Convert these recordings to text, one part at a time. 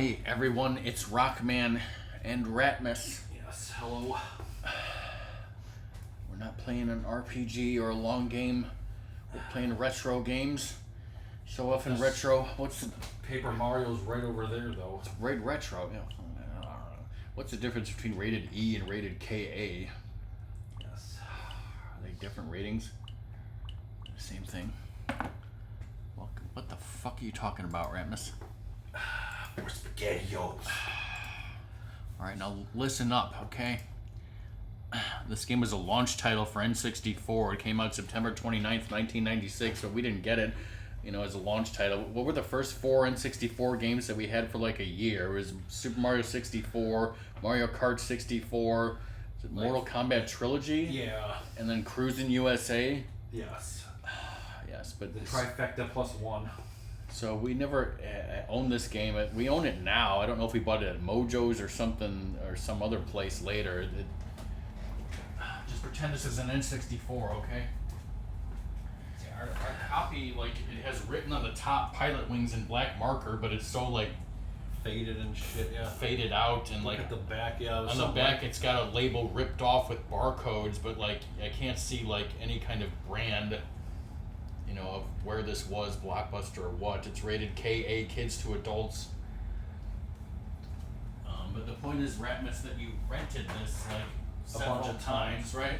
Hi everyone, it's RockMan and Ratmus. Yes, hello. We're not playing an RPG or a long game. We're playing retro games. Show off in retro. What's the Paper Mario's right over there, though. It's right retro? Yeah. What's the difference between rated E and rated KA? Yes. Are they different ratings? Same thing. Well, what the fuck are you talking about, Ratmus? More SpaghettiOs. Alright, now listen up, okay? This game was a launch title for N64. It came out September 29th, 1996, so we didn't get it, as a launch title. What were the first 4 N64 games that we had for like a year? It was Super Mario 64, Mario Kart 64, Mortal Kombat Trilogy? Yeah. And then Cruisin' USA? Yes. Yes, but the trifecta plus one. So we never owned this game. We own it now. I don't know if we bought it at Mojo's or something, or some other place later. Just pretend this is an N64, okay? See, our copy, it has written on the top Pilotwings in black marker, but it's so Faded and shit, yeah. Faded out, and Look at the back, yeah. On the back, it's got a label ripped off with barcodes, but I can't see any kind of brand, of where this was, Blockbuster or what. It's rated KA, kids to adults. But the point is, Ratmus, that you rented this several bunch of times, right?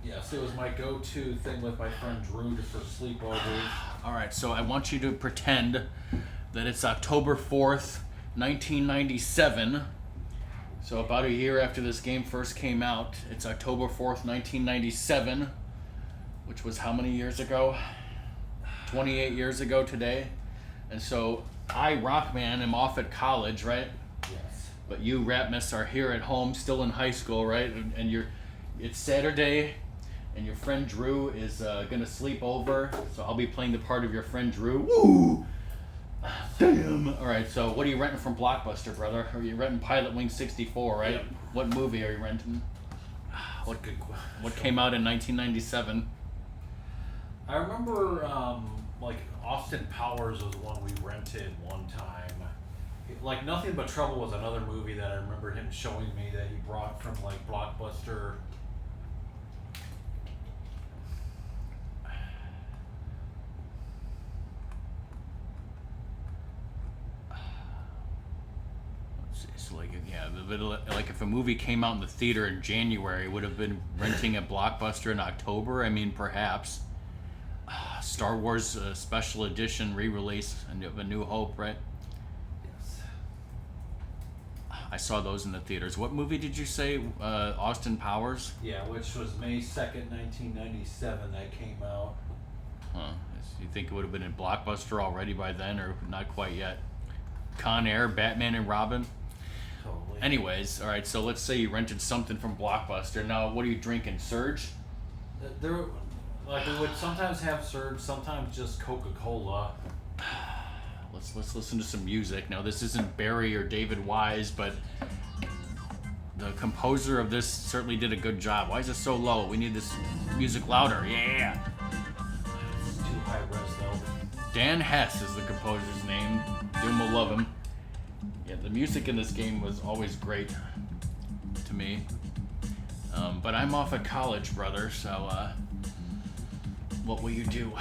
Yes, it was my go-to thing with my friend Drew for sleepovers. All right, so I want you to pretend that it's October 4th, 1997. So about a year after this game first came out, it's October 4th, 1997, which was how many years ago? 28 years ago today. And so I, RockMan, am off at college, right? Yes. But you, Ratmus, are here at home, still in high school, right? And it's Saturday, and your friend Drew is gonna sleep over, so I'll be playing the part of your friend Drew. Woo! Damn! Alright, so what are you renting from Blockbuster, brother? Are you renting Pilotwings 64, right? Yep. What movie are you renting? What came out in 1997? I remember, Austin Powers was one we rented one time. Nothing But Trouble was another movie that I remember him showing me that he brought from, Blockbuster. So if a movie came out in the theater in January, would have been renting at Blockbuster in October. I mean, perhaps. Star Wars Special Edition re-release of A New Hope, right? Yes. I saw those in the theaters. What movie did you say? Austin Powers? Yeah, which was May 2nd, 1997 that came out. Huh. You think it would have been in Blockbuster already by then, or not quite yet? Con Air, Batman and Robin? Totally. Anyways, alright, so let's say you rented something from Blockbuster. Now, what are you drinking? Surge? We would sometimes have Surge, sometimes just Coca-Cola. Let's listen to some music. Now, this isn't Barry or David Wise, but the composer of this certainly did a good job. Why is it so low? We need this music louder. Yeah! It's too high res, though. Dan Hess is the composer's name. Doom will love him. Yeah, the music in this game was always great to me. But I'm off at college, brother, so what will you do?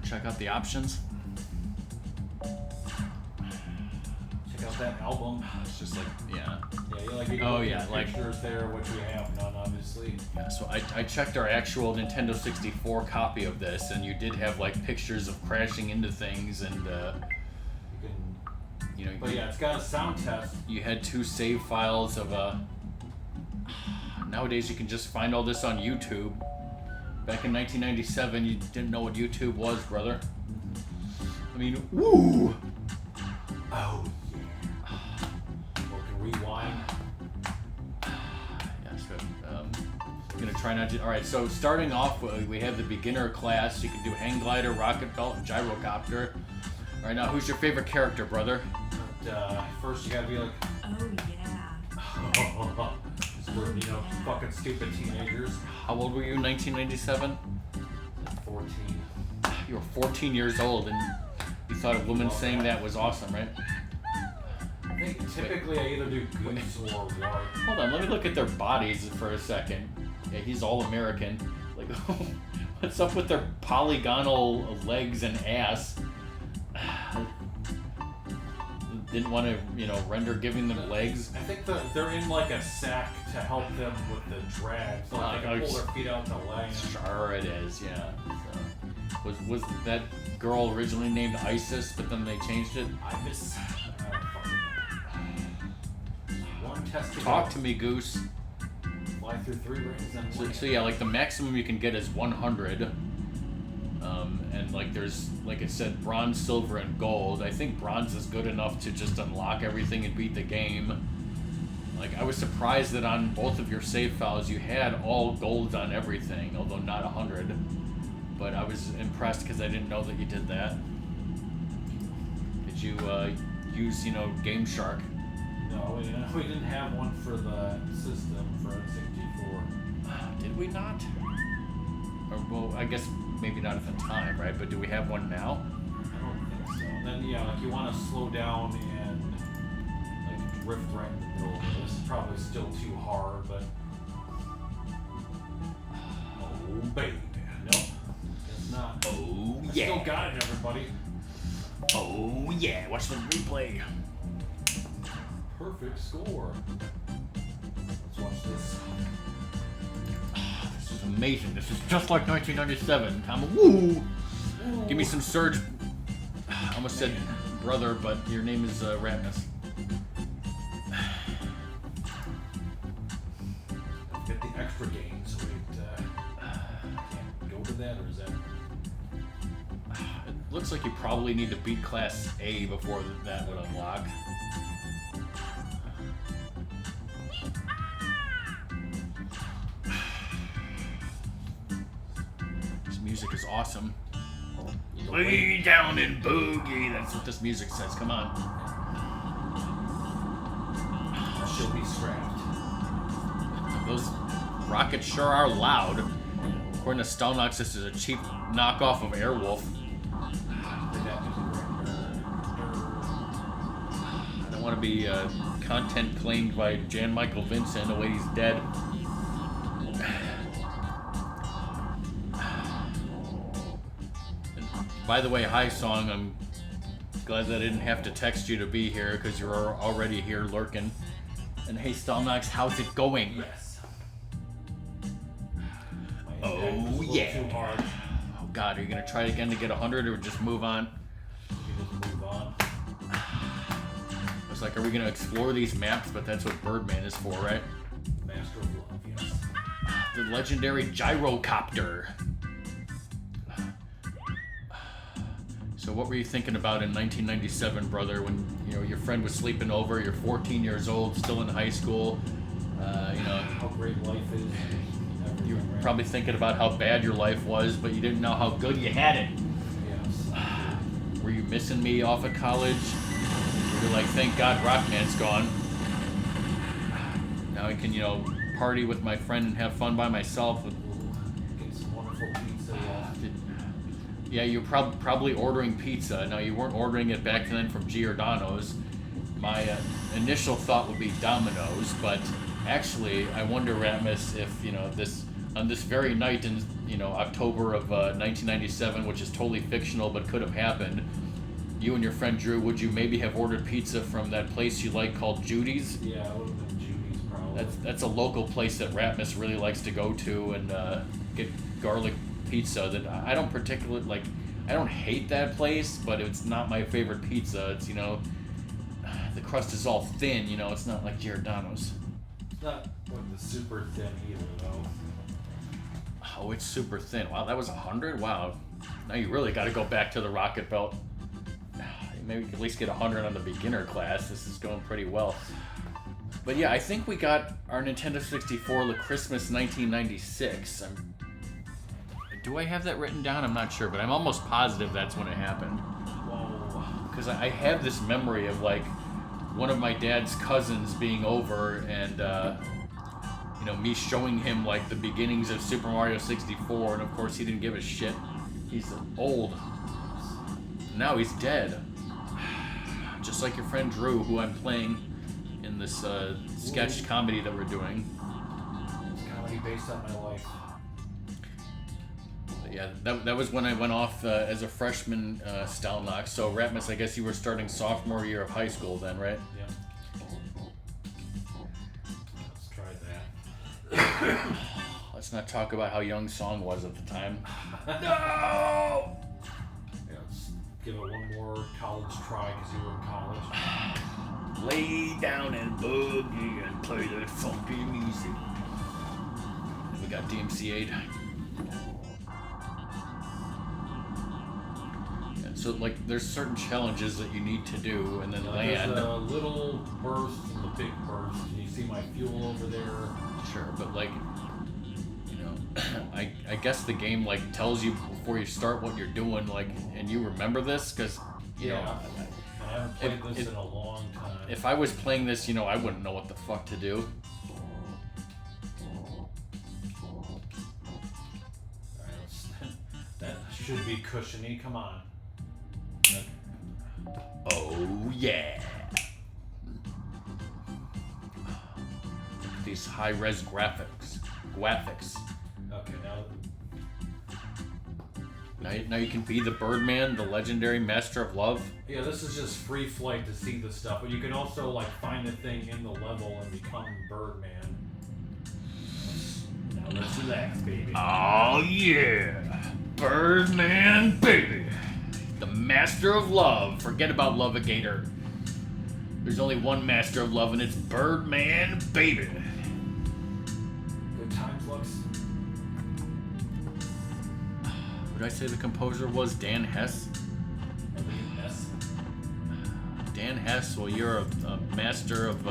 Check out the options? Check out that album. It's just yeah. Yeah, you can look at pictures there, which we have none, obviously. Yeah, so I checked our actual Nintendo 64 copy of this, and you did have pictures of crashing into things, and But yeah, it's got a sound test. You had 2 save files of Nowadays you can just find all this on YouTube. Back in 1997, you didn't know what YouTube was, brother. I mean, woo! Oh, yeah. Or can rewind. Yes, I'm gonna try not to. Alright, so starting off, we have the beginner class. You can do hang glider, rocket belt, and gyrocopter. Alright, now who's your favorite character, brother? First you gotta be oh yeah. We're, fucking stupid teenagers. How old were you in 1997? 14. You were 14 years old, and you thought a woman saying that was awesome, right? I think typically I either do goose or what. Hold on, let me look at their bodies for a second. Yeah, he's all American. Like, what's up with their polygonal legs and ass? Didn't want to, render giving them legs. I think they're in like a sack to help them with the drag, so they can pull their feet out to land. Sure it is, yeah. So, was that girl originally named Isis, but then they changed it? Ibis. One test. Talk to me, Goose. Fly through 3 rings and So yeah, like the maximum you can get is 100. And like there's, like I said, bronze, silver, and gold. I think bronze is good enough to just unlock everything and beat the game. Like I was surprised that on both of your save files you had all golds on everything, although not 100. But I was impressed because I didn't know that you did that. Did you use, Game Shark? No, we didn't have one for the system for N64. Did we not? Or, well, I guess maybe not at the time, right? But do we have one now? I don't think so. Then like you want to slow down and like drift right in the middle of it. This is probably still too hard, but oh baby, nope, it's not. Oh I yeah. still got it, everybody. Oh yeah. Watch the replay. Perfect score. Let's watch this. This is amazing. This is just like 1997. Woo! Give me some Surge. I almost said brother, but your name is Ratmus. Get the extra gain, so we can't go to that, or is that? It looks like you probably need to beat Class A before that would unlock. This music is awesome. Lay down and boogie. That's what this music says. Come on. She'll be scrapped. Those rockets sure are loud. According to Stalnox, this is a cheap knockoff of Airwolf. I don't want to be content claimed by Jan Michael Vincent the way he's dead. By the way, hi Song, I'm glad that I didn't have to text you to be here because you're already here lurking. And hey Stalnox, how's it going? Yes. Oh yeah. Too hard. Oh god, are you gonna try again to get 100 or just move on? You just move on. It's like, are we gonna explore these maps? But that's what Birdman is for, right? Master of Love, yes. The legendary gyrocopter. So what were you thinking about in 1997, brother, when your friend was sleeping over, you're 14 years old, still in high school, how great life is. You were probably thinking about how bad your life was, but you didn't know how good you had it. Yes. Were you missing me off at college? You're like, thank God RockMan's gone. Now I can, party with my friend and have fun by myself. Get some wonderful pizza. Yeah, you're probably ordering pizza. Now, you weren't ordering it back then from Giordano's. My initial thought would be Domino's, but actually, I wonder, Ratmus, if, on this very night in, October of 1997, which is totally fictional but could have happened, you and your friend Drew, would you maybe have ordered pizza from that place you like called Judy's? Yeah, it would have been Judy's probably. That's a local place that Ratmus really likes to go to and get garlic pizza that I don't particularly like. I don't hate that place, but it's not my favorite pizza. It's, the crust is all thin, it's not like Giordano's. It's not like the super thin either, though. Oh, it's super thin. Wow, that was 100? Wow. Now you really got to go back to the rocket belt. Maybe we could at least get 100 on the beginner class. This is going pretty well. But yeah, I think we got our Nintendo 64 Christmas 1996. Do I have that written down? I'm not sure, but I'm almost positive that's when it happened. Whoa. Because I have this memory of like one of my dad's cousins being over and me showing him like the beginnings of Super Mario 64, and of course he didn't give a shit. He's old. Now he's dead. just like your friend Drew, who I'm playing in this sketch comedy that we're doing. It's comedy based on my life. Yeah, that was when I went off as a freshman style knock. So Ratmus, I guess you were starting sophomore year of high school then, right? Yeah. Let's try that. Let's not talk about how young Song was at the time. No! Yeah, let's give it one more college try because you were in college. Lay down and boogie and play that funky music. We got DMCA'd. So, like, there's certain challenges that you need to do and then land. There's a little burst and the big burst. And you see my fuel over there. Sure, but, like, you know, I guess the game, like, tells you before you start what you're doing, like, and you remember this, because, you know... I haven't played this in a long time. If I was playing this, you know, I wouldn't know what the fuck to do. Alright, that should be cushiony. Come on. Oh yeah! These high-res graphics. Okay, Now you can be the Birdman, the legendary master of love. yeah, this is just free flight to see the stuff, but you can also like find the thing in the level and become Birdman. Now let's relax, baby. Oh yeah! Birdman, baby! The master of love. Forget about Lovigator. There's only one master of love, and it's Birdman, baby. Good times, Lux. What did I say the composer was? Dan Hess? Yes. Dan Hess, well, you're a master of,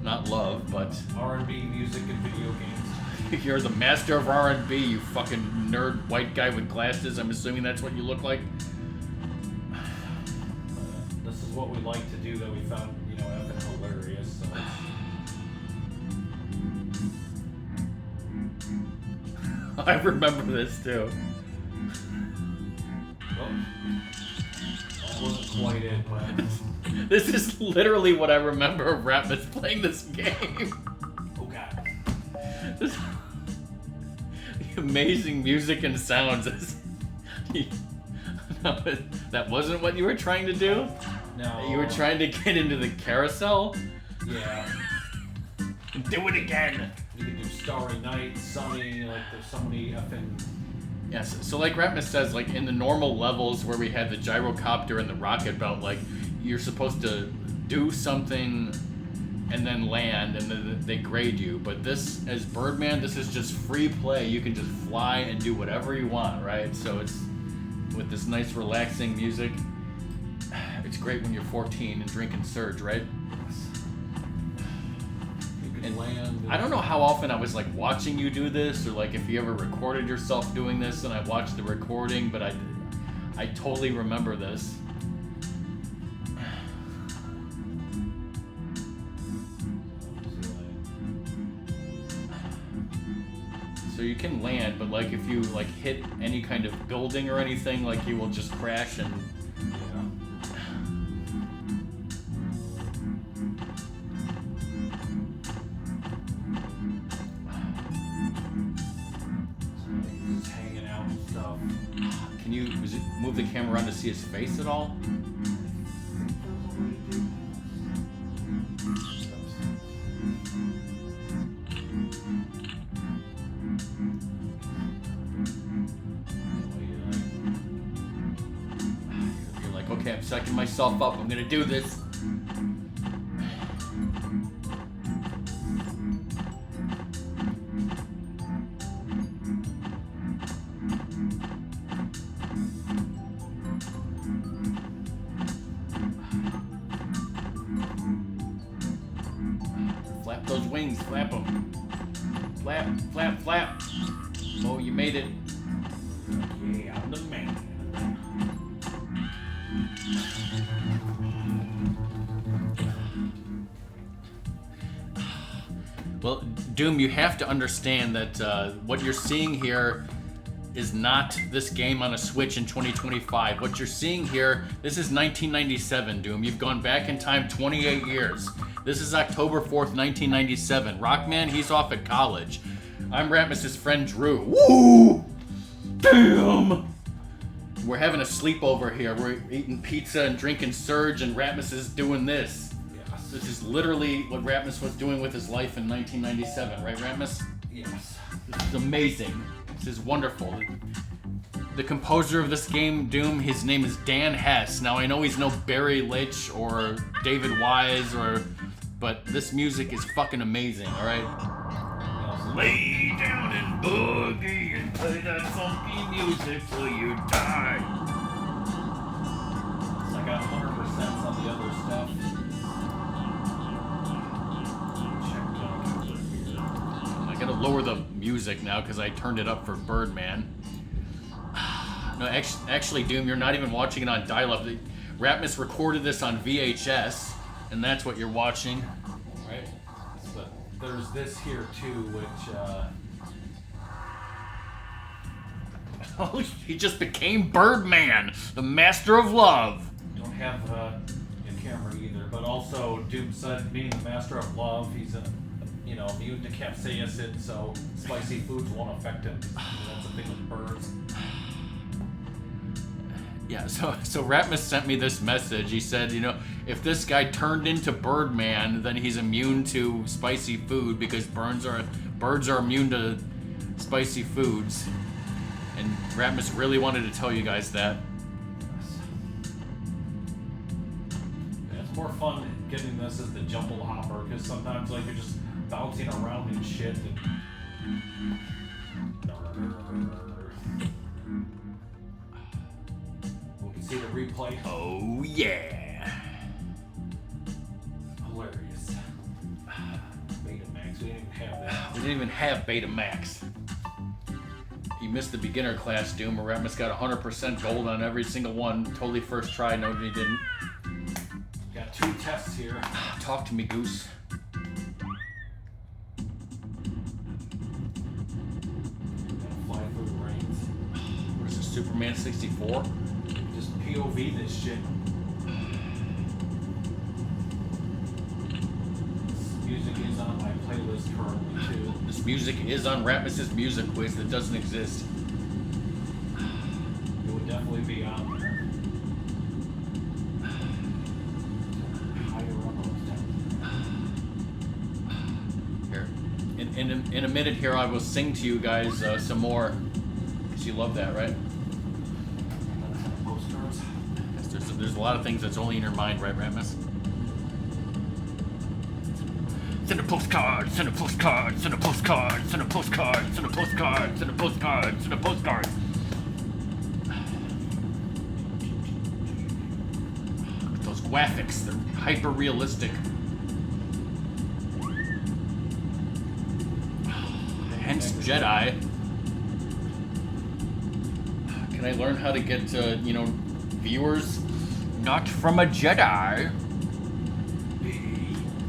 not love, but... R&B music and video games. You're the master of R&B, you fucking nerd white guy with glasses. I'm assuming that's what you look like. This is what we like to do that we found, you know, effing hilarious. So. I remember this too. Well, that wasn't quite it, but... This is literally what I remember of Ratmus playing this game. Oh god. This, the amazing music and sounds. No, that wasn't what you were trying to do? No. You were trying to get into the carousel? Yeah. Do it again! You can do Starry Night, Sunny, like there's so many effing... Yes, so like Ratmus says, like in the normal levels where we had the gyrocopter and the rocket belt, like you're supposed to do something and then land and then they grade you. But this, as Birdman, this is just free play. You can just fly and do whatever you want, right? So it's with this nice relaxing music. It's great when you're 14 and drinking Surge, right? And land. I don't know how often I was like watching you do this, or like if you ever recorded yourself doing this and I watched the recording, but I totally remember this. So you can land, but like if you like hit any kind of building or anything, like you will just crash and... Can you move the camera around to see his face at all? You're like, okay, I'm psyching myself up. I'm gonna do this. Flap those wings, flap them. Flap, flap, flap. Oh, you made it. Yeah, I'm the man. Well, Doom, you have to understand that what you're seeing here is not this game on a Switch in 2025. What you're seeing here, this is 1997, Doom. You've gone back in time 28 years. This is October 4th, 1997. RockMan, he's off at college. I'm Ratmus' friend Drew. Woo! Damn! We're having a sleepover here. We're eating pizza and drinking Surge, and Ratmus is doing this. Yes. This is literally what Ratmus was doing with his life in 1997, right, Ratmus? Yes. This is amazing. This is wonderful. The composer of this game, Doom, his name is Dan Hess. Now, I know he's no Barry Leitch or David Wise, but this music is fucking amazing, alright? Lay down and boogie and play that funky music till you die. So I got 100% on the other stuff. I gotta lower the music now because I turned it up for Birdman. No, actually, Doom, you're not even watching it on dial-up. Ratmus recorded this on VHS, and that's what you're watching. Right? But there's this here too, which Oh, he just became Birdman, the master of love. don't have a camera either. But also, Doom said, being the master of love, he's immune to capsaicin, so spicy foods won't affect him. That's the thing with birds. Yeah, so Ratmus sent me this message. He said, if this guy turned into Birdman, then he's immune to spicy food because birds are immune to spicy foods. And Ratmus really wanted to tell you guys that. Yeah, it's more fun getting this as the jumble hopper because sometimes you're just bouncing around and shit. We can see the replay. Oh yeah. Hilarious. Betamax, we didn't even have that. We didn't even have Betamax. You missed the beginner class, Doom. Ratmus got 100% gold on every single one. Totally first try. No, he didn't. Got 2 tests here. Talk to me, Goose. Fly through the rains. What is this, Superman 64? Just POV this shit. This music is on my playlist currently too. This music is on Ratmus' music quiz that doesn't exist. It would definitely be on there. Higher up on Here, in a minute here, I will sing to you guys some more. Cause you love that, right? postcards. Yes, there's a lot of things that's only in your mind, right, Ratmus? Send a postcard, send a postcard, send a postcard, send a postcard, send a postcard, send a postcard, send a postcard. Those graphics, they're hyper realistic. Hence Jedi. Can I learn how to get viewers not from a Jedi?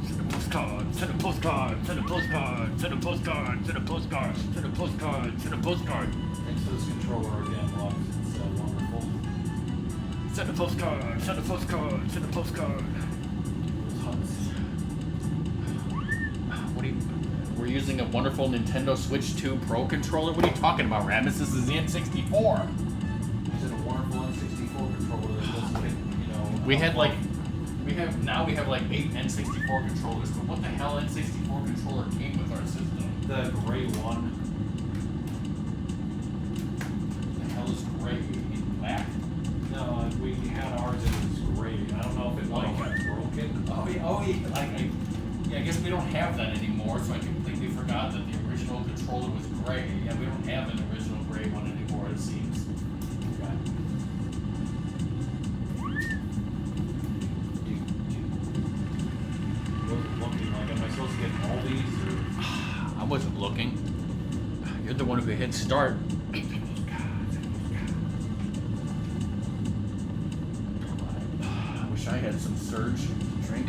Send a postcard, send a postcard, send a postcard, send a postcard, send a postcard, send a postcard. Thanks to this controller again, Lux. It's wonderful. Send a postcard, send a postcard, send a postcard. Those huts. We're using a wonderful Nintendo Switch 2 Pro controller? What are you talking about, Ratmus? This is the N64. Is it a wonderful N64 controller that does We have like 8 N64 controllers, but what the hell N64 controller came with our system? the gray one. What the hell is gray? Black? No, we had ours, it was gray. I don't know if it got broken. I guess we don't have that anymore, so I completely forgot that the original controller was gray. Yeah, we don't have an original gray one anymore, it seems. Looking like, am I supposed to get all these or? I wasn't looking. You're the one who hit start. I wish I had some Surge drink.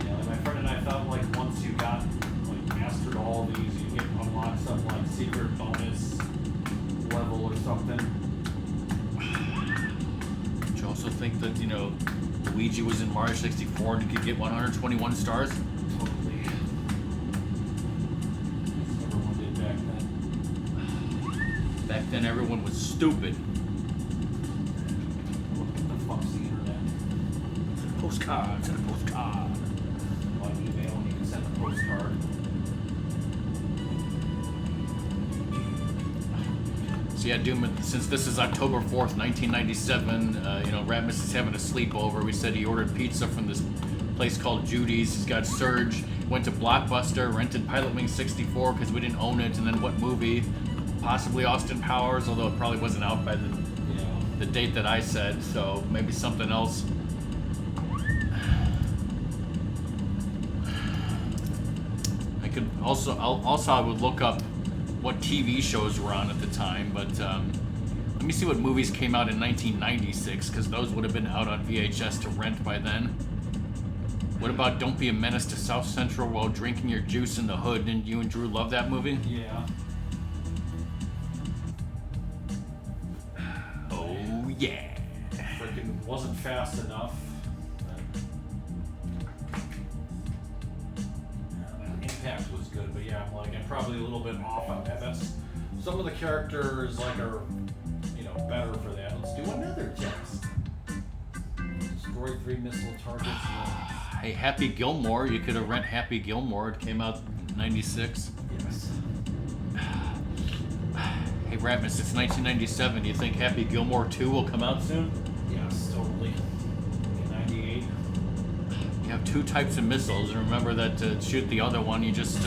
Yeah, my friend and I thought like once you got like mastered all also think that, you know, Luigi was in Mario 64 and you could get 121 stars? Totally. Everyone did back then. Back then, everyone was stupid. What the fuck's the internet? Postcard, send a postcard. On email, and you can send a postcard. So yeah, Doom, since this is October 4th, 1997, you know, Ratmus is having a sleepover. We said he ordered pizza from this place called Judy's. He's got Surge, went to Blockbuster, rented Pilotwings 64 because we didn't own it, and then what movie? Possibly Austin Powers, although it probably wasn't out by the date that I said, so maybe something else. I could also I would look up what TV shows were on at the time, but let me see what movies came out in 1996, because those would have been out on VHS to rent by then. What about Don't Be a Menace to South Central While Drinking Your Juice in the Hood? Didn't you and Drew love that movie? Yeah. Oh, yeah. Freaking wasn't fast enough. Impact was good, but yeah, I'm probably a little bit off on that. That's some of the characters are, you know, better for that. Let's do another test. Destroy 3 missile targets. Hey, Happy Gilmore. You could have rent Happy Gilmore. It came out in 96. Yes. Hey, Ratmus, it's 1997. Do you think Happy Gilmore 2 will come out soon? Yes, totally. In 98. You have 2 types of missiles, and remember that to shoot the other one, you just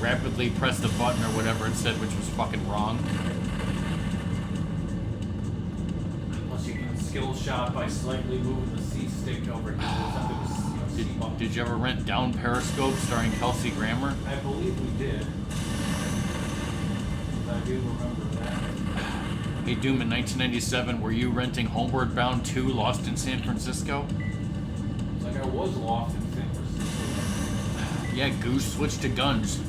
rapidly press the button or whatever it said, which was fucking wrong. Unless you can skill shot by slightly moving the C stick over here. Did you ever rent Down Periscope starring Kelsey Grammer? I believe we did. I do remember that. Hey, Doom, in 1997, were you renting Homeward Bound 2 Lost in San Francisco? I was lost in San Francisco. Yeah, Goose switched to guns.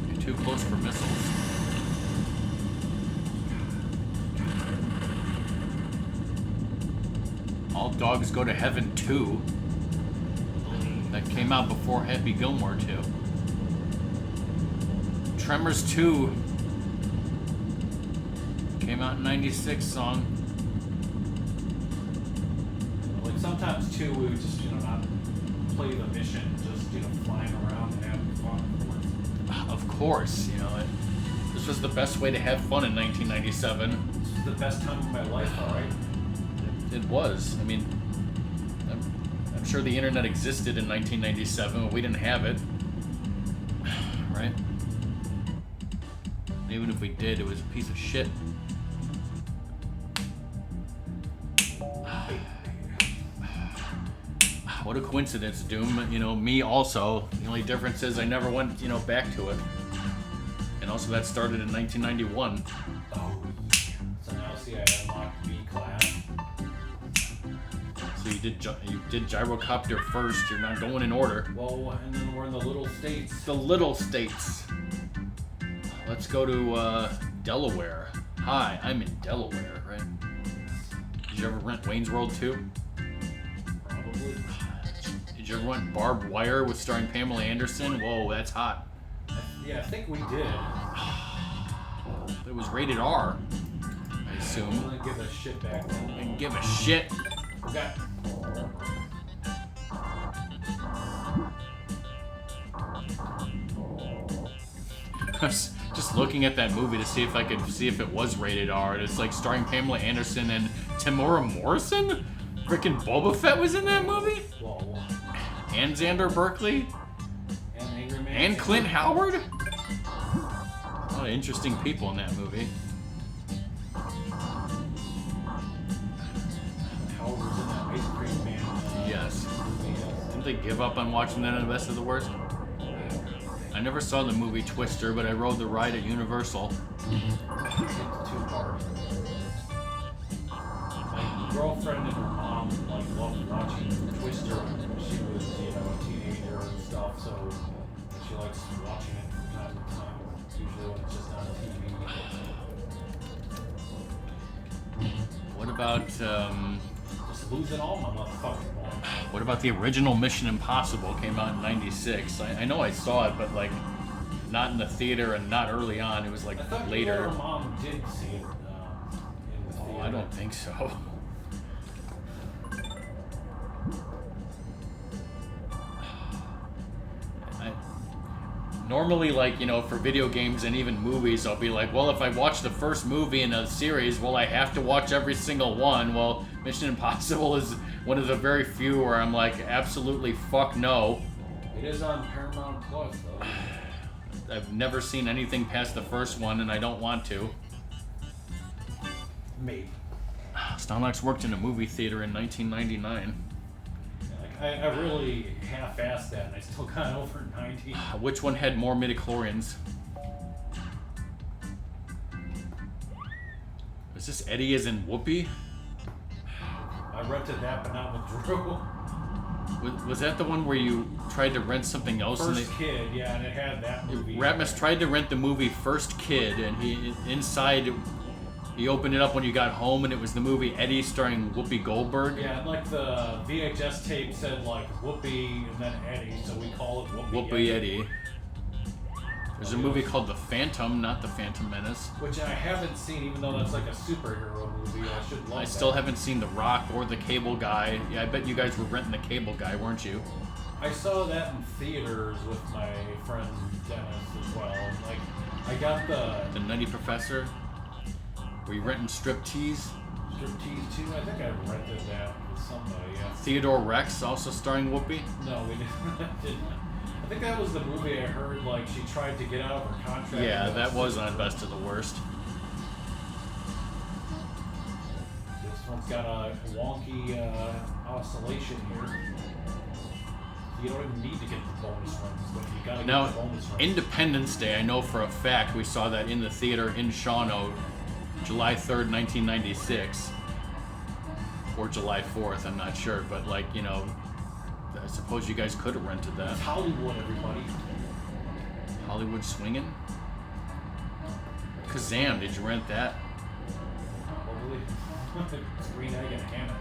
You're too close for missiles. All Dogs Go to Heaven 2. That came out before Happy Gilmore 2. Tremors 2 came out in 96 song. Like sometimes too, we would just, you know, not play the mission, just, you know, flying around and having fun. Of course, you know, this was the best way to have fun in 1997. This is the best time of my life, alright? It was. I mean, I'm sure the internet existed in 1997, but we didn't have it. Right? Even if we did, it was a piece of shit. What a coincidence, Doom. You know, me also. The only difference is I never went, you know, back to it. And also that started in 1991. Oh, so now see, I unlocked B class. So you did Gyrocopter first. You're not going in order. Well, and then we're in the little states. The little states. Let's go to Delaware. Hi, I'm in Delaware, right? Did you ever rent Wayne's World 2? Probably. Did you ever rent Barbed Wire with starring Pamela Anderson? Whoa, that's hot. Yeah, I think we did. It was rated R, I I'm assume. gonna give a shit back then. And give a shit. Okay. I was just looking at that movie to see if I could see if it was rated R. And it's like starring Pamela Anderson and Tamora Morrison? Frickin' Boba Fett was in that movie? Whoa. And Xander Berkeley? And Angry Man. And Clint Howard? A lot of interesting people in that movie. Howard was in that Ice Cream Man. Yes. Movie. Didn't they give up on watching that in The Best of the Worst? I never saw the movie Twister, but I rode the ride at Universal. It's too hard. My girlfriend and her mom loved watching Twister when she was, you know, a teenager and stuff, so she likes watching it from time to time, usually when it's just on TV. What about losing all my motherfucking points. What about the original Mission Impossible? Came out in '96. I know I saw it, but like not in the theater and not early on. It was like I thought later. your mom did see it in the theater. Oh, I don't think so. Normally, like, you know, for video games and even movies, I'll be like, well, if I watch the first movie in a series, well, I have to watch every single one. Well, Mission Impossible is one of the very few where I'm like, absolutely fuck no. It is on Paramount Plus, though. I've never seen anything past the first one, and I don't want to. Maybe. Stonlox worked in a movie theater in 1999. I really half-assed that, and I still got over 90. Which one had more midichlorians? Is this Eddie as in Whoopi? I rented that, but not with Drew. Was that the one where you tried to rent something else? First Kid, yeah, and it had that movie. Ratmus tried to rent the movie First Kid, and he opened it up when you got home, and it was the movie Eddie starring Whoopi Goldberg. Yeah, and like the VHS tape said like Whoopi and then Eddie, so we call it Whoopi Eddie. There's a movie called The Phantom, not The Phantom Menace. Which I haven't seen, even though that's like a superhero movie. I should love I still haven't seen The Rock or The Cable Guy. Yeah, I bet you guys were renting The Cable Guy, weren't you? I saw that in theaters with my friend Dennis as well. Like, I got The Nutty Professor. Were you renting Striptease? Striptease too. I think I rented that with somebody. Yeah. Theodore Rex, also starring Whoopi. No, we didn't. I think that was the movie I heard. Like she tried to get out of her contract. Yeah, that was on Best of the Worst. This one's got a wonky oscillation here. You don't even need to get the bonus runs, but you gotta Now, get the bonus runs. Independence Day, I know for a fact we saw that in the theater in Shawano, July 3rd, 1996. Or July 4th, I'm not sure, but like, you know, I suppose you guys could have rented that. It's Hollywood, everybody. Hollywood Swingin'? Kazam, did you rent that? Probably. Green egg and a hammock.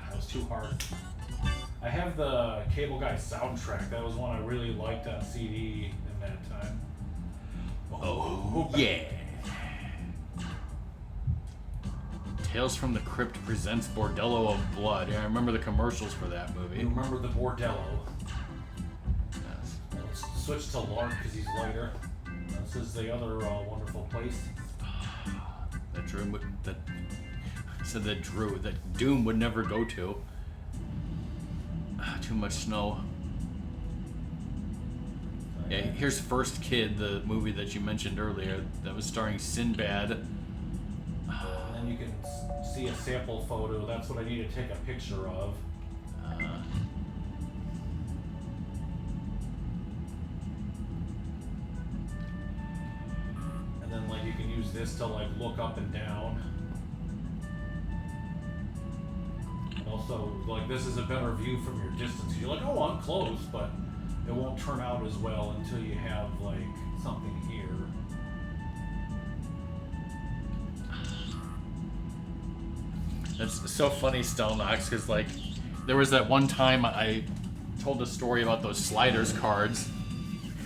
That was too hard. I have the Cable Guy soundtrack. That was one I really liked on CD in that time. Oh, yeah. Tales from the Crypt presents Bordello of Blood. Yeah, I remember the commercials for that movie. You remember the Bordello? Yes. Let's switch to Lark because he's lighter. This is the other wonderful place. That Doom would never go to. Too much snow. Yeah, here's First Kid, the movie that you mentioned earlier, that was starring Sinbad. And then you can see a sample photo. That's what I need to take a picture of. And then like you can use this to like look up and down. And also like this is a better view from your distance. You're like, oh, I'm close, but it won't turn out as well until you have like something here. That's so funny, Stelnox, because like there was that one time I told a story about those sliders cards.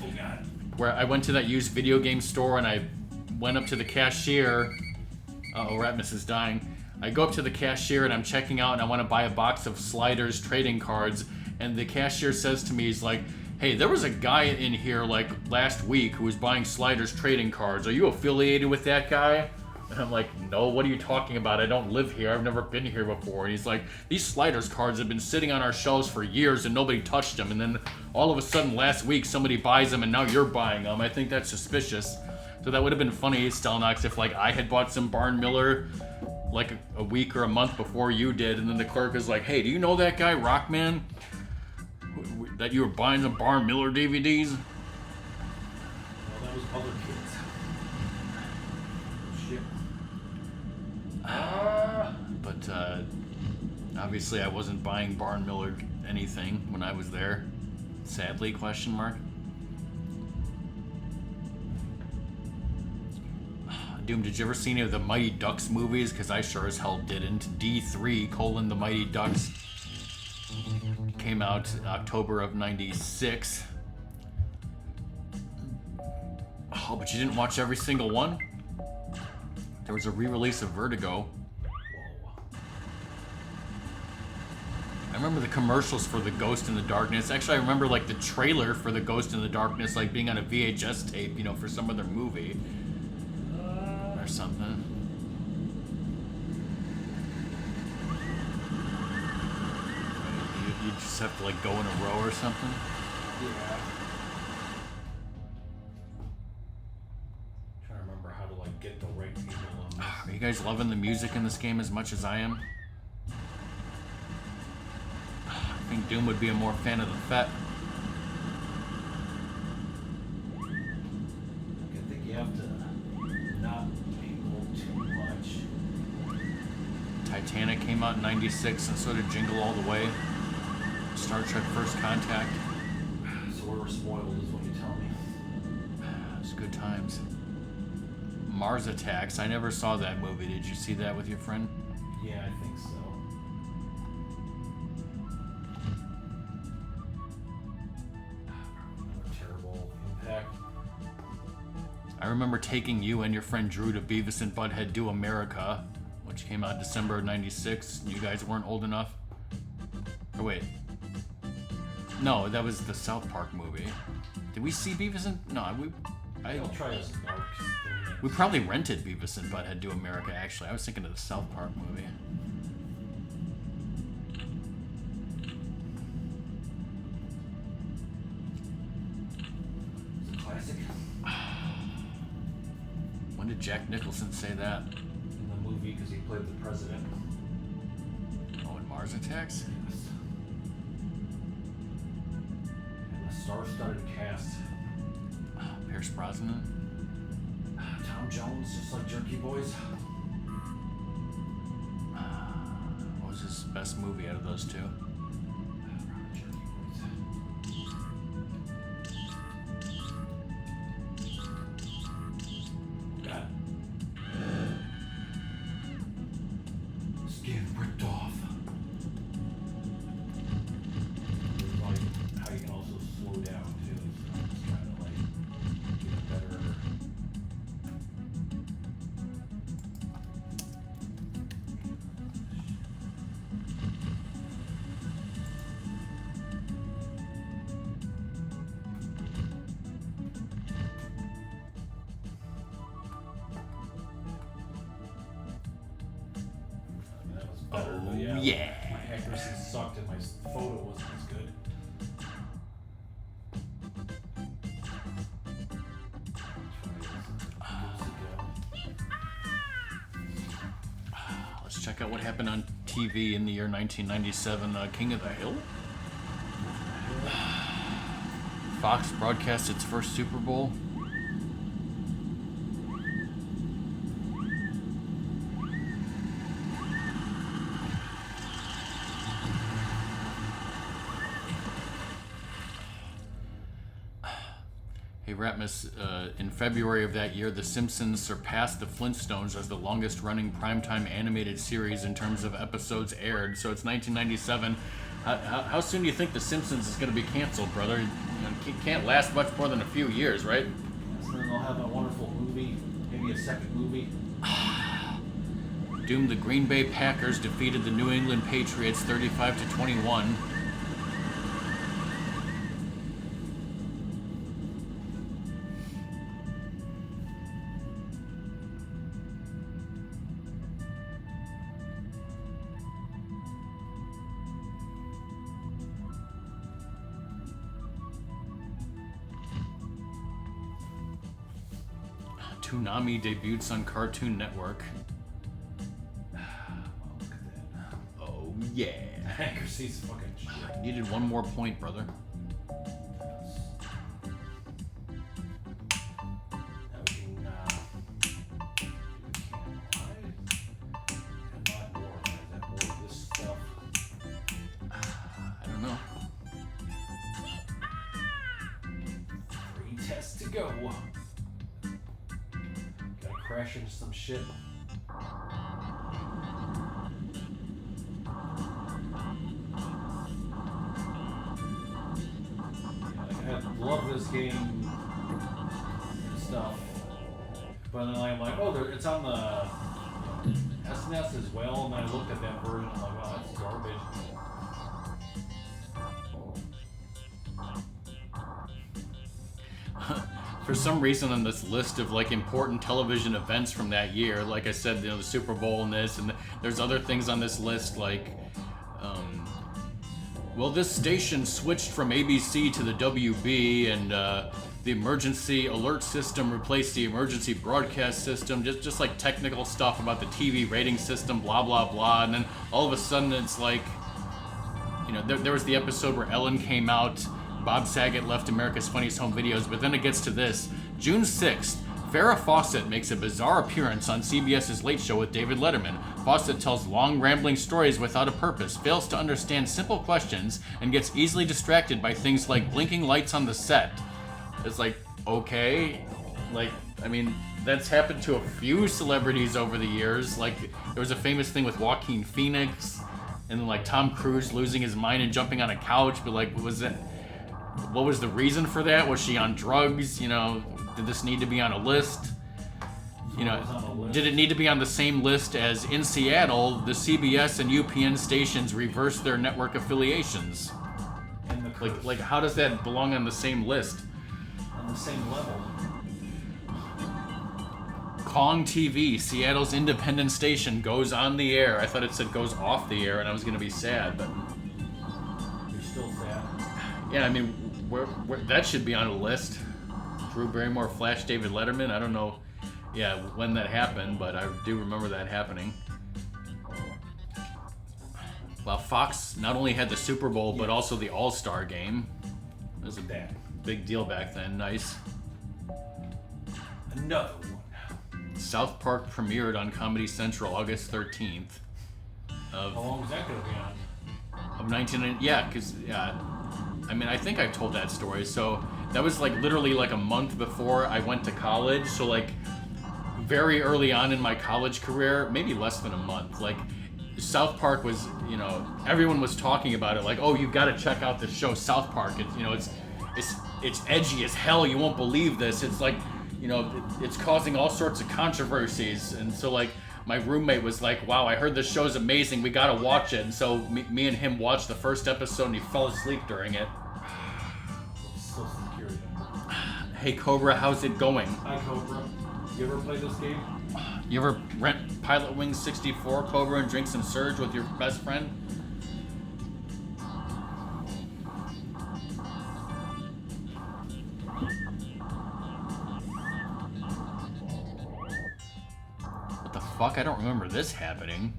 Oh God. Where I went to that used video game store and I went up to the cashier. Ratmus is dying. I go up to the cashier and I'm checking out and I want to buy a box of sliders trading cards. And the cashier says to me, he's like, hey, there was a guy in here like last week who was buying sliders trading cards. Are you affiliated with that guy? And I'm like, no, what are you talking about? I don't live here. I've never been here before. And he's like, these sliders cards have been sitting on our shelves for years and nobody touched them. And then all of a sudden last week somebody buys them and now you're buying them. I think that's suspicious. So that would have been funny, Stelnox, if like I had bought some Barn Miller like a week or a month before you did. And then the clerk is like, hey, do you know that guy, RockMan? That you were buying the Barn Miller DVDs? Well, that was other kids. Shit. But obviously I wasn't buying Barn Miller anything when I was there. Sadly, question mark. Doom, did you ever see any of the Mighty Ducks movies? Because I sure as hell didn't. D3, The Mighty Ducks, came out October of 96. Oh, but you didn't watch every single one? There was a re-release of Vertigo. I remember the commercials for The Ghost in the Darkness. Actually, I remember like the trailer for The Ghost in the Darkness, like being on a VHS tape, you know, for some other movie or something. You just have to like go in a row or something. Yeah. Trying to remember how to like get the right people on this. Are you guys loving the music in this game as much as I am? I think Doom would be a more fan of the FET. I think you have to not mingle too much. Titanic came out in 96, and so did Jingle All the Way. Star Trek First Contact. So we were spoiled is what you tell me. It was good times. Mars Attacks. I never saw that movie. Did you see that with your friend? Yeah, I think so. Terrible Impact. I remember taking you and your friend Drew to Beavis and Butthead Do America, which came out December of 96. You guys weren't old enough. Or wait. No, that was the South Park movie. Did we see Beavis and... No, I'll try this Mark. we probably rented Beavis and Butthead Do America, actually. I was thinking of the South Park movie. It's a classic. When did Jack Nicholson say that? In the movie because he played the president. Oh, in Mars Attacks? Yes. And the star-studded cast. Pierce Brosnan? Tom Jones, just like Jerky Boys. What was his best movie out of those two? Jerky Boys. Got skin ripped off. Like how you can also slow down too. So I'm just trying to like get a better. That was better, but yeah. My accuracy sucked and my photo wasn't as good. Let's check out what happened on TV in the year 1997. King of the Hill? Fox broadcast its first Super Bowl. Hey Ratmus, in February of that year, The Simpsons surpassed The Flintstones as the longest-running primetime animated series in terms of episodes aired. So it's 1997. How soon do you think The Simpsons is going to be canceled, brother? You know, it can't last much more than a few years, right? So then they'll have a wonderful movie, maybe a second movie. Doom, the Green Bay Packers defeated the New England Patriots 35-21. Toonami debuts on Cartoon Network. Oh, look at that. Oh yeah. Accuracy's fucking shit. I needed one more point, brother. Now we can do and not more. Is that more of this stuff? I don't know. 3 tests to go. Gotta crash into some shit. I love this game and stuff, but then I'm like, oh, it's on the SNES as well, and I looked at that version, I'm like, wow, that's garbage. For some reason on this list of like important television events from that year, like I said, the Super Bowl and this, and there's other things on this list like, well, this station switched from ABC to the WB, and the emergency alert system replaced the emergency broadcast system, just like technical stuff about the TV rating system, blah, blah, blah. And then all of a sudden it's like, there was the episode where Ellen came out, Bob Saget left America's Funniest Home Videos, but then it gets to this. June 6th, Farrah Fawcett makes a bizarre appearance on CBS's Late Show with David Letterman. Fawcett tells long, rambling stories without a purpose, fails to understand simple questions, and gets easily distracted by things like blinking lights on the set. It's like, okay, that's happened to a few celebrities over the years. Like, there was a famous thing with Joaquin Phoenix, and then like Tom Cruise losing his mind and jumping on a couch, but like, what was the reason for that? Was she on drugs? Did this need to be on a list? Did it need to be on the same list as in Seattle, the CBS and UPN stations reversed their network affiliations? Like how does that belong on the same list? On the same level. Kong TV, Seattle's independent station, goes on the air. I thought it said goes off the air, and I was gonna be sad, but you're still sad. Yeah, where that should be on a list. Drew Barrymore flashed David Letterman. I don't know, when that happened, but I do remember that happening. Well, Fox not only had the Super Bowl, but also the All-Star Game. It was a big deal back then. Nice. Another one. South Park premiered on Comedy Central August 13th. How long was that going to be on? Of 1990. Yeah, because I think I've told that story. So that was like literally like a month before I went to college. So like very early on in my college career, maybe less than a month. Like South Park was, everyone was talking about it. Like, oh, you've got to check out this show, South Park. It's edgy as hell. You won't believe this. It's like, it's causing all sorts of controversies. And so like my roommate was like, wow, I heard this show's amazing. We got to watch it. And so me and him watched the first episode and he fell asleep during it. Social Security number. Hey Cobra, how's it going? Hi Cobra. You ever play this game? You ever rent Pilotwings 64, Cobra, and drink some Surge with your best friend? What the fuck? I don't remember this happening.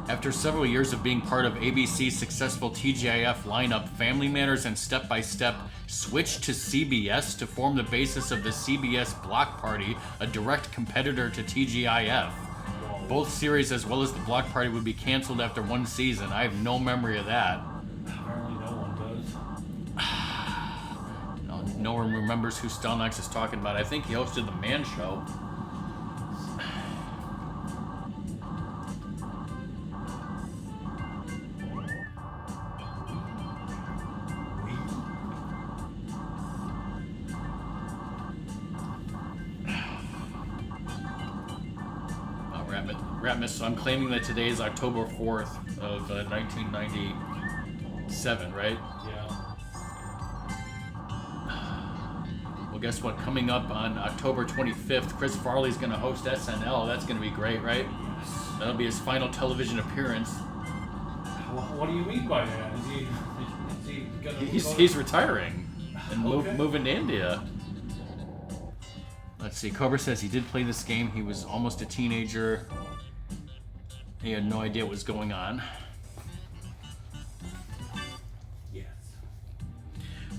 After several years of being part of ABC's successful TGIF lineup, Family Matters and Step by Step switched to CBS to form the basis of the CBS Block Party, a direct competitor to TGIF. Both series as well as the Block Party would be canceled after one season. I have no memory of that. Apparently no one does. No one remembers who Stelnax is talking about. I think he hosted The Man Show. Ratmus, so I'm claiming that today is October 4th of 1997, right? Yeah. Well, guess what? Coming up on October 25th, Chris Farley's going to host SNL. That's going to be great, right? Yes. That'll be his final television appearance. What do you mean by that? Is he gonna He's retiring and Okay. moving to India. Let's see. Cobra says he did play this game. He was almost a teenager. He had no idea what was going on. Yes.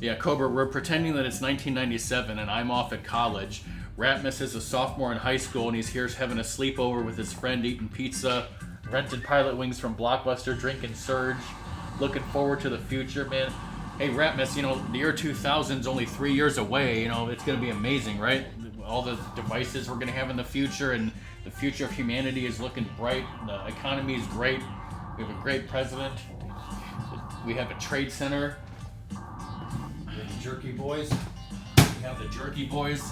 Yeah, Cobra, we're pretending that it's 1997 and I'm off at college. Ratmus is a sophomore in high school and he's here having a sleepover with his friend, eating pizza, rented Pilotwings from Blockbuster, drinking Surge, looking forward to the future, man. Hey, Ratmus, the year 2000's only 3 years away. It's going to be amazing, right? all the devices we're going to have in the future, and the future of humanity is looking bright. The economy is great. We have a great president. We have a trade center. We have the Jerky Boys. We have the Jerky Boys.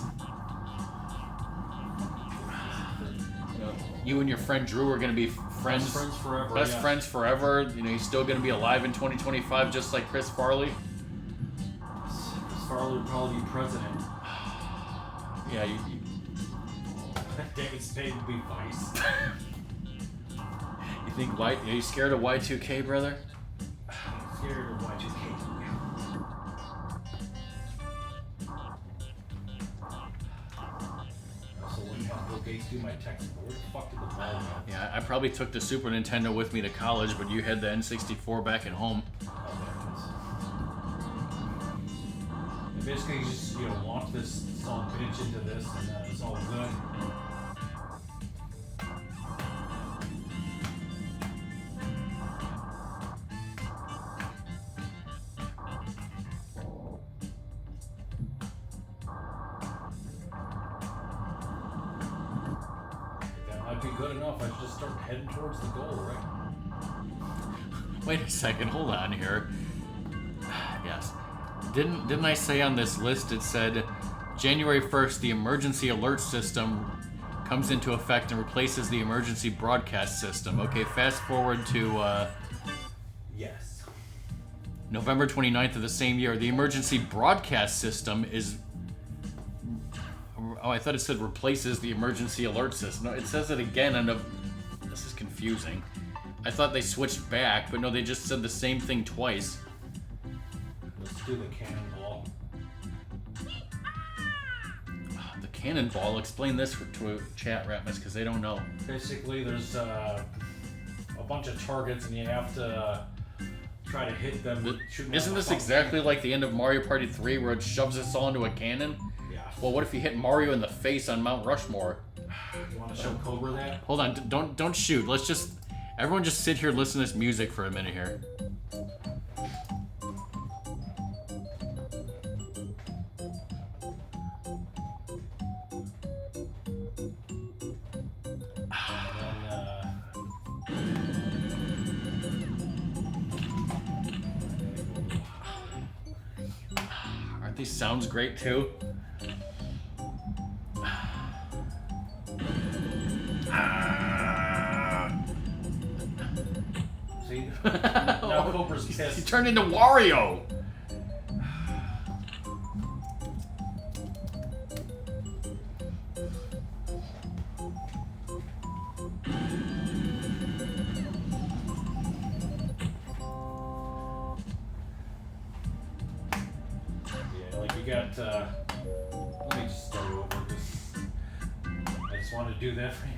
You and your friend Drew are going to be friends. Best friends forever. Best friends forever. You know, he's still going to be alive in 2025, just like Chris Farley. Chris Farley would probably be president. Yeah, David Spade would be vice. You think are you scared of Y2K, brother? I'm scared of Y2K. Also, wouldn't have Bill Gates do my text. Where the fuck did the ball go? Yeah, I probably took the Super Nintendo with me to college, but you had the N64 back at home. Oh, there it is. And basically, you just launch this song bitch into this, and it's all good. Be good enough. I should just start heading towards the goal, right? Wait a second, hold on here. Yes. Didn't I say on this list it said January 1st the emergency alert system comes into effect and replaces the emergency broadcast system. Okay, fast forward to Yes. November 29th of the same year. The emergency broadcast system is... Oh, I thought it said replaces the emergency alert system. No, it says it again, and this is confusing. I thought they switched back, but no, they just said the same thing twice. Let's do the cannonball. The cannonball. Explain this to a chat, Ratmus, because they don't know. Basically, there's a bunch of targets, and you have to try to hit them. Isn't this exactly like the end of Mario Party 3, where it shoves us all into a cannon? Well, what if you hit Mario in the face on Mount Rushmore? You want to show Cobra that? Hold on, don't shoot. Let's just... Everyone just sit here and listen to this music for a minute here. Aren't these sounds great too? See? Now Cobra's pissed. He turned into Wario! Yeah, like you got, let me just start over. I just wanted to do that for you.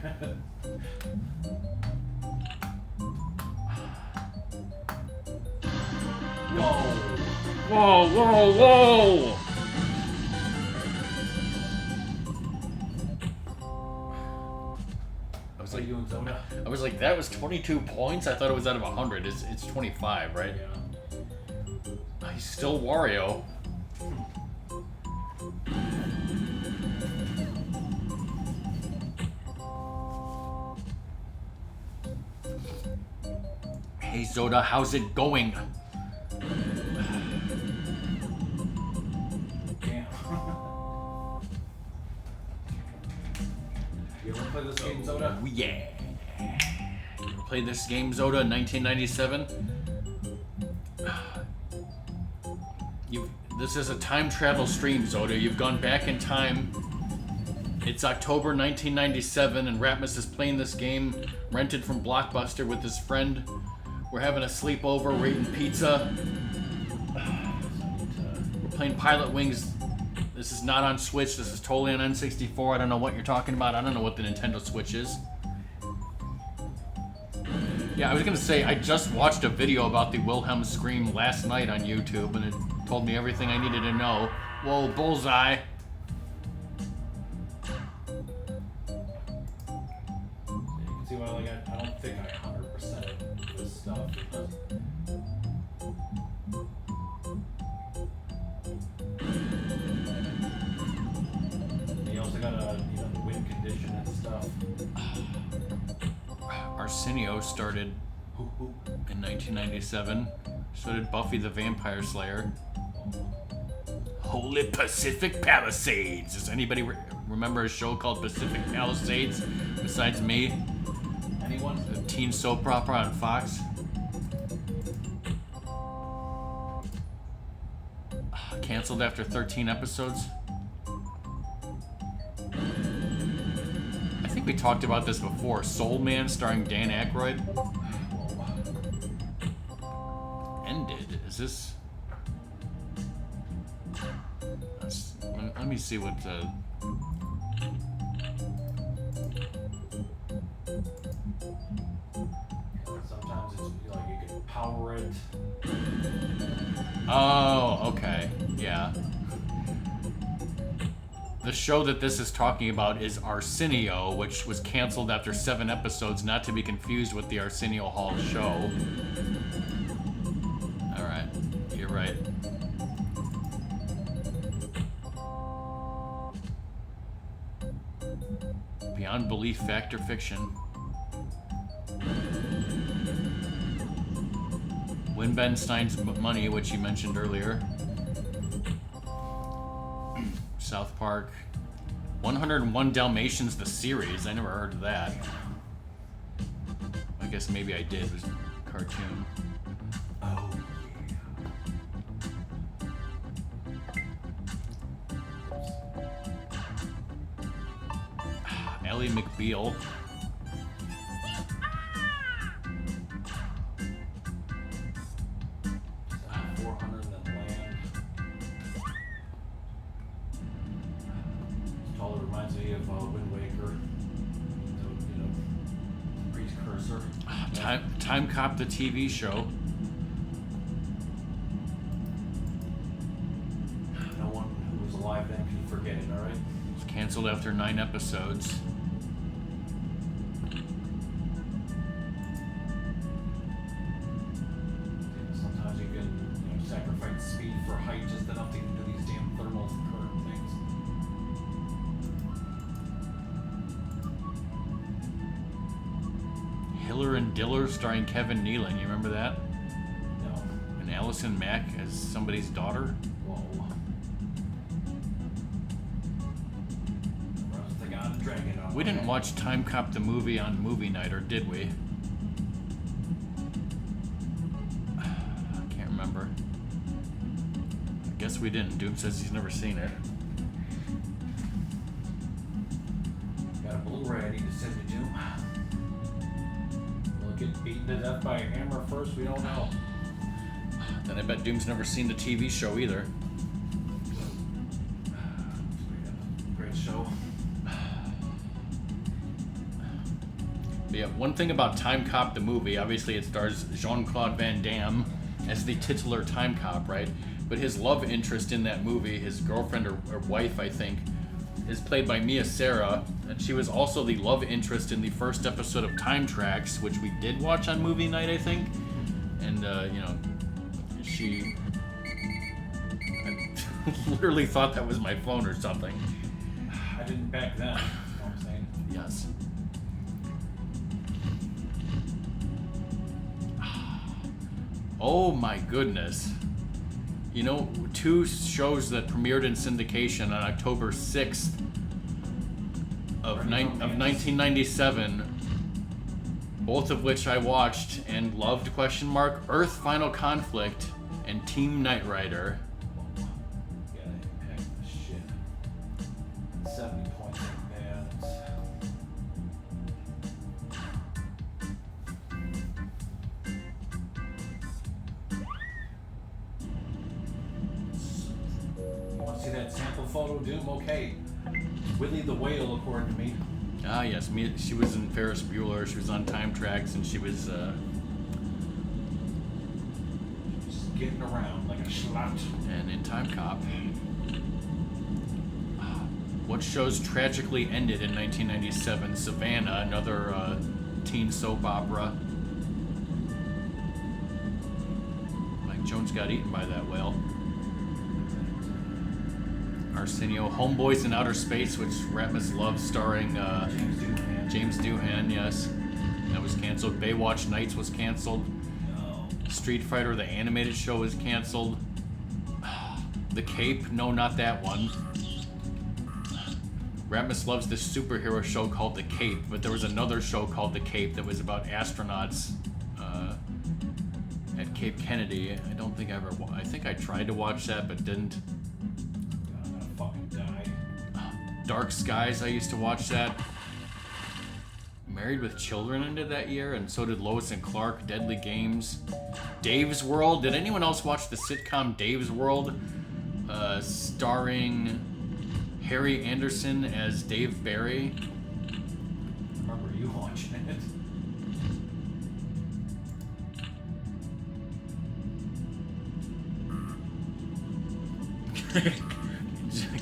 Whoa, whoa, whoa! I was like, that was 22 points? I thought it was out of 100. It's 25, right? Yeah. He's still Wario. Hey Zoda, how's it going? Damn. You ever play this game, Zoda? Oh, yeah. You ever played this game, Zoda, in 1997? This is a time travel stream, Zoda. You've gone back in time. It's October 1997, and Ratmus is playing this game, rented from Blockbuster with his friend. We're having a sleepover, we're eating pizza. We're playing Pilotwings. This is not on Switch, this is totally on N64. I don't know what you're talking about. I don't know what the Nintendo Switch is. Yeah, I was gonna say, I just watched a video about the Wilhelm scream last night on YouTube, and it told me everything I needed to know. Whoa, bullseye. See why, like, I don't think I 100% this stuff. You also got Arsenio started in 1997. So did Buffy the Vampire Slayer. Holy Pacific Palisades. Does anybody remember a show called Pacific Palisades besides me? Anyone? A teen soap opera on Fox. Canceled after 13 episodes. I think we talked about this before. Soul Man starring Dan Aykroyd. Ended. Is this... Let me see what... Sometimes it's like you can power it. Oh, okay. Yeah. The show that this is talking about is Arsenio, which was canceled after 7 episodes, not to be confused with the Arsenio Hall show. Alright, you're right. Beyond Belief, Fact or Fiction. Win Ben Stein's Money, which you mentioned earlier. South Park. 101 Dalmatians, the series. I never heard of that. I guess maybe I did. It was a cartoon. Oh, yeah. Ally McBeal. Time Cop, the TV show. No one who was alive then can forget it, alright? It was canceled after 9 episodes. Sometimes you can sacrifice speed for height just enough to do these damn thermal current things. Hiller and Diller starring Kevin Nealon. You remember that? No. And Allison Mack as somebody's daughter. Whoa. The God Dragon. We didn't watch Time Cop the movie on movie night, or did we? I can't remember. I guess we didn't. Doom says he's never seen it. Got a Blu-ray I need to send to Doom. Get beaten to death by a hammer first, we don't know. Then I bet Doom's never seen the TV show either. Great show. But yeah, one thing about Time Cop the movie, obviously it stars Jean-Claude Van Damme as the titular Time Cop, right? But his love interest in that movie, his girlfriend or wife, I think, is played by Mia Sara, and she was also the love interest in the first episode of Time Tracks, which we did watch on movie night, I think. And, she... I literally thought that was my phone or something. I didn't back then, you know what I'm saying? Yes. Oh my goodness. You know, 2 shows that premiered in syndication on October 6th of 1997, both of which I watched and loved, Earth Final Conflict and Team Knight Rider. Yeah, they packed the shit. 70 points in bands. See that sample photo, Doom? Okay. Willie the Whale, according to me. Ah, yes. She was in Ferris Bueller. She was on Time Tracks, and she was just getting around like a slut. And in Time Cop. What shows tragically ended in 1997? Savannah, another teen soap opera. Mike Jones got eaten by that whale. Arsenio, Homeboys in Outer Space, which Ratmus loves, starring James Doohan. James Doohan, yes. That was canceled. Baywatch Nights was canceled. No. Street Fighter, the animated show, was canceled. The Cape, no, not that one. Ratmus loves this superhero show called The Cape, but there was another show called The Cape that was about astronauts at Cape Kennedy. I don't think I ever. I think I tried to watch that, but didn't. I'm gonna fucking die. Dark Skies, I used to watch that. Married with Children ended that year, and so did Lois and Clark. Deadly Games. Dave's World. Did anyone else watch the sitcom Dave's World? Starring Harry Anderson as Dave Barry. I remember you watching it.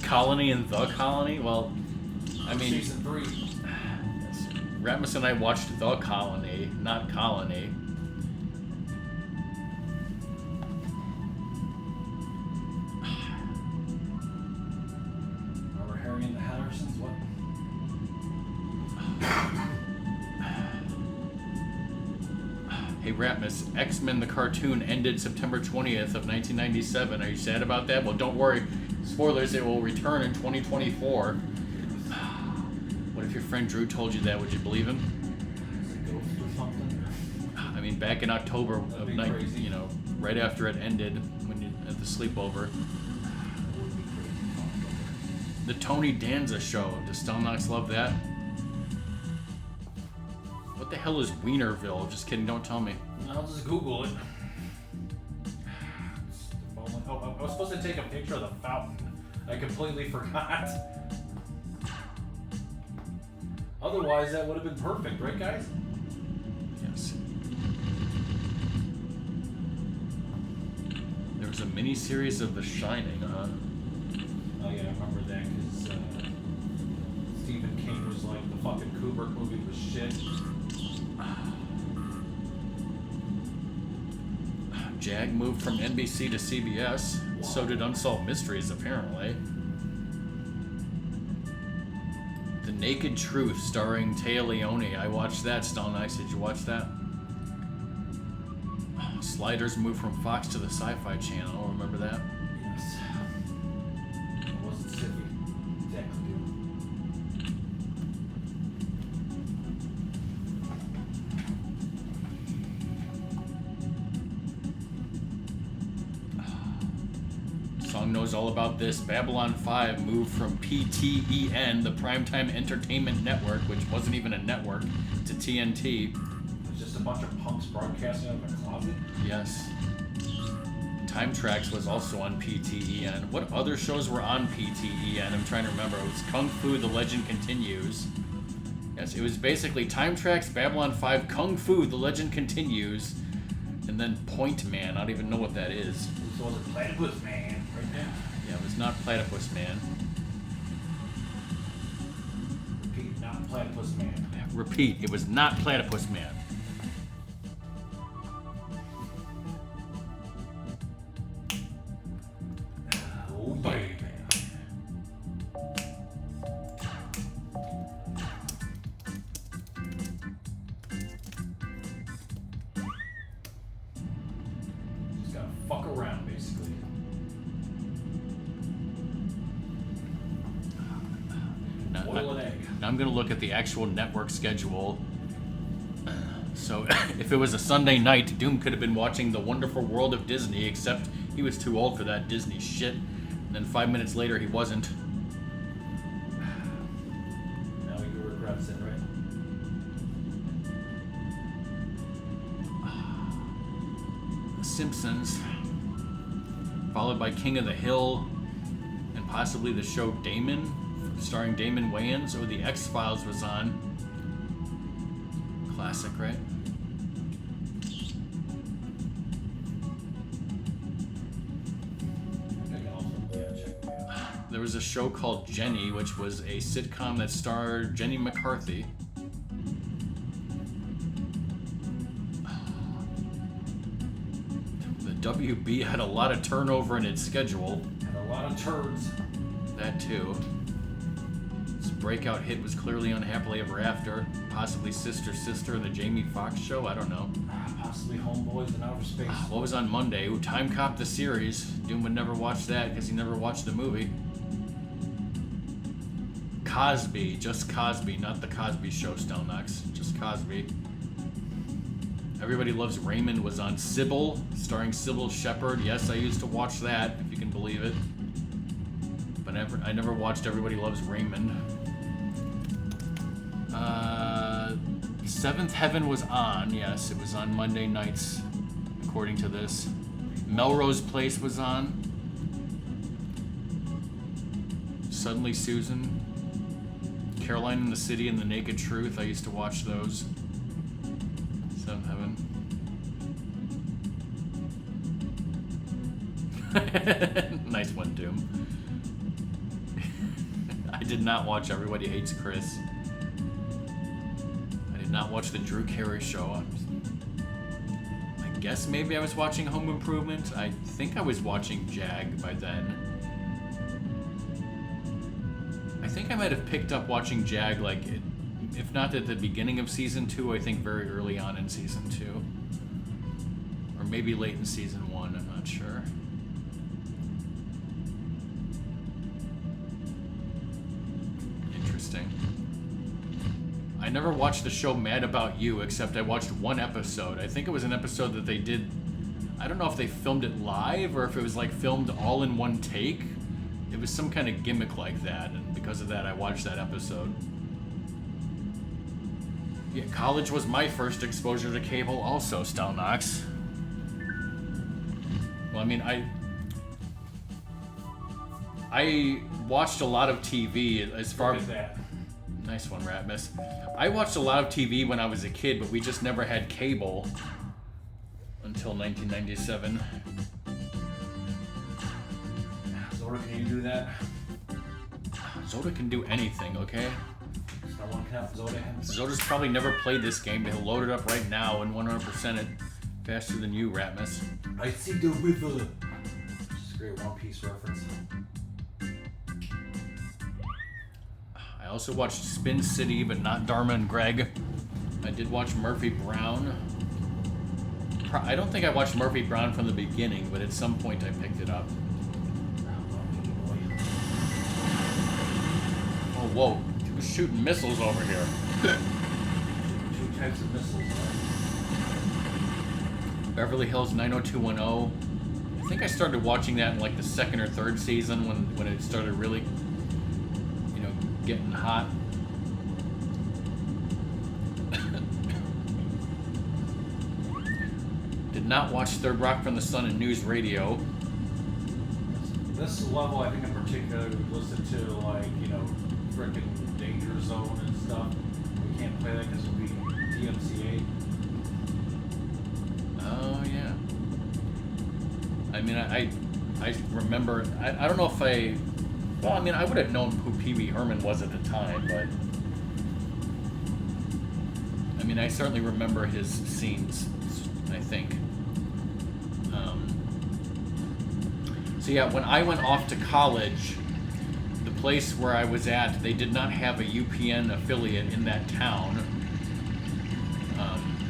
Colony and The Colony? Well, I mean... Season 3. Ratmus and I watched The Colony, not Colony. Remember Harry and the Hendersons? What? Hey Ratmus, X-Men the cartoon ended September 20th of 1997. Are you sad about that? Well, don't worry. Spoilers, it will return in 2024. What if your friend Drew told you that? Would you believe him? Is it Ghost or something? I mean, back in October That'd of be night, crazy. you know, right after it ended, when you at the sleepover. That would be crazy. The Tony Danza Show. Does Stelnox love that? What the hell is Wienerville? Just kidding, don't tell me. I'll just Google it. Oh, I was supposed to take a picture of the fountain. I completely forgot. Otherwise, that would have been perfect, right, guys? Yes. There was a mini-series of The Shining, huh? Oh yeah, I remember that because Stephen King was like, the fucking Kubrick movie was shit. Jag moved from NBC to CBS. So did Unsolved Mysteries, apparently. The Naked Truth, starring Téa Leoni. I watched that. Stelnox, did you watch that? Sliders moved from Fox to the Sci-Fi Channel. Remember that? Yes. It wasn't Siffy. Exactly. Song knows all about this. Babylon 5 moved from PTEN, the Primetime Entertainment Network, which wasn't even a network, to TNT. It's just a bunch of punks broadcasting out of a closet. Yes. Time Tracks was also on PTEN. What other shows were on PTEN? I'm trying to remember. It was Kung Fu, The Legend Continues. Yes, it was basically Time Tracks, Babylon 5, Kung Fu, The Legend Continues, and then Point Man. I don't even know what that is. So was it Platypus Man right there? Yeah, it was not Platypus Man. Repeat, not Platypus Man. Repeat, it was not Platypus Man. Oh baby. Just gotta fuck around, basically. Boil an egg. Now I'm going to look at the actual network schedule. So, if it was a Sunday night, Doom could have been watching The Wonderful World of Disney, except he was too old for that Disney shit. And then 5 minutes later, he wasn't. Now he regrets it, right? The Simpsons, followed by King of the Hill, and possibly the show Damon, starring Damon Wayans, or The X-Files was on. Classic, right? There was a show called Jenny, which was a sitcom that starred Jenny McCarthy. The WB had a lot of turnover in its schedule. And a lot of turds. That too. Its breakout hit was clearly Unhappily Ever After. possibly Sister Sister and the Jamie Foxx show. I don't know. Possibly Homeboys in Outer Space. What was on Monday? Ooh, Time Cop the series. Doom would never watch that because he never watched the movie. Cosby, just Cosby, not the Cosby Show, Stelnox. Just Cosby. Everybody Loves Raymond was on. Sybil, starring Sybil Shepherd. Yes, I used to watch that, if you can believe it. But I never watched Everybody Loves Raymond. Seventh Heaven was on. Yes, it was on Monday nights, according to this. Melrose Place was on. Suddenly Susan. Caroline in the City and The Naked Truth. I used to watch those. Seventh Heaven. Nice one, Doom. I did not watch Everybody Hates Chris. I did not watch the Drew Carey Show. I guess maybe I was watching Home Improvement. I think I was watching Jag by then. I think I might have picked up watching Jag, like, if not at the beginning of season 2, I think very early on in season 2. Or maybe late in season 1, I'm not sure. Interesting. I never watched the show Mad About You, except I watched one episode. I think it was an episode that they did, I don't know if they filmed it live or if it was like filmed all in one take. It was some kind of gimmick like that, and because of that, I watched that episode. Yeah, college was my first exposure to cable also, Stelnox. Well, I mean, I watched a lot of TV as far as... that. Nice one, Ratmus. I watched a lot of TV when I was a kid, but we just never had cable until 1997. Zora, can you do that? Zoda can do anything, okay? Someone can have Zoda. Zoda's probably never played this game, but he'll load it up right now and 100% it faster than you, Ratmus. I see the river. Just a great One Piece reference. I also watched Spin City, but not Dharma and Greg. I did watch Murphy Brown. I don't think I watched Murphy Brown from the beginning, but at some point I picked it up. Oh, whoa. Who's shooting missiles over here? Two types of missiles. Beverly Hills 90210. I think I started watching that in like the second or third season when it started really, getting hot. Did not watch Third Rock from the Sun and News Radio. This level, I think in particular, we listen to frickin' Danger Zone and stuff. We can't play that because it'll be DMCA. Oh yeah. I mean, I remember. I don't know if I. Well, I mean, I would have known who Pee Wee Herman was at the time, but I mean, I certainly remember his scenes. I think. So yeah, when I went off to college, the place where I was at, they did not have a UPN affiliate in that town.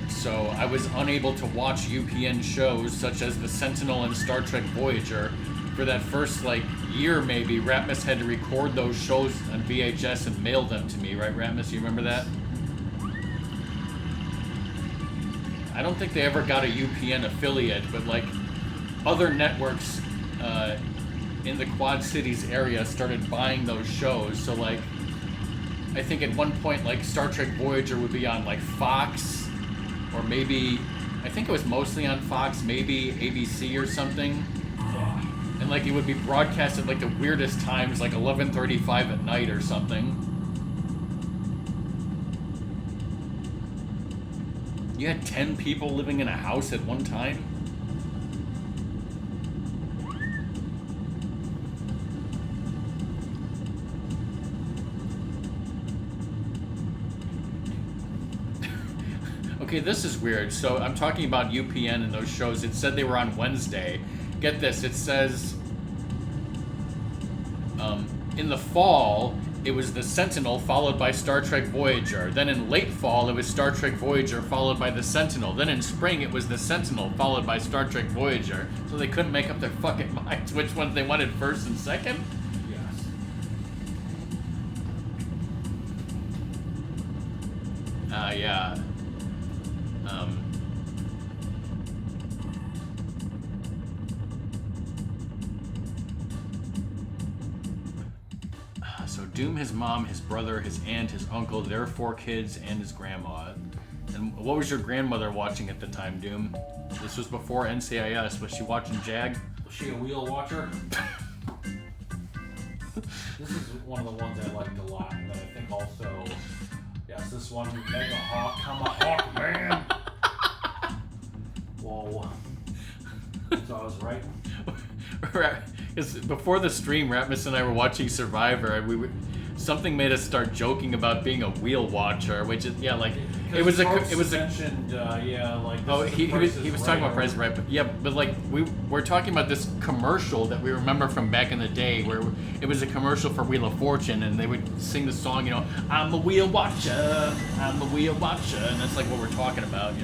So I was unable to watch UPN shows such as The Sentinel and Star Trek Voyager. For that first, year maybe, Ratmus had to record those shows on VHS and mail them to me, right, Ratmus? You remember that? I don't think they ever got a UPN affiliate, but, other networks in the Quad Cities area started buying those shows. So, I think at one point, Star Trek Voyager would be on, Fox, or maybe, I think it was mostly on Fox, maybe ABC or something. And, it would be broadcast at, the weirdest times, 11:35 at night or something. You had 10 people living in a house at one time? Okay, this is weird. So I'm talking about UPN and those shows. It said they were on Wednesday. Get this, it says in the fall, it was the Sentinel, followed by Star Trek Voyager. Then in late fall, it was Star Trek Voyager, followed by the Sentinel. Then in spring, it was the Sentinel, followed by Star Trek Voyager. So they couldn't make up their fucking minds which ones they wanted first and second? Yes. Yeah. So Doom, his mom, his brother, his aunt, his uncle, their 4 kids, and his grandma. And what was your grandmother watching at the time, Doom? This was before NCIS. Was she watching Jag? Was she a wheel watcher? This is one of the ones I liked a lot, and I think also, yes, this one, Mega Hawk, come on, Hawk, man! Whoa. So I was right. Because before the stream, Ratmus and I were watching Survivor. Something made us start joking about being a wheel watcher, which is it was mentioned he was talking about Price is Right, but but like we're talking about this commercial that we remember from back in the day where it was a commercial for Wheel of Fortune, and they would sing the song, I'm a wheel watcher, and that's like what we're talking about,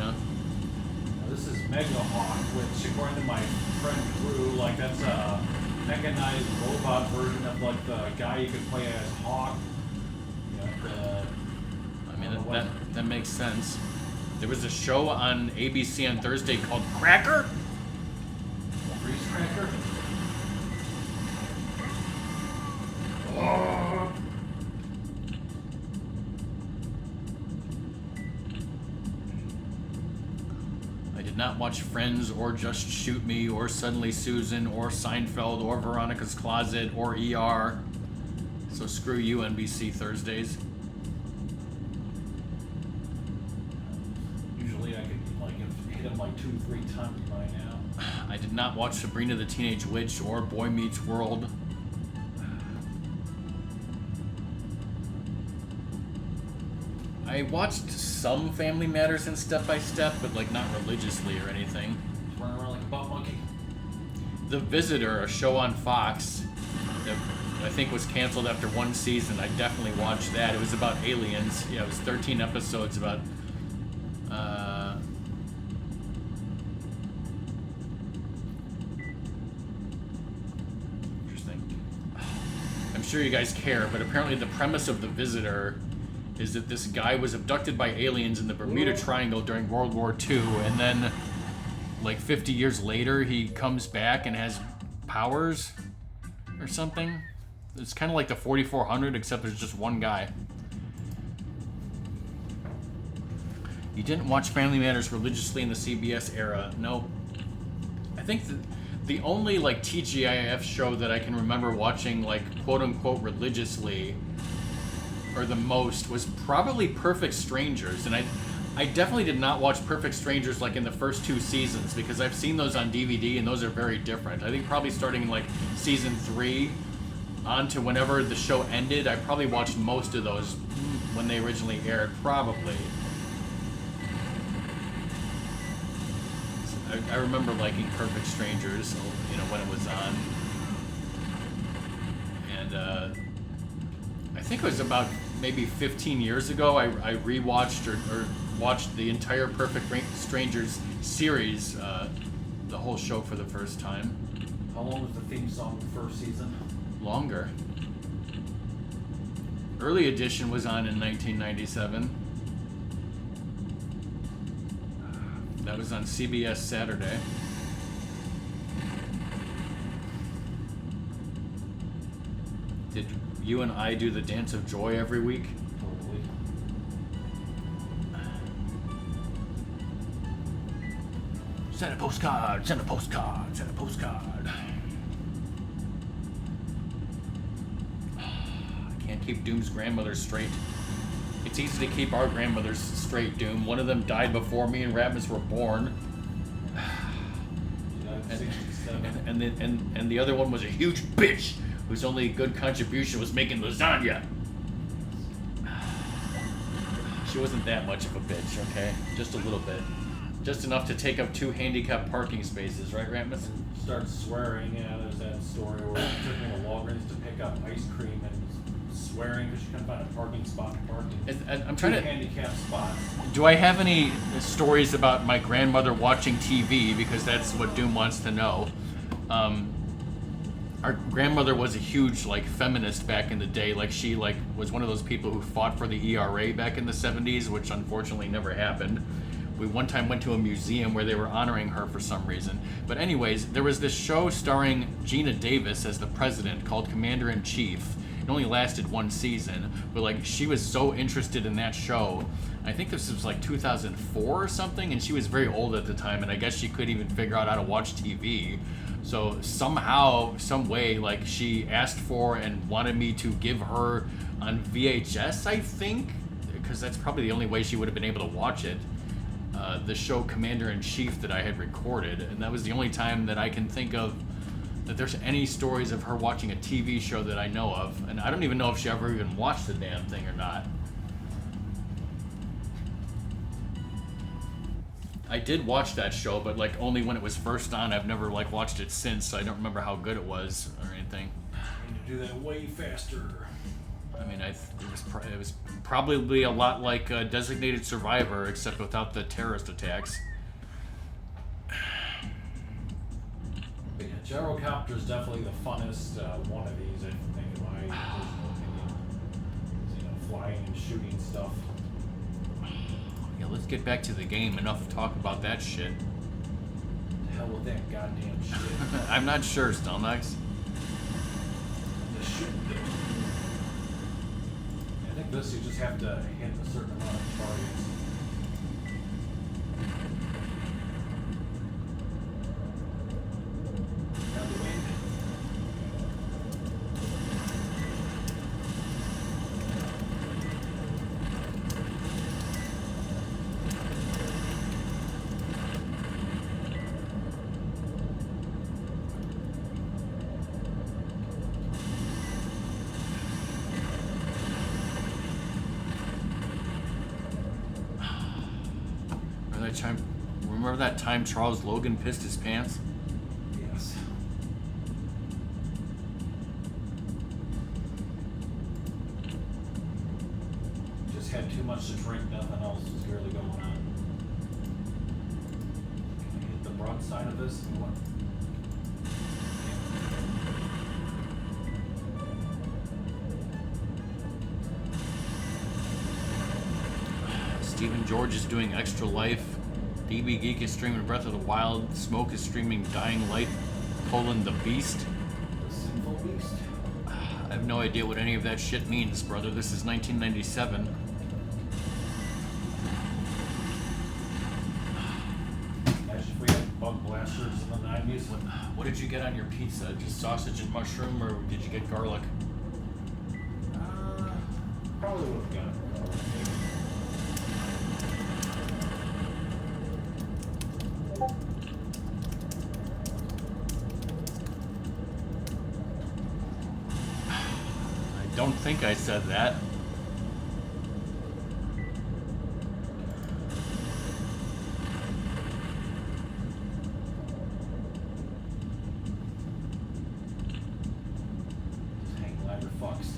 This is Mega Hawk, which according to my friend Drew, that's a mechanized robot version of the guy you could play as Hawk. That makes sense. There was a show on ABC on Thursday called Cracker. Freeze Cracker. Oh. I did not watch Friends or Just Shoot Me or Suddenly Susan or Seinfeld or Veronica's Closet or ER. So screw you, NBC Thursdays. Usually I could hit him 2-3 times by now. I did not watch Sabrina the Teenage Witch or Boy Meets World. I watched some Family Matters and Step by Step, but not religiously or anything. Just running around like a butt monkey. The Visitor, a show on Fox that I think was canceled after 1 season. I definitely watched that. It was about aliens. Yeah, it was 13 episodes about interesting. I'm sure you guys care, but apparently the premise of The Visitor is that this guy was abducted by aliens in the Bermuda Triangle during World War II, and then 50 years later he comes back and has powers or something. It's kind of like the 4400, except there's just one guy. You didn't watch Family Matters religiously in the CBS era. No. I think the only TGIF show that I can remember watching quote unquote religiously or the most was probably Perfect Strangers, and I definitely did not watch Perfect Strangers in the first 2 seasons, because I've seen those on DVD and those are very different. I think probably starting in season 3 on to whenever the show ended, I probably watched most of those when they originally aired, probably. I remember liking Perfect Strangers, when it was on. And I think it was about maybe 15 years ago, I rewatched or watched the entire Perfect Strangers series, the whole show for the first time. How long was the theme song the first season? Longer. Early edition was on in 1997. That was on CBS Saturday. Did you and I do the Dance of Joy every week? Totally. Send a postcard, send a postcard, send a postcard. I can't keep Doom's grandmother straight. It's easy to keep our grandmothers straight, Doom. One of them died before me and Ratmus were born. And the other one was a huge bitch whose only good contribution was making lasagna. She wasn't that much of a bitch, okay? Just a little bit. Just enough to take up 2 handicapped parking spaces, right, Ratmus? Start swearing. Yeah, there's that story where he took me to Walgreens to pick up ice cream and swearing because she couldn't find a parking spot to park in. I'm trying to handicap spots. Do I have any stories about my grandmother watching TV? Because that's what Doom wants to know. Our grandmother was a huge feminist back in the day. She was one of those people who fought for the ERA back in the 70s, which unfortunately never happened. We one time went to a museum where they were honoring her for some reason. But anyways, there was this show starring Gina Davis as the president called Commander-in-Chief. It only lasted one season, but she was so interested in that show. I think this was 2004 or something, and she was very old at the time, and I guess she couldn't even figure out how to watch TV. So somehow, some way, she asked for and wanted me to give her on VHS, I think, because that's probably the only way she would have been able to watch it. The show Commander-in-Chief that I had recorded, and that was the only time that I can think of that there's any stories of her watching a TV show that I know of, and I don't even know if she ever even watched the damn thing or not. I did watch that show, but only when it was first on. I've never watched it since, so I don't remember how good it was or anything. I need to do that way faster. I mean, it was probably a lot like Designated Survivor, except without the terrorist attacks. But yeah, Gyrocopter is definitely the funnest one of these, I think, in my personal opinion. Flying and shooting stuff. Yeah, let's get back to the game. Enough talk about that shit. The hell with that goddamn shit. I'm not sure, Stelmax. The shit. I think this you just have to hit a certain amount of targets. Got the wind. Remember that time Charles Logan pissed his pants? Yes. Just had too much to drink, nothing else was really going on. Can I hit the broadside of this? What? Stephen George is doing Extra Life. DB Geek is streaming Breath of the Wild. Smoke is streaming Dying Light, the Beast. The Sinful Beast? I have no idea what any of that shit means, brother. This is 1997. Imagine if we had bug blasters in the 90s. What did you get on your pizza? Just sausage and mushroom, or did you get garlic? Probably would have gotten garlic, maybe. I don't think I said that. Hang ladder fucks.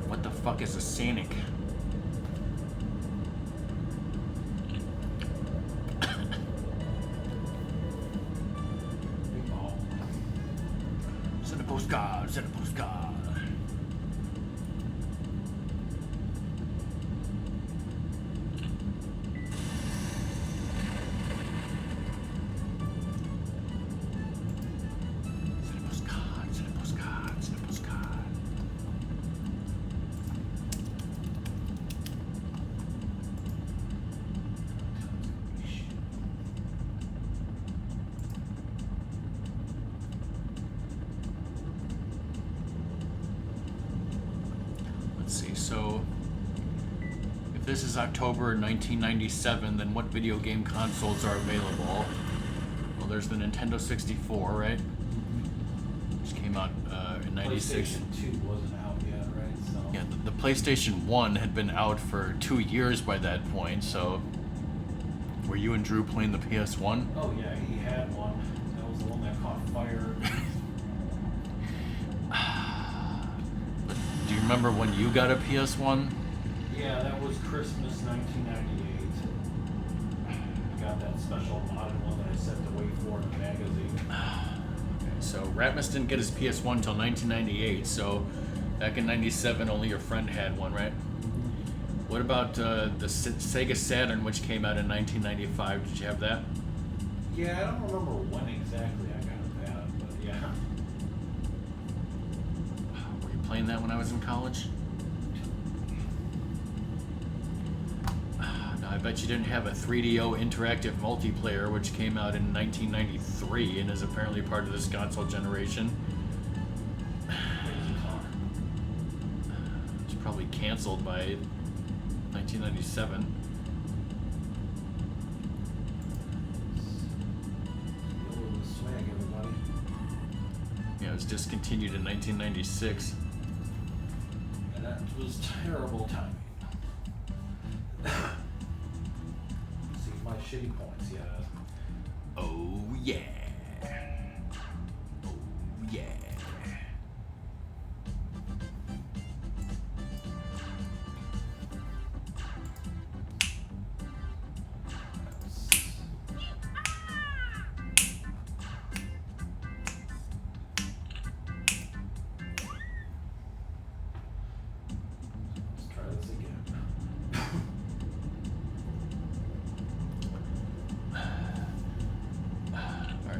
What the fuck is a Sanic? Big ball. Send a postcard, send a postcard. Send a postcard, send a postcard, send a postcard. let's see. So, if this is October 1997, then what video game consoles are available? Well, there's the Nintendo 64, right? Which came out in '96. PlayStation 2 wasn't out yet, right? So. Yeah, the PlayStation 1 had been out for 2 years by that point, so... Were you and Drew playing the PS1? Oh yeah, he had one. That was the one that caught fire. But do you remember when you got a PS1? Yeah, that was Christmas 1998. I got that special modded one that I set to wait for in the magazine. Okay, so Ratmus didn't get his PS1 until 1998, so back in '97 only your friend had one, right? What about the Sega Saturn, which came out in 1995? Did you have that? Yeah, I don't remember when exactly I got that, but yeah. Were you playing that when I was in college? No, I bet you didn't have a 3DO interactive multiplayer, which came out in 1993 and is apparently part of this console generation. It's probably canceled by 1997. Swag, everybody. Yeah, it was discontinued in 1996. And that was terrible timing. See my shitty points, yeah. Oh yeah. Oh yeah.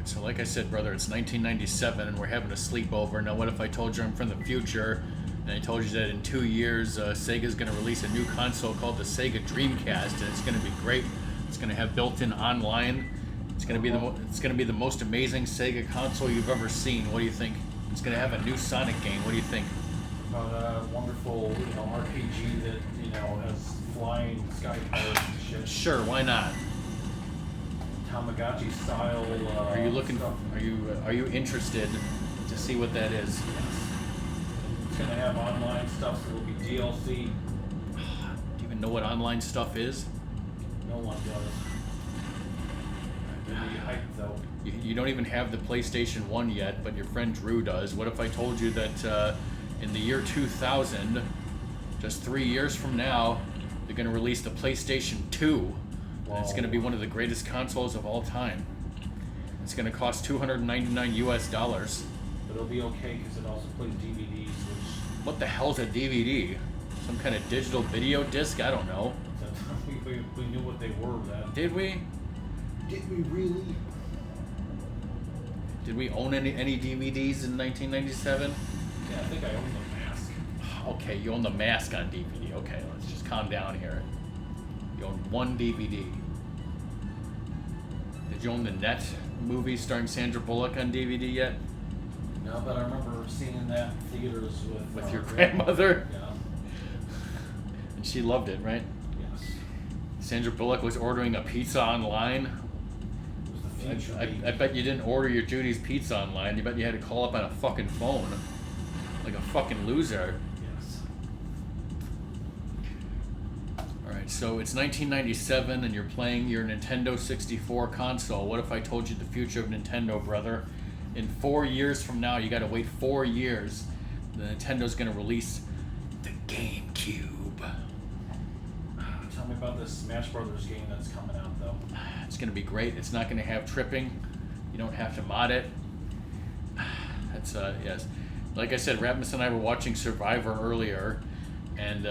So like I said, brother, it's 1997 and we're having a sleepover. Now what if I told you I'm from the future and I told you that in 2 years Sega's going to release a new console called the Sega Dreamcast and it's going to be great. It's going to have built-in online. It's going to be the most amazing Sega console you've ever seen. What do you think? It's going to have a new Sonic game. What do you think? About a wonderful, RPG that, has flying sky powers and shit. Sure, why not? Tamagotchi style. Are you looking? Stuff. Are you interested to see what that is? Yes. It's gonna have online stuff, so it'll be DLC. Do you even know what online stuff is? No one does. Really hyped though. You don't even have the PlayStation 1 yet, but your friend Drew does. What if I told you that in the year 2000, just 3 years from now, they're going to release the PlayStation 2? And it's going to be one of the greatest consoles of all time. It's going to cost $299 US. But it'll be okay because it also plays DVDs, which... What the hell's a DVD? Some kind of digital video disc? I don't know. we knew what they were then. Did we? Did we really? Did we own any DVDs in 1997? Yeah, I think I own the Mask. Okay, you own the Mask on DVD. Okay, let's just calm down here. You own one DVD. Did you own the Net movie starring Sandra Bullock on DVD yet? No, but I remember seeing that in theaters with your grandmother. Yeah. And she loved it, right? Yes. Sandra Bullock was ordering a pizza online. It was the future. I bet you didn't order your Judy's pizza online. You bet you had to call up on a fucking phone. Like a fucking loser. Yes. Alright, so it's 1997 and you're playing your Nintendo 64 console. What if I told you the future of Nintendo, brother? In 4 years from now, you gotta wait 4 years. The Nintendo's gonna release the GameCube. Tell me about this Smash Brothers game that's coming out, though. It's gonna be great. It's not gonna have tripping. You don't have to mod it. That's yes. Like I said, Ratmus and I were watching Survivor earlier, and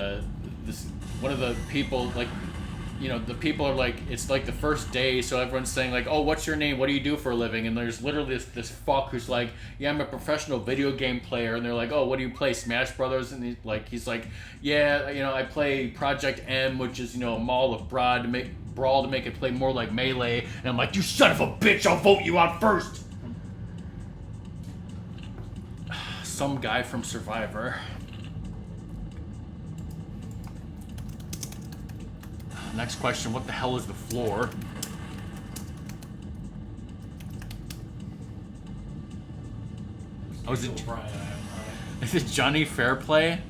this one of the people, like, the people are like, it's like the first day, so everyone's saying like, oh, what's your name? What do you do for a living? And there's literally this fuck who's like, yeah, I'm a professional video game player. And they're like, oh, what do you play? Smash Brothers? And he's like, yeah, I play Project M, which is a Mall of Brawl to make it play more like Melee. And I'm like, you son of a bitch, I'll vote you out first. Some guy from Survivor Next question, what the hell is the floor? Oh, is it, is it Johnny Fairplay?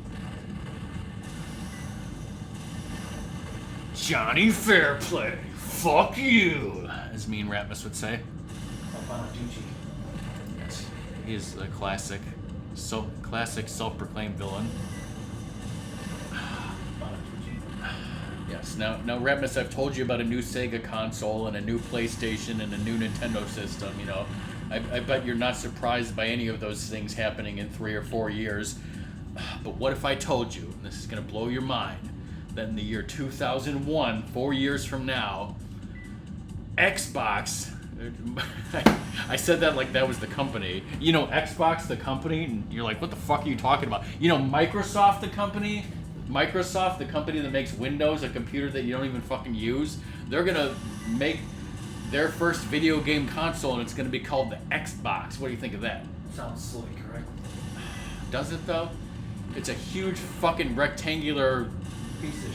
Johnny Fairplay, fuck you, as me and Ratmus would say. Yes, he is a classic self-proclaimed villain. Yes. Now, Ratmus, I've told you about a new Sega console and a new PlayStation and a new Nintendo system. You know, I bet you're not surprised by any of those things happening in 3 or 4 years. But what if I told you, and this is gonna blow your mind, that in the year 2001, 4 years from now, Xbox. I said that like that was the company. You know, Xbox, the company, and you're like, what the fuck are you talking about? You know, Microsoft, the company. Microsoft, the company that makes Windows, a computer that you don't even fucking use, they're gonna make their first video game console, and it's gonna be called the Xbox. What do you think of that? Sounds silly, correct? Does it though? It's a huge fucking rectangular piece of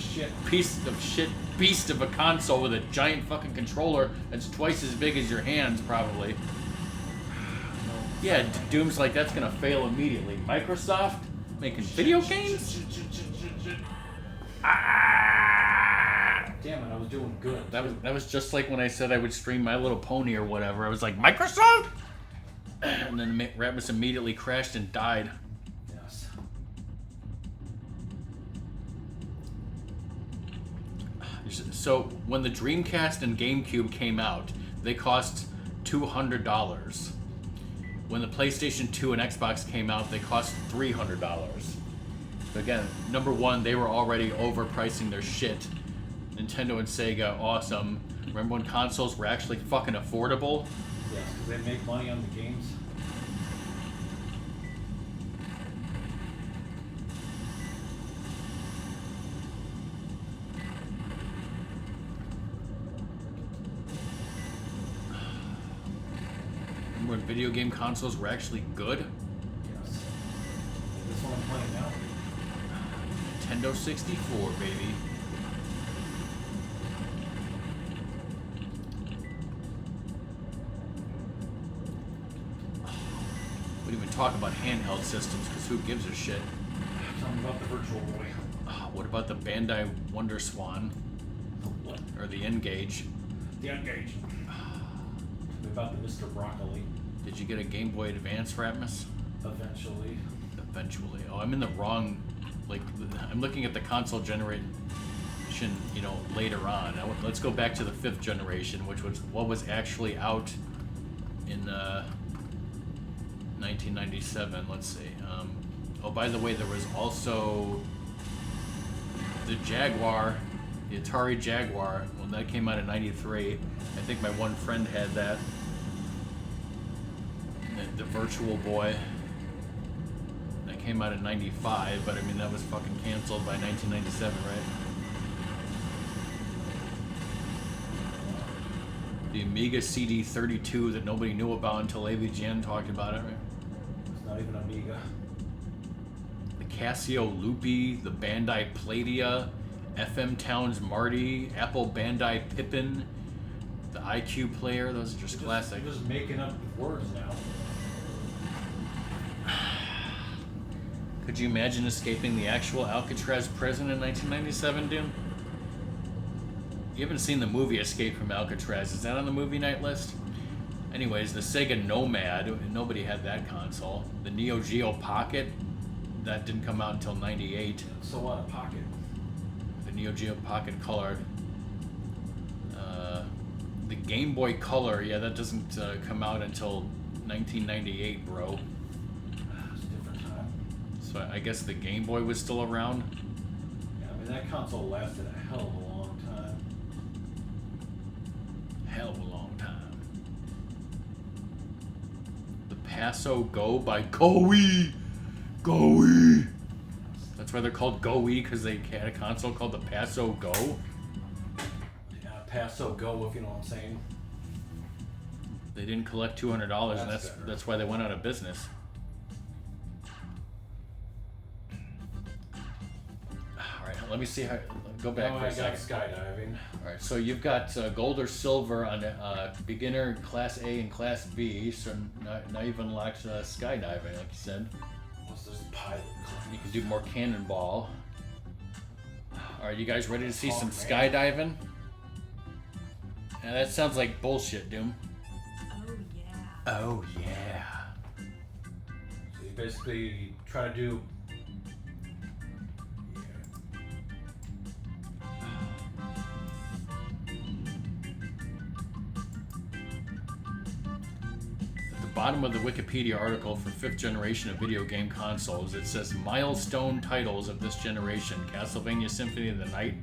shit beast of a console with a giant fucking controller that's twice as big as your hands, probably. Yeah, Doom's like, that's gonna fail immediately. Microsoft making video games? Damn it, I was doing good. That was just like when I said I would stream My Little Pony or whatever. I was like, Microsoft? And then Ratmus immediately crashed and died. Yes. So when the Dreamcast and GameCube came out, they cost $200. When the PlayStation 2 and Xbox came out, they cost $300. But again, number one, they were already overpricing their shit. Nintendo and Sega, awesome. Remember when consoles were actually fucking affordable? Yes, because they make money on the games. Remember when video game consoles were actually good? Yes. This one I'm playing now. Nintendo 64, baby. We didn't even talk about handheld systems, because who gives a shit? Tell me about the Virtual Boy. What about the Bandai Wonder Swan? What? Or the N-Gage? The N-Gage. Tell me about the Mr. Broccoli. Did you get a Game Boy Advance, Ratmus? Eventually. Oh, I'm in the wrong... Like, I'm looking at the console generation, you know, later on. Let's go back to the 5th generation, which was what was actually out in 1997. Let's see. Oh, by the way, there was also the Jaguar, the Atari Jaguar. When that came out in '93, I think my one friend had that. The Virtual Boy. That came out in '95, but I mean that was fucking canceled by 1997, right? The Amiga CD32 that nobody knew about until AVGN talked about it, right? It's not even Amiga. The Casio Loopy, the Bandai Pladia, FM Towns Marty, Apple Bandai Pippin, the IQ Player, those are just classic. You're just making up words now. Could you imagine escaping the actual Alcatraz prison in 1997, Doom? You haven't seen the movie Escape from Alcatraz. Is that on the movie night list? Anyways, the Sega Nomad, nobody had that console. The Neo Geo Pocket, that didn't come out until '98. So what, a Pocket? The Neo Geo Pocket Color. The Game Boy Color, yeah, that doesn't come out until 1998, bro. It's a different time. So I guess the Game Boy was still around. Yeah, I mean, that console lasted a hell of a long time. Hell of a long time. The Paso Go by Goey. Goey. That's why they're called Goey, because they had a console called the Paso Go. Yeah, Paso Go, if you know what I'm saying. They didn't collect $200, and that's why they went out of business. All right, let me see how. Go back for a I got second. skydiving. All right, so you've got gold or silver on beginner class A and class B. So now you've unlocked skydiving, like you said. What's this pilot class? You can do more cannonball. All right, you guys ready to see some man. skydiving? Yeah, that sounds like bullshit, Doom. Oh yeah. Oh yeah. So you basically try to do. At the bottom of the Wikipedia article for 5th generation of video game consoles, it says milestone titles of this generation: Castlevania Symphony of the Night,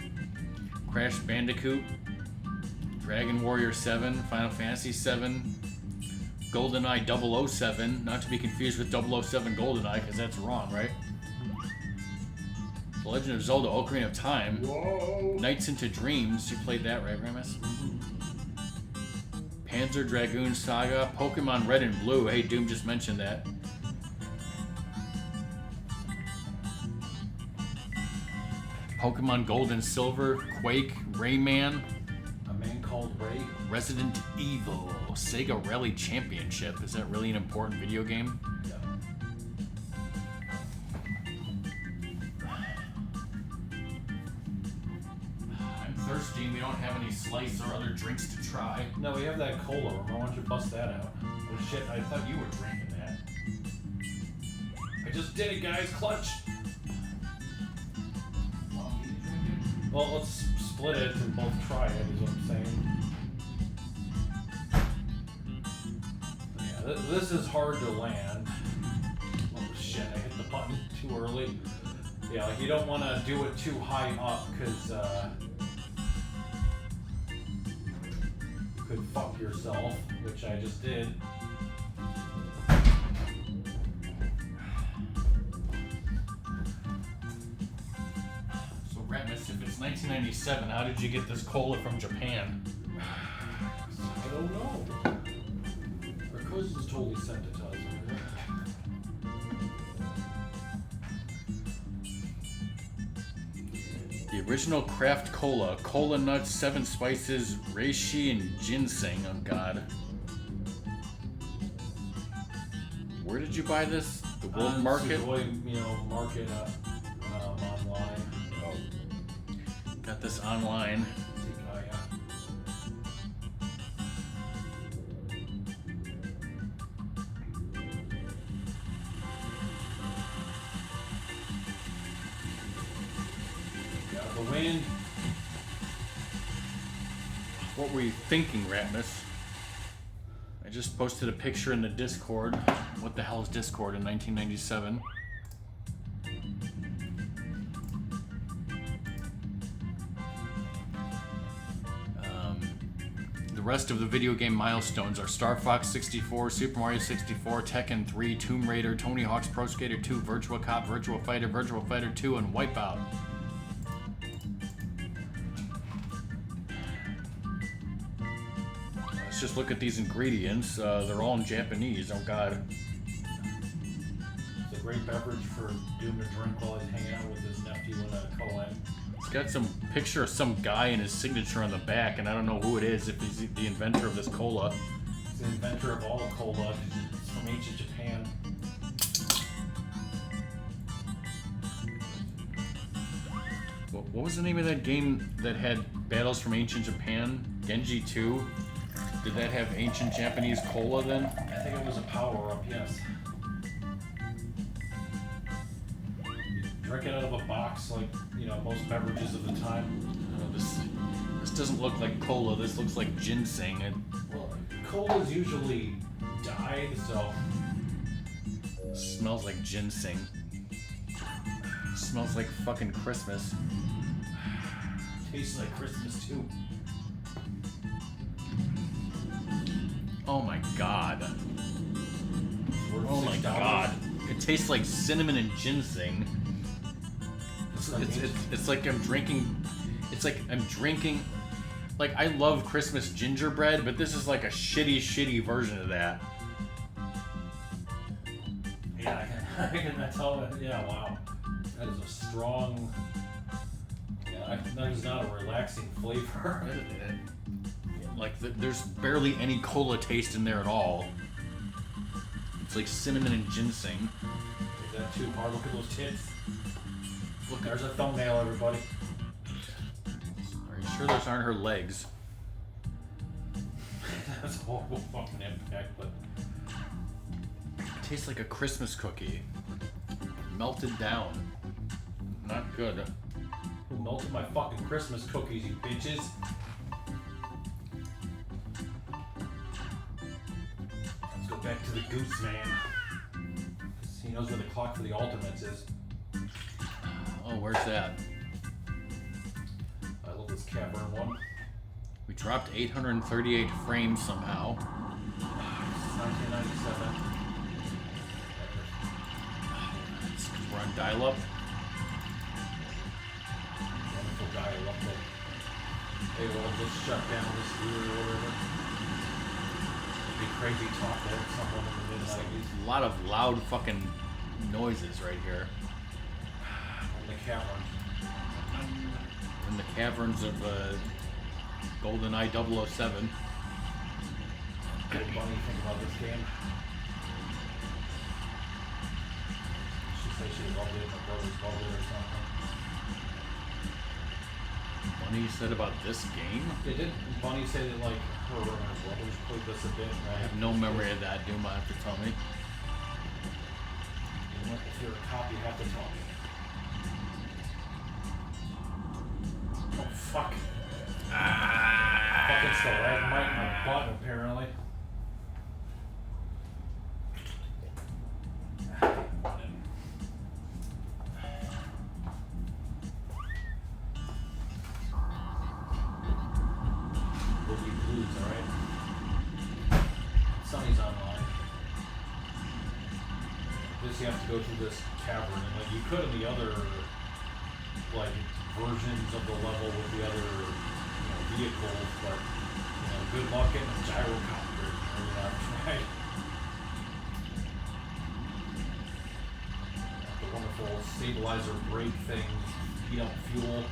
Crash Bandicoot, Dragon Warrior 7, Final Fantasy 7, GoldenEye 007, not to be confused with 007 GoldenEye, because that's wrong, right? The Legend of Zelda Ocarina of Time, Whoa! Nights into Dreams, you played that, right, Ratmus? Panzer Dragoon Saga, Pokemon Red and Blue, hey, Doom just mentioned that. Pokemon Gold and Silver, Quake, Rayman, A Man Called Ray. Resident Evil, Sega Rally Championship. Is that really an important video game? Yeah. I'm thirsty and we don't have any slice or other drinks to try. No, we have that cola. Why don't you bust that out? Oh shit! I thought you were drinking that. I just did it, guys. Clutch. Well, let's split it and both try it. Is what I'm saying. Yeah, this is hard to land. Oh shit! I hit the button too early. Yeah, like you don't want to do it too high up because you could fuck yourself, which I just did. So Ratmus, if it's 1997, how did you get this cola from Japan? I don't know. Our cousins totally sent it to us. The original craft cola, cola nuts, 7 spices, reishi, and ginseng. Oh god. Where did you buy this? The World Market? Savoy, market online. Oh. Got this online. Got the wind. What were you thinking, Ratmus? I just posted a picture in the Discord. What the hell is Discord in 1997? The rest of the video game milestones are Star Fox 64, Super Mario 64, Tekken 3, Tomb Raider, Tony Hawk's Pro Skater 2, Virtua Cop, Virtua Fighter 2, and Wipeout. Let's just look at these ingredients. They're all in Japanese. Oh god. It's a great beverage for Doom to drink while he's hanging out with his nephew in a co-ed. It's got some picture of some guy and his signature on the back, and I don't know who it is, if he's the inventor of this cola. He's the inventor of all the cola. It's from ancient Japan. What was the name of that game that had battles from ancient Japan? Genji 2? Did that have ancient Japanese cola then? I think it was a power-up, yes. You drink it out of a box like, most beverages of the time. This doesn't look like cola. This looks like ginseng. Well, cola's usually dyed, so... It smells like ginseng. It smells like fucking Christmas. Tastes like Christmas, too. Oh my god. Worth Oh my $6. god. It tastes like cinnamon and ginseng. It's like I'm drinking. It's like I'm drinking. Like, I love Christmas gingerbread, but this is like a shitty version of that. Yeah, I can tell that. Yeah, wow. That is a strong... Yeah, That is not a relaxing flavor. Like, there's barely any cola taste in there at all. It's like cinnamon and ginseng. Is that too hard? Look at those tits. Look, there's a thumbnail, everybody. Are you sure those aren't her legs? That's a horrible fucking impact, but... It tastes like a Christmas cookie. Melted down. Not good. Who melted my fucking Christmas cookies, you bitches? Let's go back to the goose man. He knows where the clock for the Ultimates is. Oh, where's that? I love this cavern one. We dropped 838 frames somehow. This is 1997. It's 'cause we're on dial-up. Wonderful dial-up that they will just shut down this year or whatever. It'd be crazy talk to someone in the mid-90s. A lot of loud fucking noises right here. In the cavern. In the caverns of GoldenEye 007. What do you think about this game? She said she loved it, my brothers loved it or something. Bunny said about this game? Yeah, did Bunny say that like her and her brothers played this a bit? I have no memory of that. Doom, have to tell me. You know, if you're a cop, you have to tell me. Oh fuck. Fucking stalagmite in my butt, apparently. Boogie Blues, alright? Sunny's online. This you have to go through this cavern, and like you could in the other like versions of the level with the other vehicles, but good luck getting a gyrocopter. I've tried. The wonderful stabilizer brake things, heat up fuel.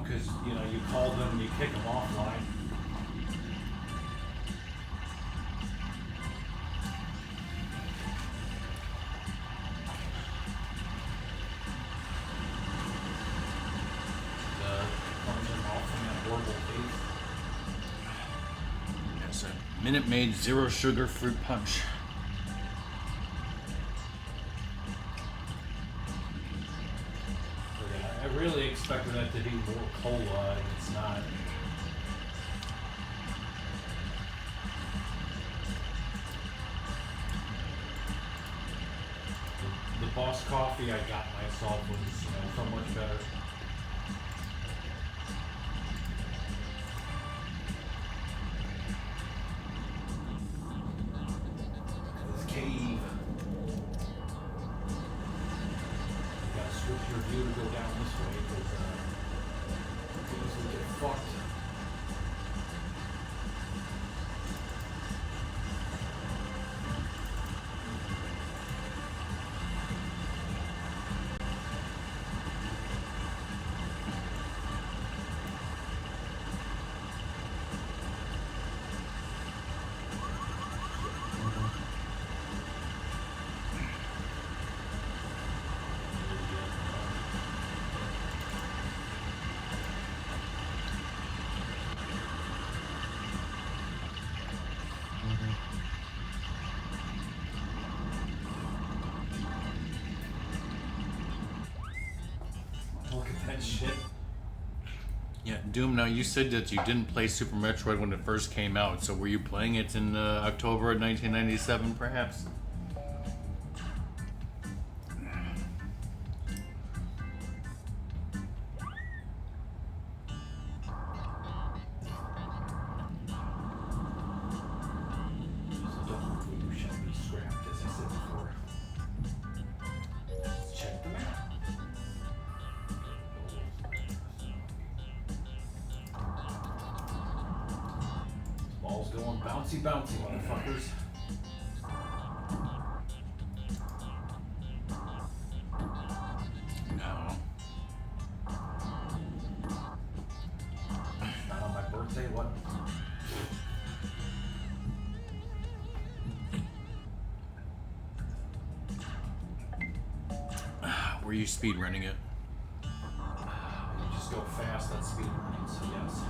Because you call them and you kick them offline. Comes in off from that horrible taste. Yes, a Minute Maid Zero Sugar Fruit Punch. I really expected that to be more cola, and it's not. The Boss coffee I got myself was, so much better. This cave. Switch your view to go down this way because things will get fucked. Look at that shit. Yeah, Doom, now you said that you didn't play Super Metroid when it first came out, so were you playing it in October of 1997, perhaps? balls going bouncy, bouncy, motherfuckers. No. Not on my birthday, what? Were you speed running it? You just go fast at speed running, so yes.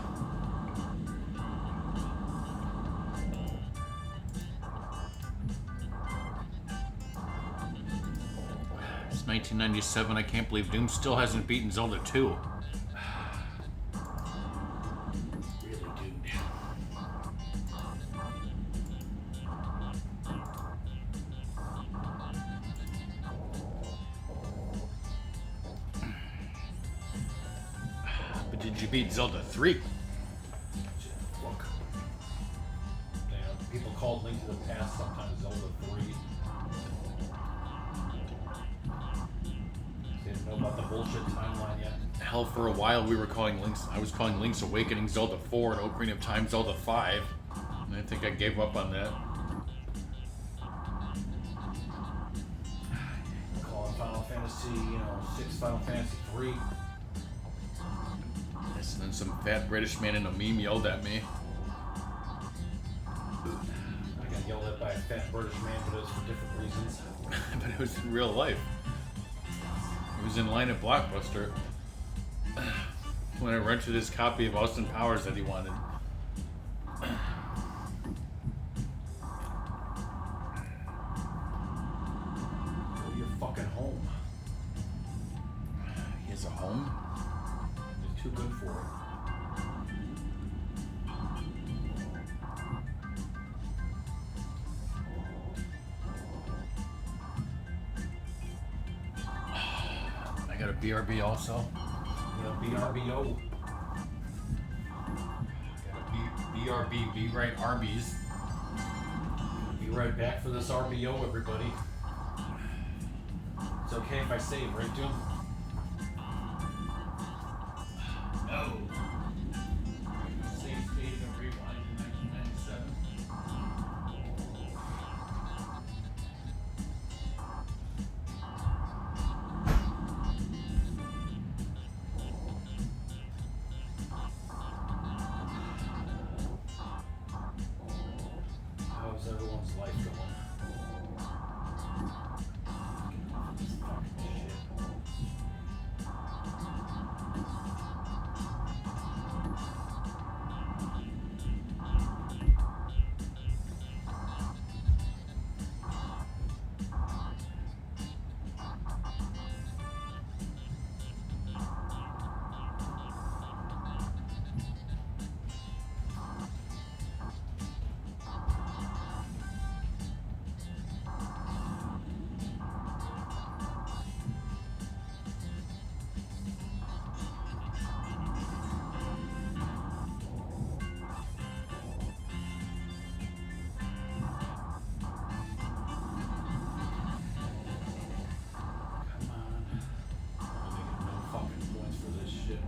It's 1997. I can't believe Doom still hasn't beaten Zelda 2. Really, dude. But did you beat Zelda 3? Look. People called Link to the Past sometimes Zelda 3. Didn't know about the bullshit timeline yet. Hell, for a while I was calling Link's Awakening Zelda 4 and Ocarina of Time Zelda 5. And I think I gave up on that. Calling Final Fantasy, 6 Final Fantasy 3. Yes, and then some fat British man in a meme yelled at me. I got yelled at by a fat British man, but it was for different reasons. But it was in real life. It was in line at Blockbuster when I rented his copy of Austin Powers that he wanted. Go to your fucking home. He has a home? You're too good for it. I got a BRB also. BRBO. Got a BRB, Be Right Arby's. Be right back for this RBO, everybody. It's okay if I save, right, Doom? No. Save State and Rewind in 1997. How's everyone's life going? Get off this fucking shit. Come on. I'm making no fucking points for this shit.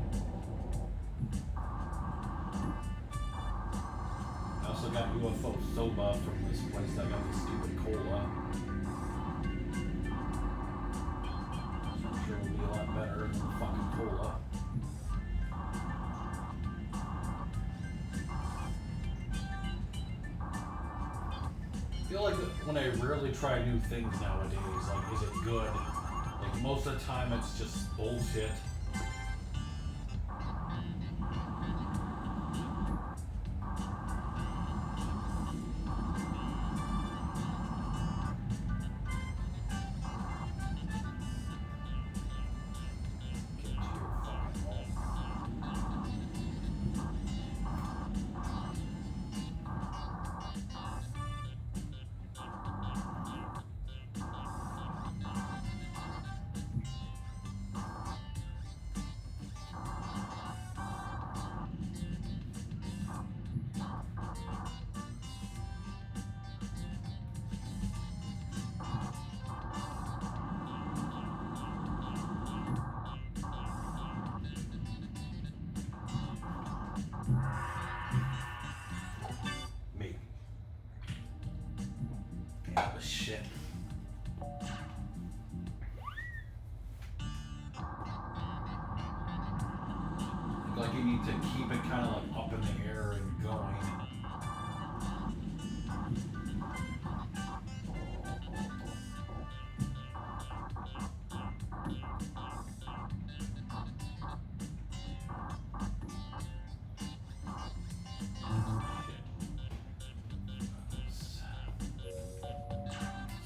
I also got UFO soba from this place. I got the stupid cola. I'm sure it'll be a lot better than the fucking cola. I feel like when I rarely try new things nowadays, like, is it good? Like, most of the time it's just bullshit. Get to your fucking home. shit. Like you need to keep it kind of like up in the air and going.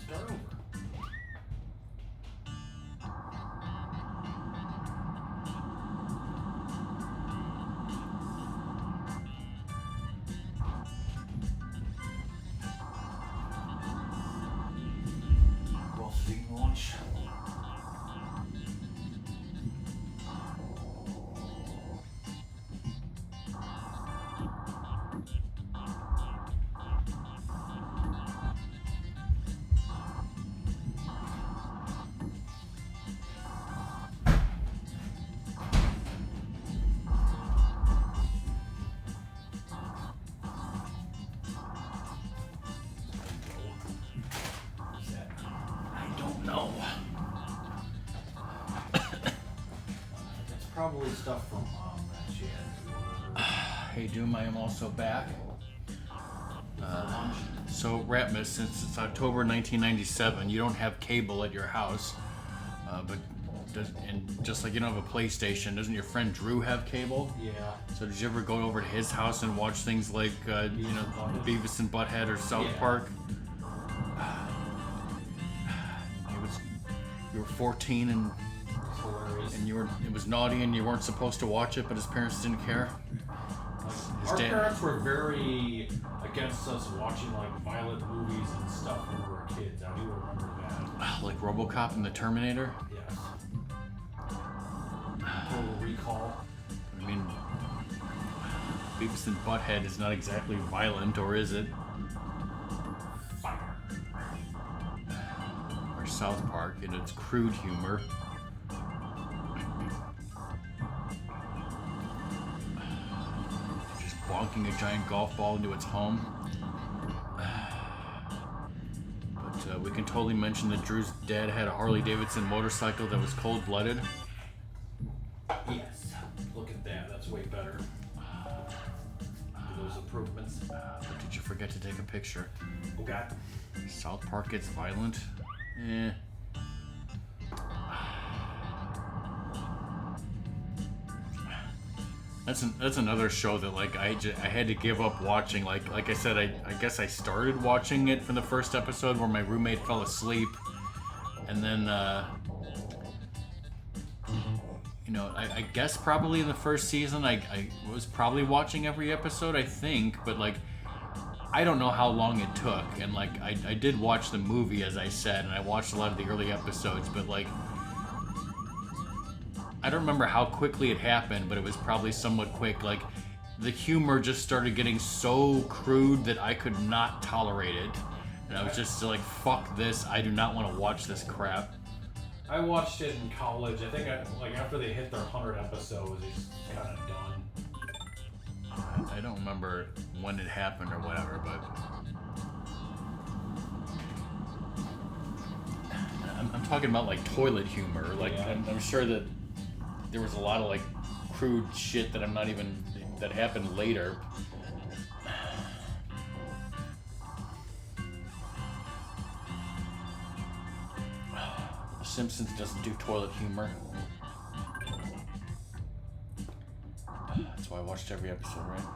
Start over. Launch. No. It's probably stuff from that she had. Hey Doom, I am also back. So Ratmus, since it's October 1997, you don't have cable at your house, and just like you don't have a PlayStation, doesn't your friend Drew have cable? Yeah. So did you ever go over to his house and watch things like Beavis and Butthead or South Park? You were 14 and it was naughty and you weren't supposed to watch it, but his parents didn't care. Our parents were very against us watching like violent movies and stuff when we were kids. I do remember that. Like RoboCop and the Terminator? Yes. Total Recall. I mean, Beavis and Butthead is not exactly violent, or is it? Fire. Or South Park, and it's crude humor. Just bonking a giant golf ball into its home. But we can totally mention that Drew's dad had a Harley Davidson motorcycle that was cold-blooded. Yes. Look at that. That's way better. Those improvements. But did you forget to take a picture? Oh God. South Park gets violent? Eh. That's another show that like I had to give up watching. Like I said, I guess I started watching it from the first episode where my roommate fell asleep, and then I guess probably in the first season I was probably watching every episode, I think, but like I don't know how long it took, and like I did watch the movie, as I said, and I watched a lot of the early episodes, but like I don't remember how quickly it happened, but it was probably somewhat quick. Like the humor just started getting so crude that I could not tolerate it, and I was just like, fuck this, I do not want to watch this crap. I watched it in college. I think after they hit their 100 episodes, it's kind of done. I don't remember when it happened or whatever, but I'm talking about like toilet humor. Like Yeah. I'm sure that there was a lot of like crude shit that that happened later. The Simpsons doesn't do toilet humor. That's why I watched every episode, right?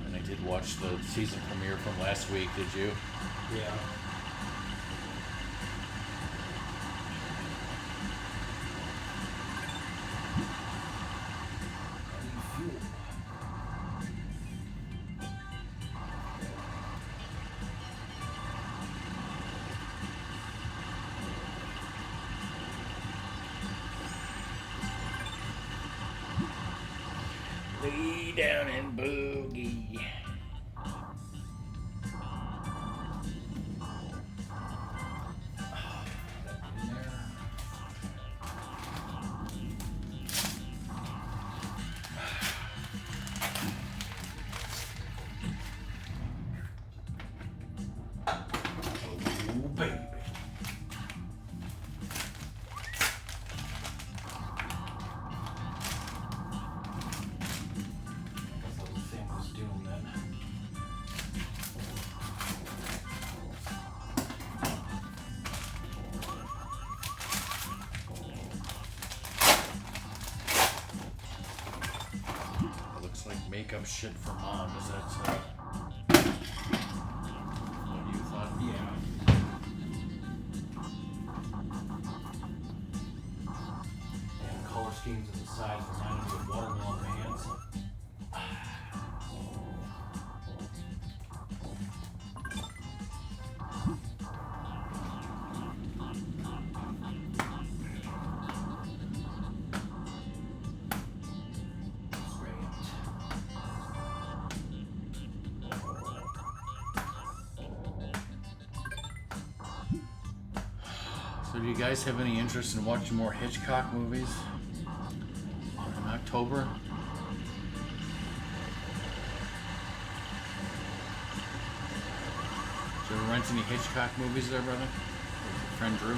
And I did watch the season premiere from last week, did you? Yeah. Lay down and boogie. makeup shit for mom. Is that what you thought? Yeah. And color schemes and the size reminded me of watermelon pants. So do you guys have any interest in watching more Hitchcock movies in October? Did you ever rent any Hitchcock movies there, brother? With your friend Drew?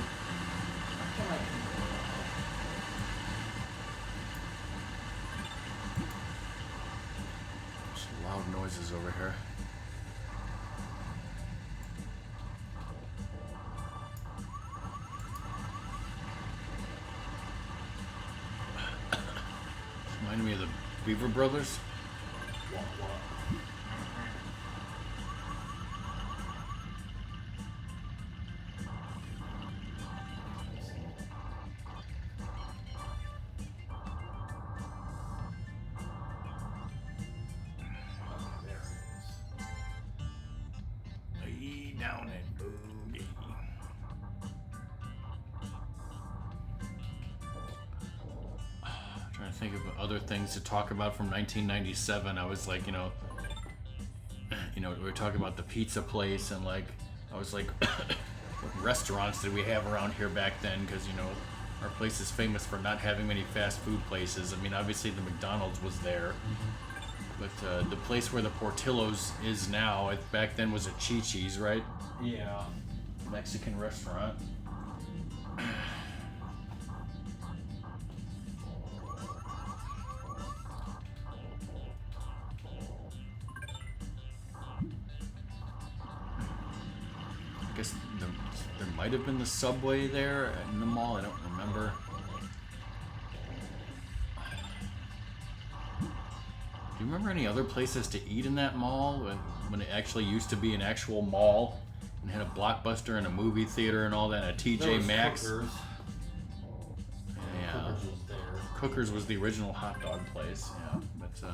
Some loud noises over here. Reminded me of the Beaver Brothers. Lay down and boogie. Trying to think of other things to talk about from 1997. I was like, you know, we were talking about the pizza place, and like, I was like, what restaurants did we have around here back then? Because our place is famous for not having many fast food places. I mean, obviously the McDonald's was there, but the place where the Portillo's is now, back then was a Chi-Chi's, right? Yeah. Mexican restaurant. I guess there might have been the Subway there in the mall. I don't remember. Do you remember any other places to eat in that mall when it actually used to be an actual mall and had a Blockbuster and a movie theater and all that, and a TJ Maxx? Cookers. Yeah. Cookers was there. Cookers was the original hot dog place. Yeah, but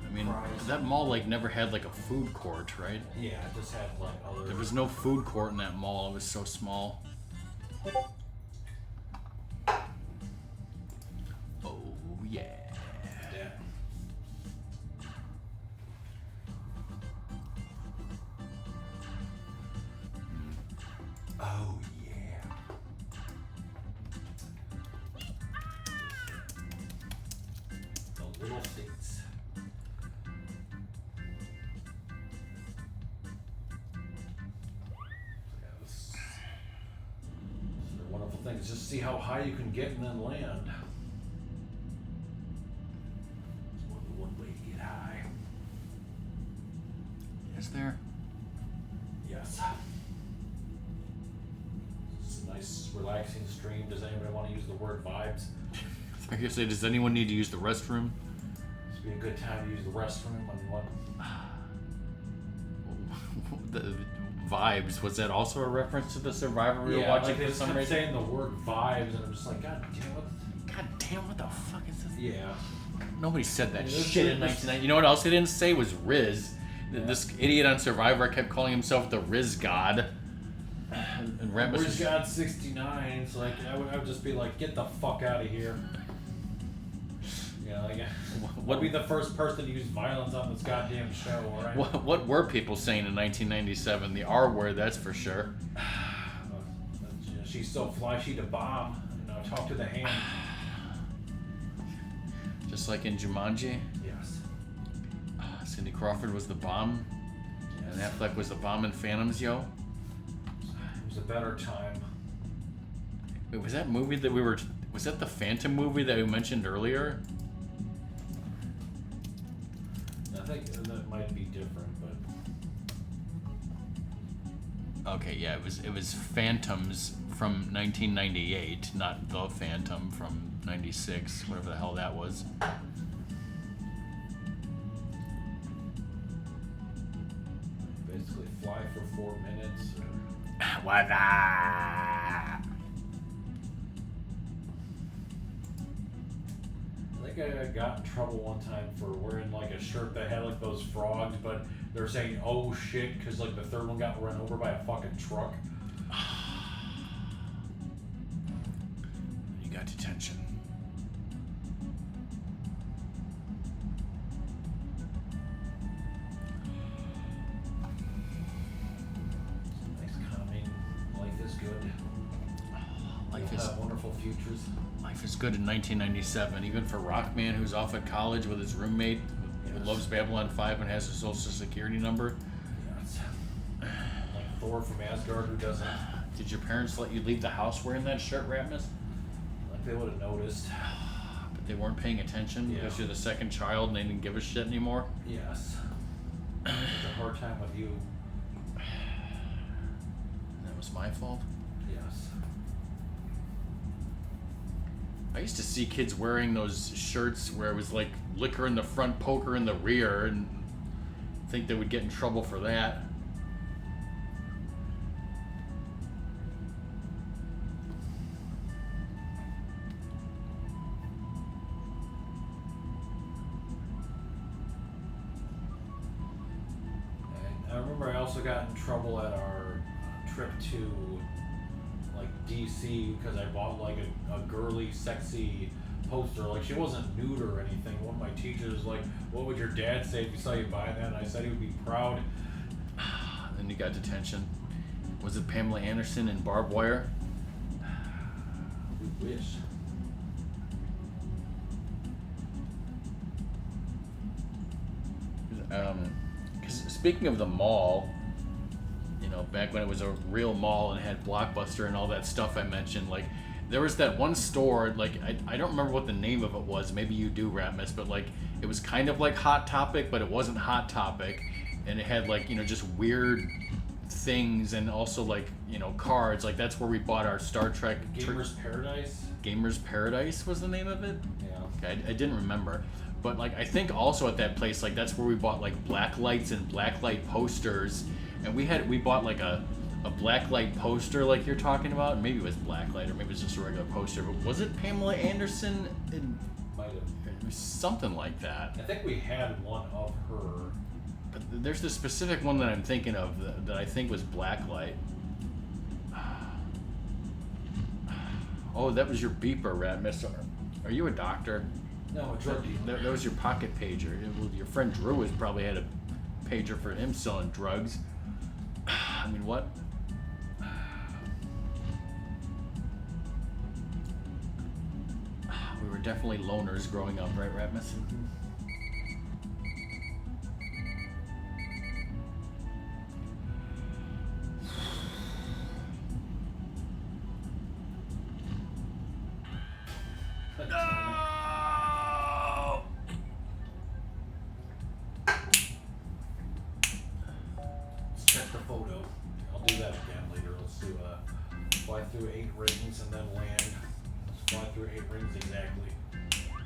I mean, that mall like never had like a food court, right? Yeah, it just had like other. There was no food court in that mall. It was so small. Oh yeah. Yeah. Oh yeah. The little seats. Yeah, this is a wonderful thing. Just see how high you can get and then land. It's one way to get high. Is there? Yes. It's a nice, relaxing stream. Does anybody want to use the word vibes? I guess say, does anyone need to use the restroom? This would be a good time to use the restroom. I mean, what? The vibes, was that also a reference to the Survivor we were watching like they for just some kept reason? saying the word vibes, and I'm just like, God damn it. God damn, what the fuck is this? Yeah. Nobody said that Yeah, shit in this- 1990. You know what else they didn't say was Riz. Yeah. This idiot on Survivor kept calling himself the Riz God. And Ratmus Where's was- God 69? It's like, I would just be like, get the fuck out of here. Yeah, like, What- I'll be the first person to use violence on this goddamn show, alright? What were people saying in 1997? The R word, that's for sure. She's so fly, she'd a bomb. Talk to the hand. Just like in Jumanji, Yes. Cindy Crawford was the bomb, and Affleck was the bomb in Phantoms, yo. It was a better time. Wait, was that movie that was that the Phantom movie that we mentioned earlier? I think that might be different, but Okay, yeah, it was Phantoms from 1998, not the Phantom from 96, whatever the hell that was. 5 for 4 minutes. What I think I got in trouble one time for wearing like a shirt that had like those frogs, but they're saying "oh shit" because like the third one got run over by a fucking truck. You got detention. Nice calming. Life is good. Life We'll is have wonderful futures. life is good in 1997, even for RockMan, who's off at college with his roommate who Yes. loves Babylon 5 and has a social security number. Yes. Like Thor from Asgard, who doesn't. Did your parents let you leave the house wearing that shirt, Ratmus? Like they would have noticed. But they weren't paying attention because Yeah. you're the second child and they didn't give a shit anymore? Yes. It's a hard time with you. That was my fault? Yes. I used to see kids wearing those shirts where it was like liquor in the front, poker in the rear, and think they would get in trouble for that. And I remember I also got in trouble at our trip to like DC because I bought like a girly, sexy poster. Like she wasn't nude or anything. One of my teachers was like, "What would your dad say if he saw you buying that?" And I said he would be proud. Then you got detention. Was it Pamela Anderson in Barbed Wire? We wish. Because speaking of the mall, you know, back when it was a real mall and had Blockbuster and all that stuff I mentioned, like, there was that one store, like, I don't remember what the name of it was, maybe you do, Ratmus, but, like, it was kind of like Hot Topic, but it wasn't Hot Topic, and it had, like, you know, just weird things and also, like, you know, cards. Like, that's where we bought our Star Trek... Gamers Paradise. Gamers Paradise was the name of it? Yeah. Okay, I didn't remember. But, like, I think also at that place, like, that's where we bought, like, black lights and black light posters. And we bought, like, a black light poster like you're talking about. Maybe it was black light or maybe it was just a regular poster. But was it Pamela Anderson? Might have. It was something like that. I think we had one of her. But there's this specific one that I'm thinking of that I think was black light. Oh, that was your beeper, Ratmus. Are you a doctor? No, a drug dealer. That was your pocket pager. Your friend Drew has probably had a pager for him selling drugs. I mean, what? We were definitely loners growing up, right, Ratmus? No! Let's check the photo. I'll do that again later. Let's do fly through 8 rings and then land. Let's fly through 8 rings exactly.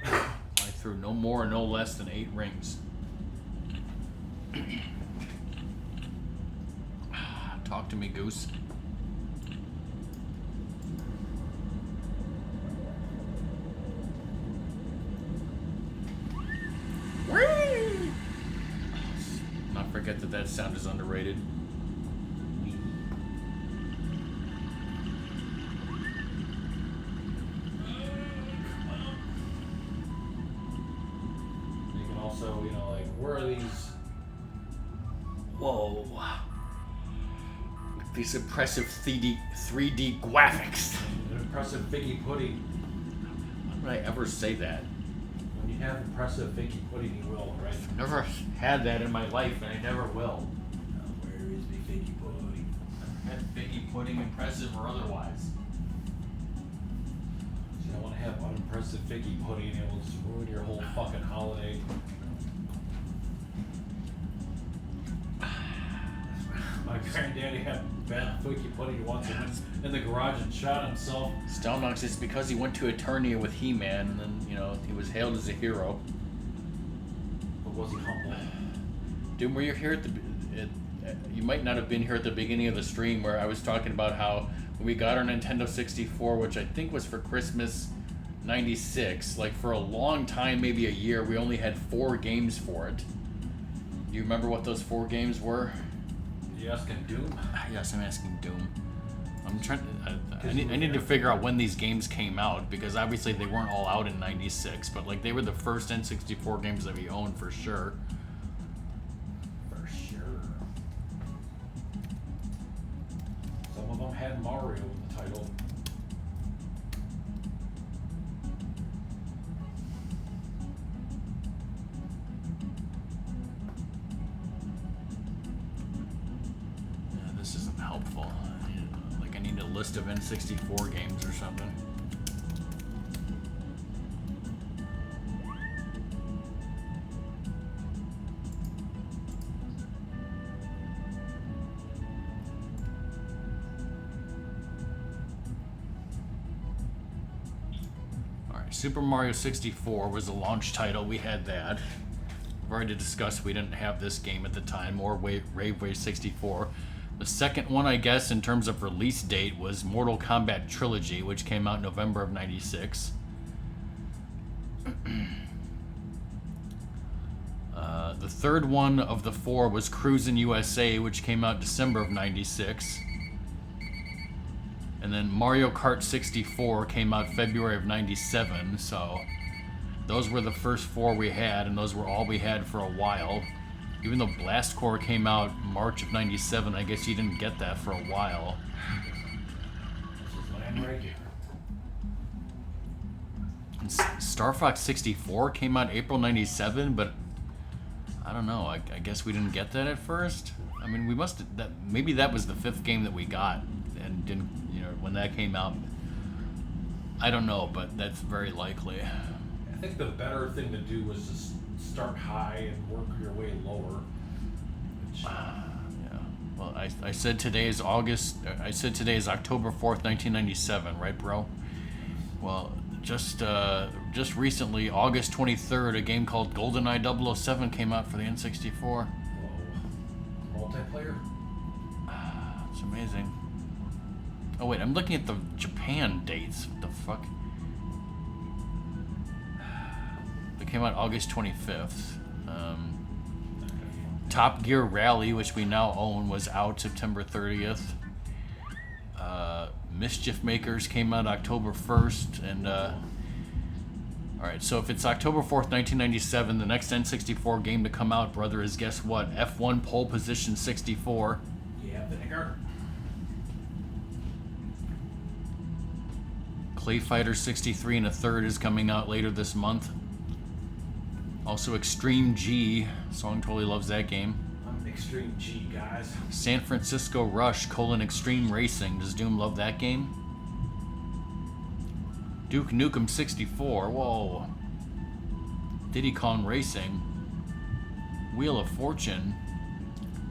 I threw no more, no less than 8 rings. Talk to me, Goose. Not forget that sound is underrated. You can also, you know, like, where are these? Whoa. These impressive 3D graphics. An impressive figgy pudding. How would I ever say that? When you have impressive figgy pudding, you will, right? Never had that in my life, and I never will. Where is the figgy pudding? Never had figgy pudding, impressive or otherwise. You don't want to have unimpressive figgy pudding, it will just ruin your whole fucking holiday. My granddaddy had bad figgy pudding once and went in the garage and shot himself. Stelnox, it's because he went to Eternia with He-Man, and then, you know, he was hailed as a hero. But was he humble? Dude, were you here you might not have been here at the beginning of the stream where I was talking about how we got our Nintendo 64, which I think was for Christmas '96. Like for a long time, maybe a year, we only had 4 games for it. Do you remember what those 4 games were? You asking Doom? Yes, I'm asking Doom. I'm trying. I need to figure out when these games came out because obviously they weren't all out in '96, but like they were the first N64 games that we owned for sure. For sure. Some of them had Mario in the title. Yeah, this isn't helpful. I need a list of N64 games or something. Alright, Super Mario 64 was the launch title. We had that. We've already discussed we didn't have this game at the time, or Rave 64. The second one, I guess, in terms of release date was Mortal Kombat Trilogy, which came out in November of '96. The third one of the 4 was Cruisin' USA, which came out December of '96. And then Mario Kart 64 came out February of '97, so those were the first 4 we had, and those were all we had for a while. Even though Blast Corps came out March of '97, I guess you didn't get that for a while. This is land right here. And Star Fox 64 came out April '97, but I don't know. I guess we didn't get that at first. I mean, we must have, that maybe that was the 5th game that we got and didn't, when that came out. I don't know, but that's very likely. I think the better thing to do was just start high and work your way lower. Which, Yeah. Well, I said today is October 4th, 1997, right, bro? Well, just recently, August 23rd, a game called GoldenEye 007 came out for the N64. whoa. Multiplayer? It's amazing. Oh wait, I'm looking at the Japan dates. What the fuck? It came out August 25th. Top Gear Rally, which we now own, was out September 30th. Mischief Makers came out October 1st, and alright, so if it's October 4th, 1997, the next N64 game to come out, brother, is guess what? F1 Pole Position 64. Yeah, vinegar. Clay Fighter 63 and a third is coming out later this month. Also Extreme G, Song totally loves that game. I'm Extreme G, guys. San Francisco Rush, Extreme Racing, does Doom love that game? Duke Nukem 64, whoa. Diddy Kong Racing. Wheel of Fortune.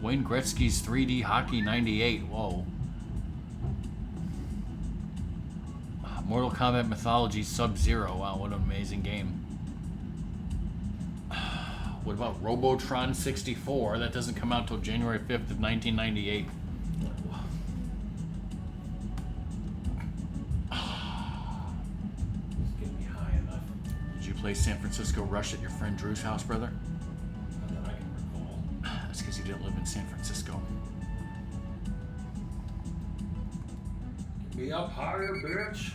Wayne Gretzky's 3D Hockey 98, whoa. Mortal Kombat Mythology Sub-Zero, wow, what an amazing game. What about Robotron 64? That doesn't come out till January 5th of 1998. Just get me high enough. Did you play San Francisco Rush at your friend Drew's house, brother? Not that I can recall. That's because you didn't live in San Francisco. Get me up higher, bitch.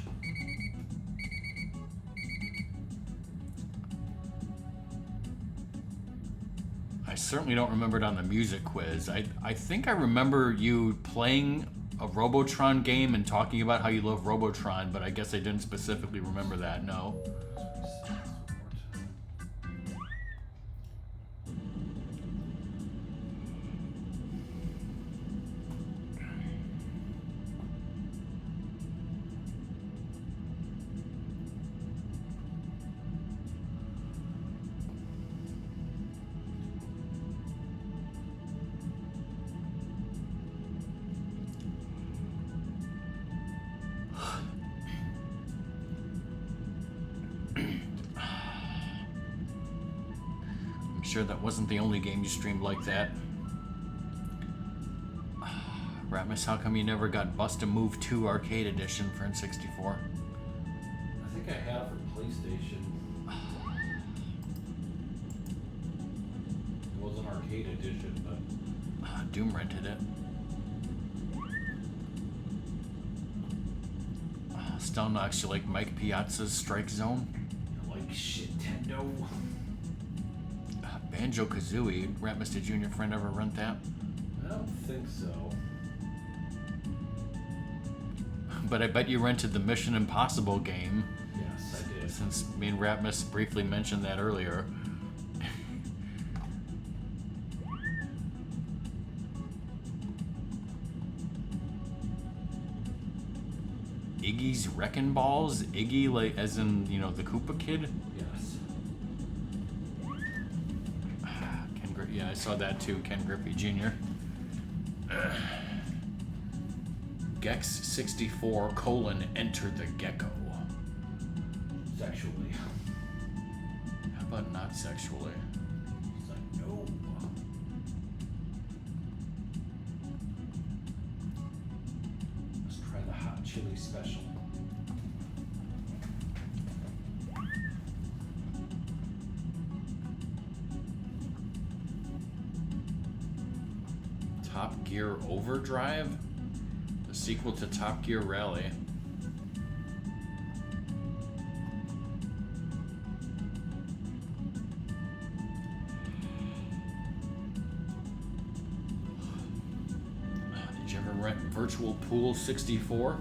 I certainly don't remember it on the music quiz. I think I remember you playing a Robotron game and talking about how you love Robotron, but I guess I didn't specifically remember that, no. I'm sure that wasn't the only game you streamed like that. Ratmus, how come you never got Bust a Move 2 Arcade Edition for N64? I think I have for PlayStation. It was an arcade edition, but Doom rented it. Still knocks you like Mike Piazza's Strike Zone. like shit-tendo. Banjo-Kazooie. Ratmus, did you and your friend ever rent that? I don't think so. But I bet you rented the Mission Impossible game, Yes, I did. since me and Ratmus briefly mentioned that earlier. Iggy's Wrecking Balls? Iggy, like, as in, you know, the Koopa Kid? Yes. Yeah, I saw that too, Ken Griffey Jr. Gex 64 : Enter the Gecko. Sexually. How about not sexually? It's like, no. Let's try the hot chili special. Top Gear Overdrive? The sequel to Top Gear Rally. Did you ever rent Virtual Pool 64?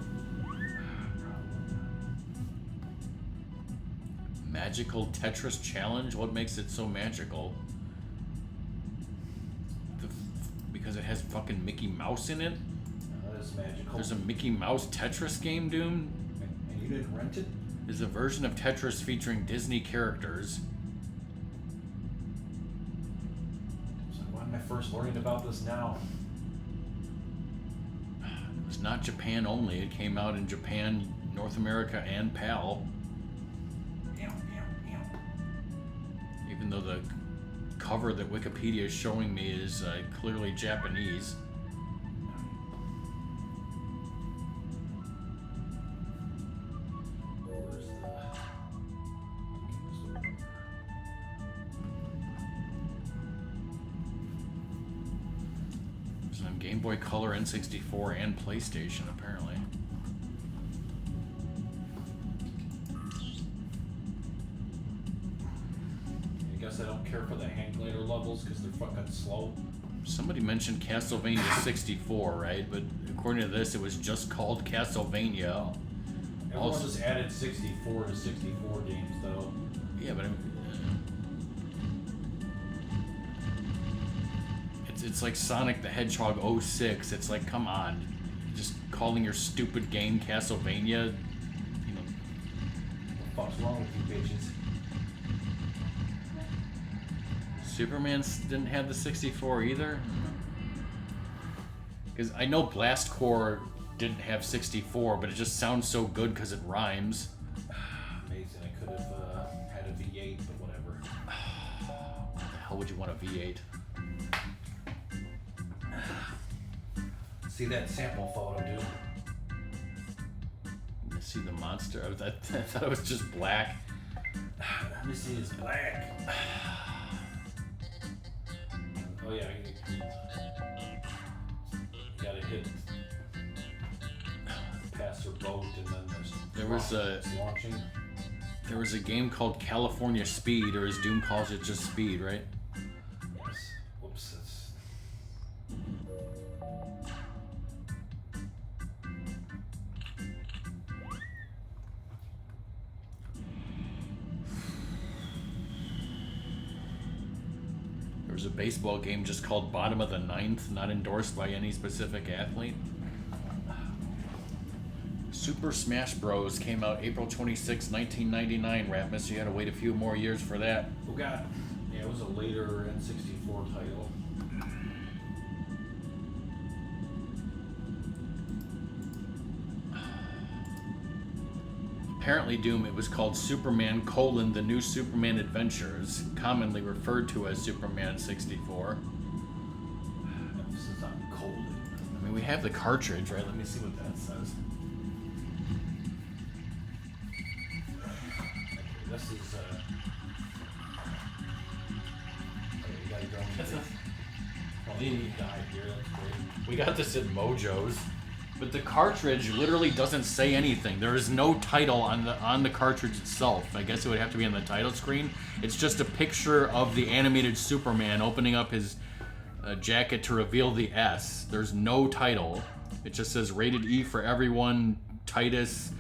Magical Tetris Challenge? What makes it so magical? Because it has fucking Mickey Mouse in it? That is magical. There's a Mickey Mouse Tetris game, Doom? And you didn't rent it? There's a version of Tetris featuring Disney characters. It's like, why am I first learning about this now? It was not Japan only. It came out in Japan, North America, and PAL. Even though the cover that Wikipedia is showing me is clearly Japanese. Where's It was on Game Boy Color, N64, and PlayStation, apparently. I guess I don't care for the hang glider levels because they're fucking slow. Somebody mentioned Castlevania 64, right? But according to this, it was just called Castlevania. Everyone just added 64 to 64 games, though. Yeah, but it's like Sonic the Hedgehog 06. It's like, come on, just calling your stupid game Castlevania. You know, What the fuck's wrong with you bitches? Superman didn't have the 64 either. Because I know Blast Corps didn't have 64, but it just sounds so good because it rhymes. Amazing. I could have had a V8, but whatever. What the hell would you want a V8? See that sample photo, dude? You see the monster? I thought it was just black. Let me see. It's black. Oh yeah. You gotta hit pass your boat, and then it's launching. There was a game called California Speed, or as Doom calls it, just Speed, right? Yes. Whoops. That's... There was a baseball game just called Bottom of the Ninth, not endorsed by any specific athlete. Super Smash Bros. Came out April 26, 1999, Ratmus. You had to wait a few more years for that. Who got it? Yeah, it was a later N64 title. Apparently, Doom, it was called Superman: The New Superman Adventures, commonly referred to as Superman 64. Emphasis on colon. I mean, mean, we have the cartridge, right? Let me see what that says. This is, you gotta go and you died here, that's great. We got this at Mojo's, but the cartridge literally doesn't say anything. There is no title on the cartridge itself. I guess it would have to be on the title screen. It's just a picture of the animated Superman opening up his jacket to reveal the S. There's no title. It just says rated E for everyone, Titus,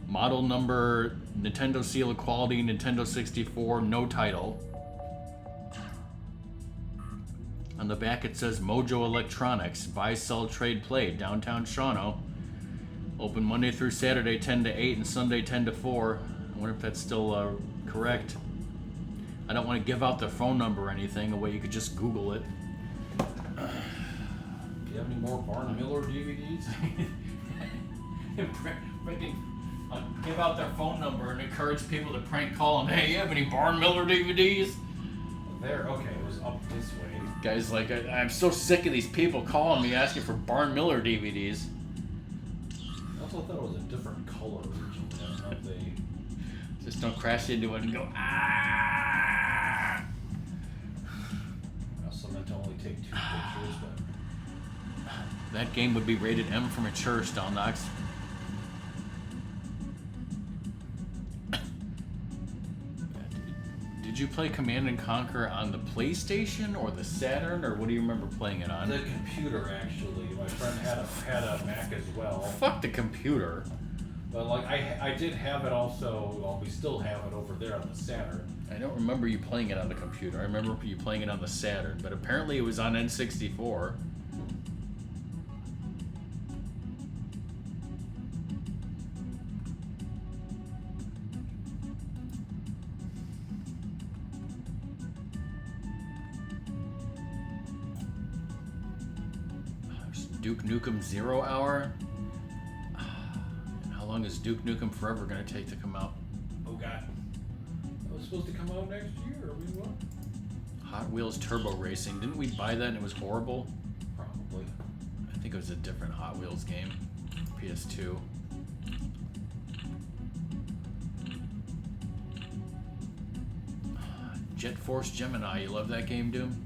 model number, Nintendo seal of quality, Nintendo 64, no title. On the back it says Mojo Electronics, buy, sell, trade, play, downtown Shawano. Open Monday through Saturday 10 to 8 and Sunday 10 to 4. I wonder if that's still correct. I don't want to give out their phone number or anything, a way you could just Google it. Do you have any more Barn Miller DVDs? Freaking give out their phone number and encourage people to prank call them. Hey, you have any Barn Miller DVDs? There, okay, it was up this way. Guys, like, I'm so sick of these people calling me asking for Barn Miller DVDs. I also thought it was a different color originally. I don't know if they... Just don't crash into it and go, ah! I also meant to only take 2 pictures, but... That game would be rated M for mature, Stelnox. Did you play Command and Conquer on the PlayStation or the Saturn, or what do you remember playing it on? The computer, actually. My friend had a Mac as well. Fuck the computer. But like I did have it also. Well, we still have it over there on the Saturn. I don't remember you playing it on the computer. I remember you playing it on the Saturn, but apparently it was on N64. Duke Nukem 0 Hour? And how long is Duke Nukem Forever going to take to come out? Oh god. It was supposed to come out next year. Are we what? Hot Wheels Turbo Racing. Didn't we buy that and it was horrible? Probably. I think it was a different Hot Wheels game. PS2. Jet Force Gemini. You love that game, Doom?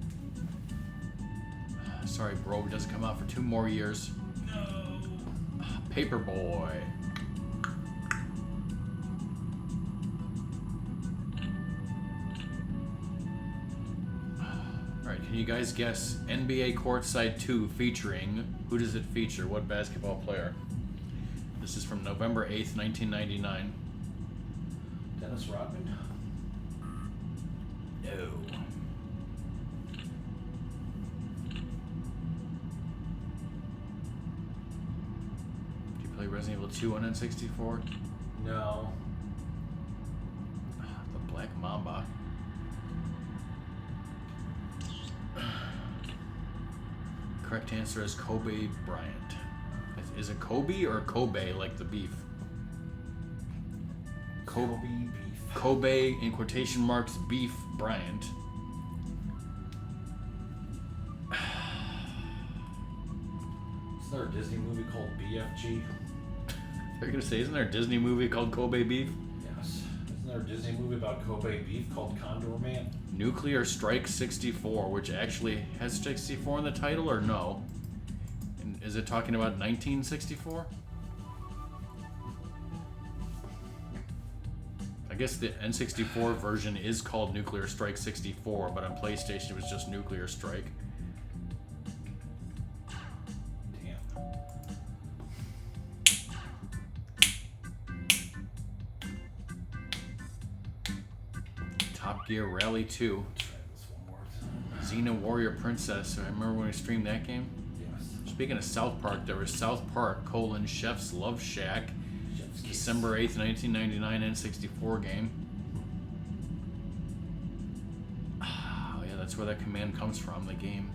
Sorry, bro, it doesn't come out for 2 more years. No. Paperboy. Alright, can you guys guess NBA Courtside 2 featuring, who does it feature? What basketball player? This is from November 8th, 1999. Dennis Rodman? No. Play Resident Evil 2 on N64? No. The Black Mamba. Correct answer is Kobe Bryant. Is it Kobe or Kobe, like the beef? Kobe beef. Kobe, in quotation marks, beef Bryant. Isn't there a Disney movie called BFG? They're gonna say, isn't there a Disney movie called Kobe Beef? Yes. Isn't there a Disney movie about Kobe beef called Condor Man? Nuclear Strike 64, which actually has 64 in the title, or no? And is it talking about 1964? I guess the N64 version is called Nuclear Strike 64, but on PlayStation it was just Nuclear Strike. Top Gear Rally 2. Try this one more time. Xena Warrior Princess. I remember when we streamed that game. Yes. Speaking of South Park, there was South Park, Chef's Love Shack. Chef's Kiss. December 8th, 1999 N64 game. Oh yeah, that's where that command comes from, the game.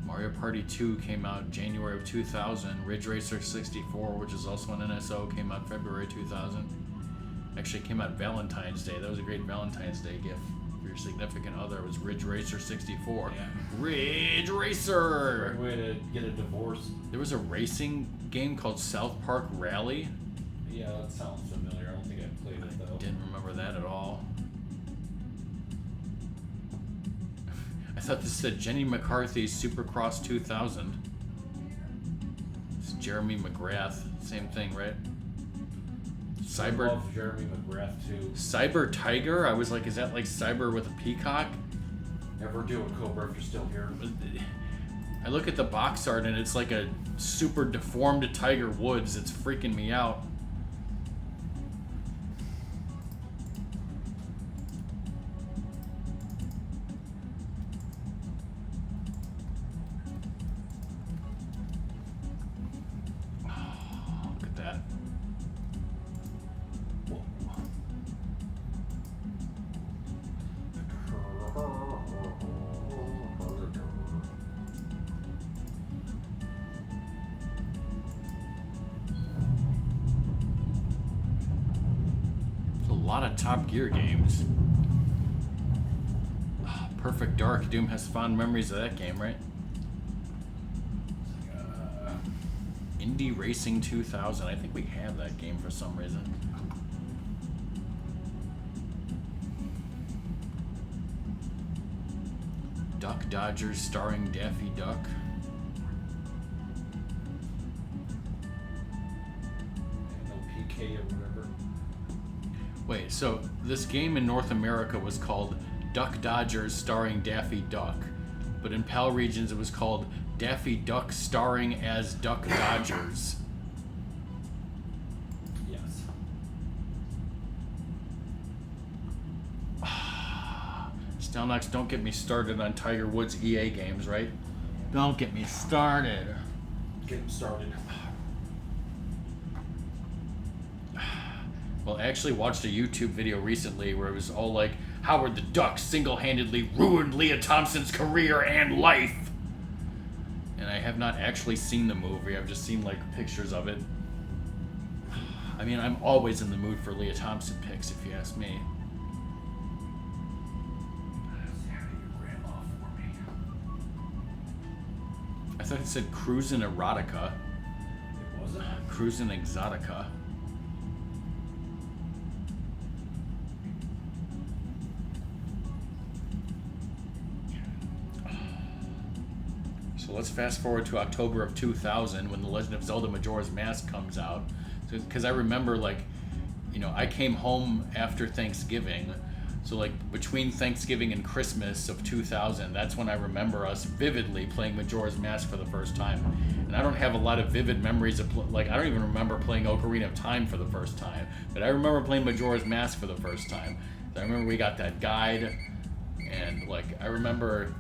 Mario Party 2 came out January of 2000. Ridge Racer 64, which is also an NSO, came out February 2000. Actually, it came out Valentine's Day. That was a great Valentine's Day gift for your significant other. It was Ridge Racer 64. Yeah. Ridge Racer! Great way to get a divorce. There was a racing game called South Park Rally. Yeah, that sounds familiar. I don't think I played it though. Didn't remember that at all. I thought this said Jenny McCarthy's Supercross 2000. It's Jeremy McGrath. Same thing, right? I love Jeremy McGrath too. Cyber Tiger? I was like, is that like Cyber with a peacock? Never do it, Cobra, if you're still here. I look at the box art and it's like a super deformed Tiger Woods. It's freaking me out. Oh, look at that. A lot of Top Gear games. Perfect Dark. Doom has fond memories of that game, right? Indie Racing 2000. I think we have that game for some reason. Duck Dodgers starring Daffy Duck. No PK or whatever. Wait, so this game in North America was called Duck Dodgers starring Daffy Duck, but in PAL regions it was called Daffy Duck starring as Duck Dodgers. Yes. Stelnox, don't get me started on Tiger Woods EA games, right? Don't get me started. Get him started. Well, I actually watched a YouTube video recently where it was all like, Howard the Duck single-handedly ruined Leah Thompson's career and life. And I have not actually seen the movie. I've just seen like pictures of it. I mean, I'm always in the mood for Leah Thompson pics, if you ask me. I thought it said Cruisin' Erotica. It wasn't? Cruisin' Exotica. So let's fast forward to October of 2000 when The Legend of Zelda Majora's Mask comes out. Because I remember, like, you know, I came home after Thanksgiving. So, like, between Thanksgiving and Christmas of 2000, that's when I remember us vividly playing Majora's Mask for the first time. And I don't have a lot of vivid memories of, like, I don't even remember playing Ocarina of Time for the first time. But I remember playing Majora's Mask for the first time. So I remember we got that guide. And, like, I remember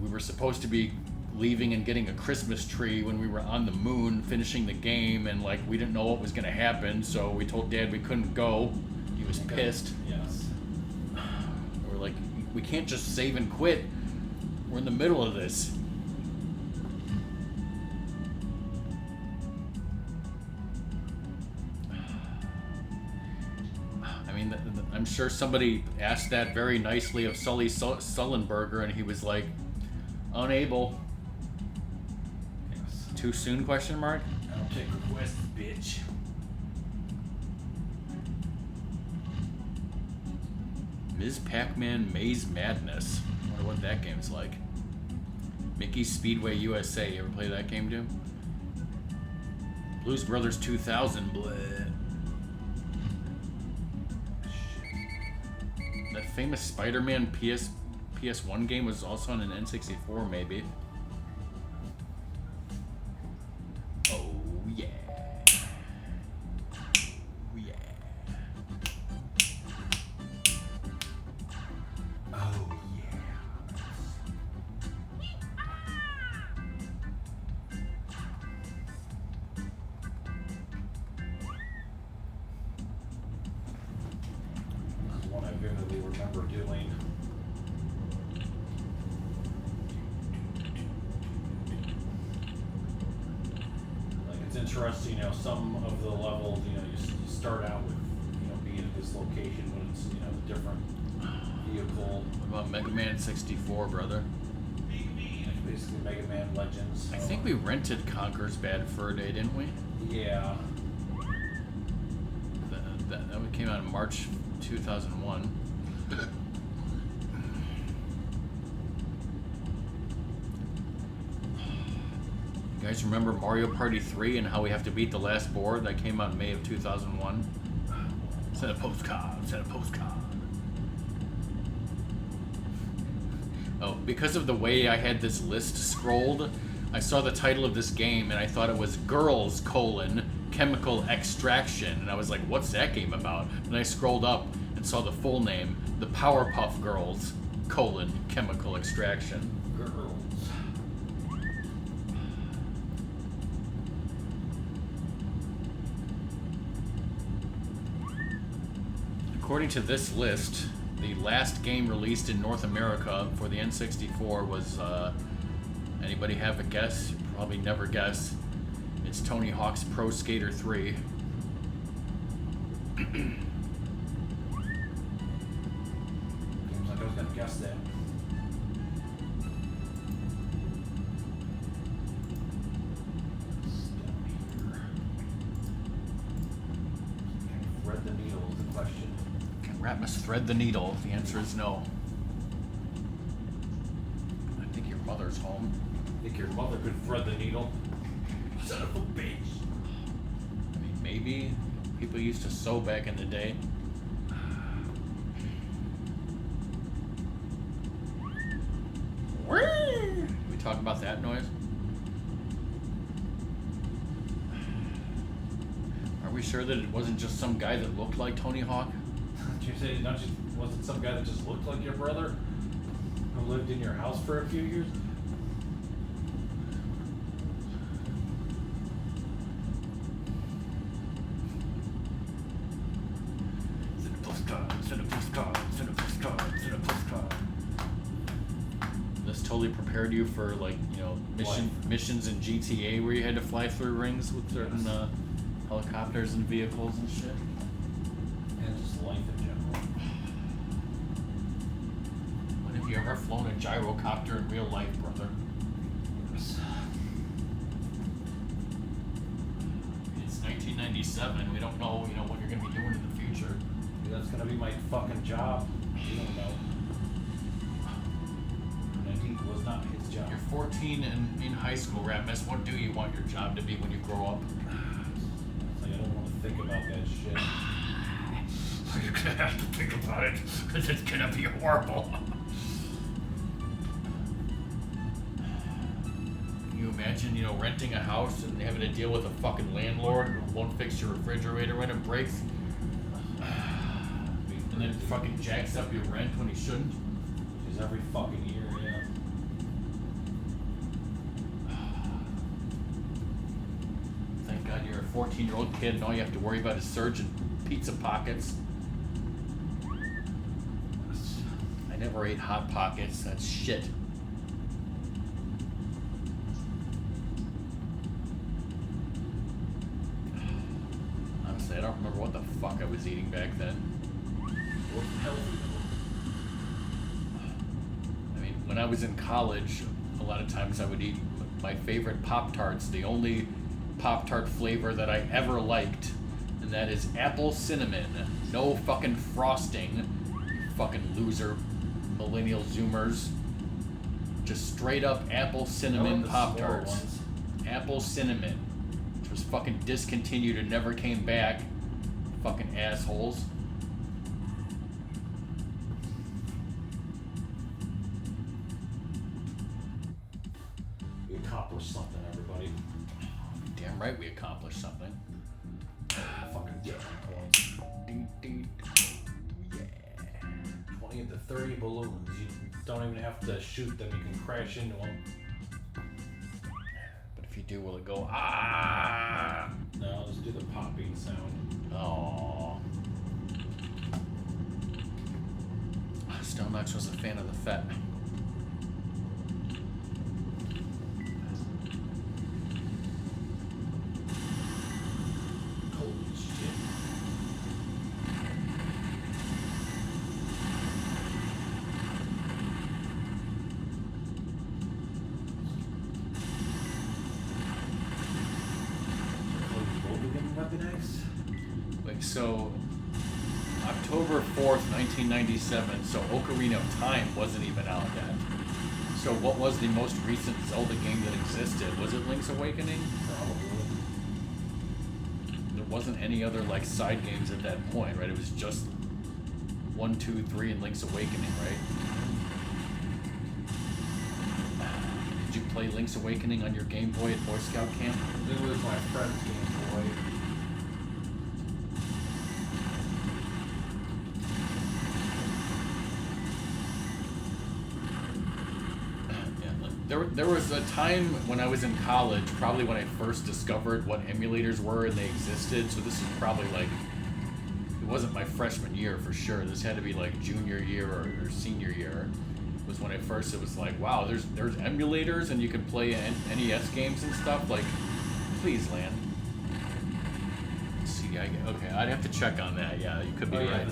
we were supposed to be leaving and getting a Christmas tree when we were on the moon finishing the game, and like we didn't know what was going to happen, so we told Dad we couldn't go. He was pissed. Yes. We're like, we can't just save and quit. We're in the middle of this. I mean, I'm sure somebody asked that very nicely of Sully Sullenberger, and he was like, unable. Too soon, question mark? I don't take requests, bitch. Ms. Pac-Man Maze Madness. I wonder what that game's like. Mickey's Speedway USA. You ever play that game, Doom? Blues Brothers 2000. Bleh. That famous Spider-Man PS1 game was also on an N64, maybe. Oh yeah. Oh yeah. Oh yeah. This is one I vividly remember doing. Like, it's interesting, you know, some of the levels, you know, you start out with, you know, being this location, but it's, you know, the different vehicle. What about Mega Man 64, brother? It's basically Mega Man Legends. So. I think we rented Conker's Bad Fur Day, didn't we? Yeah. That one came out in March 2001. You guys remember Mario Party 3 and how we have to beat the last board? That came out in May of 2001. Send a postcard, send a postcard. Oh, because of the way I had this list scrolled, I saw the title of this game and I thought it was Girls, Chemical Extraction. And I was like, what's that game about? And I scrolled up and saw the full name, The Powerpuff Girls, Chemical Extraction. Girls. According to this list, the last game released in North America for the N64 was, anybody have a guess? You'd probably never guess. It's Tony Hawk's Pro Skater 3. Seems like I was gonna guess that. Thread the needle is the question. Can Ratmus thread the needle? The answer is no. I think your mother's home. Think your mother could thread the needle? Son of a bitch. I mean, maybe. People used to sew back in the day. We talk about that noise? Are we sure that it wasn't just some guy that looked like Tony Hawk? Did you say wasn't some guy that just looked like your brother who lived in your house for a few years? Send a postcard, send a postcard, send a postcard, send a postcard. This totally prepared you for, like, you know, missions in GTA where you had to fly through rings with certain helicopters and vehicles and shit. And just life in general. When have you ever flown a gyrocopter in real life, brother? Yes. It's 1997. We don't know, you know, what you're gonna be doing in the future. Maybe that's gonna be my fucking job. You don't know. 19 was not his job. You're 14 and in high school, Ratmus. What do you want your job to be when you grow up? It's like I don't want to think about that shit. You're gonna have to think about it, because it's gonna be horrible. Can you imagine, you know, renting a house and having to deal with a fucking landlord who won't fix your refrigerator when it breaks? And then fucking jacks up your rent when he shouldn't? Just every fucking year, yeah. Thank God you're a 14-year-old kid and all you have to worry about is Surge and pizza pockets. I never ate Hot Pockets. That's shit. Honestly, I don't remember what the fuck I was eating back then. What the hell? I mean, when I was in college, a lot of times I would eat my favorite Pop-Tarts, the only Pop-Tart flavor that I ever liked, and that is apple cinnamon. No fucking frosting, you fucking loser millennial zoomers. Just straight up apple cinnamon Pop-Tarts. Apple cinnamon. Which was fucking discontinued and never came back. Fucking assholes. We accomplished something, everybody. Damn right we accomplished something. Fucking get points. Yeah. 20 to 30 balloons. You don't even have to shoot them. You can crash into them. But if you do, will it go ah? No, just do the popping sound. Oh. Stone Knox was a fan of the Fett. Holy shit. next? Like, so October 4th, 1997, so Ocarina of Time wasn't even out yet. So what was the most recent Zelda game that existed? Was it Link's Awakening? Probably. There wasn't any other like side games at that point, right? It was just 1, 2, 3 and Link's Awakening, right? Did you play Link's Awakening on your Game Boy at Boy Scout camp? It was my friend's Game Boy. There was a time when I was in college, probably when I first discovered what emulators were and they existed. So this is probably like, it wasn't my freshman year for sure. This had to be like junior year or senior year. Was when I first, it was like, wow, there's emulators and you can play NES games and stuff. Like, please, land. Let's see, okay, I'd have to check on that. Yeah, you could be right.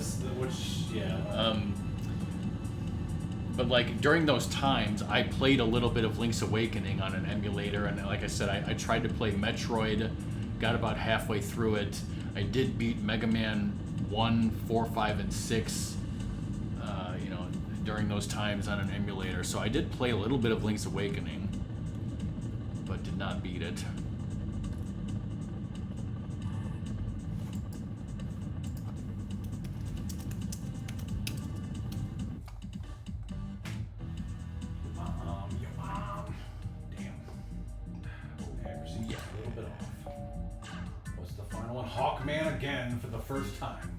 But like during those times, I played a little bit of Link's Awakening on an emulator, and like I said, I tried to play Metroid, got about halfway through it. I did beat Mega Man 1, 4, 5, and 6, during those times on an emulator. So I did play a little bit of Link's Awakening, but did not beat it. RockMan again for the first time.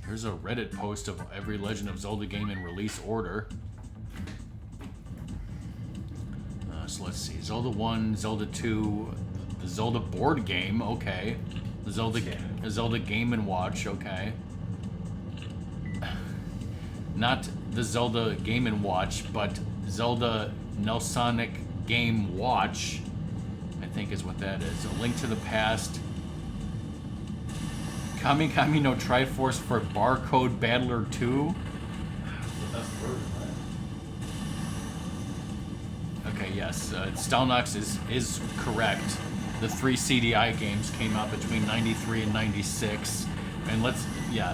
Here's a Reddit post of every Legend of Zelda game in release order. So let's see. Zelda 1, Zelda 2, the Zelda board game, okay. The Zelda Game & Watch, okay. Not the Zelda Game & Watch, but Zelda Nelsonic Game Watch, I think is what that is. A Link to the Past. Kami Kami no Triforce for Barcode Battler 2. That's the version, right? Okay, yes. Stelnox is correct. The 3 CDI games came out between 93 and 96. And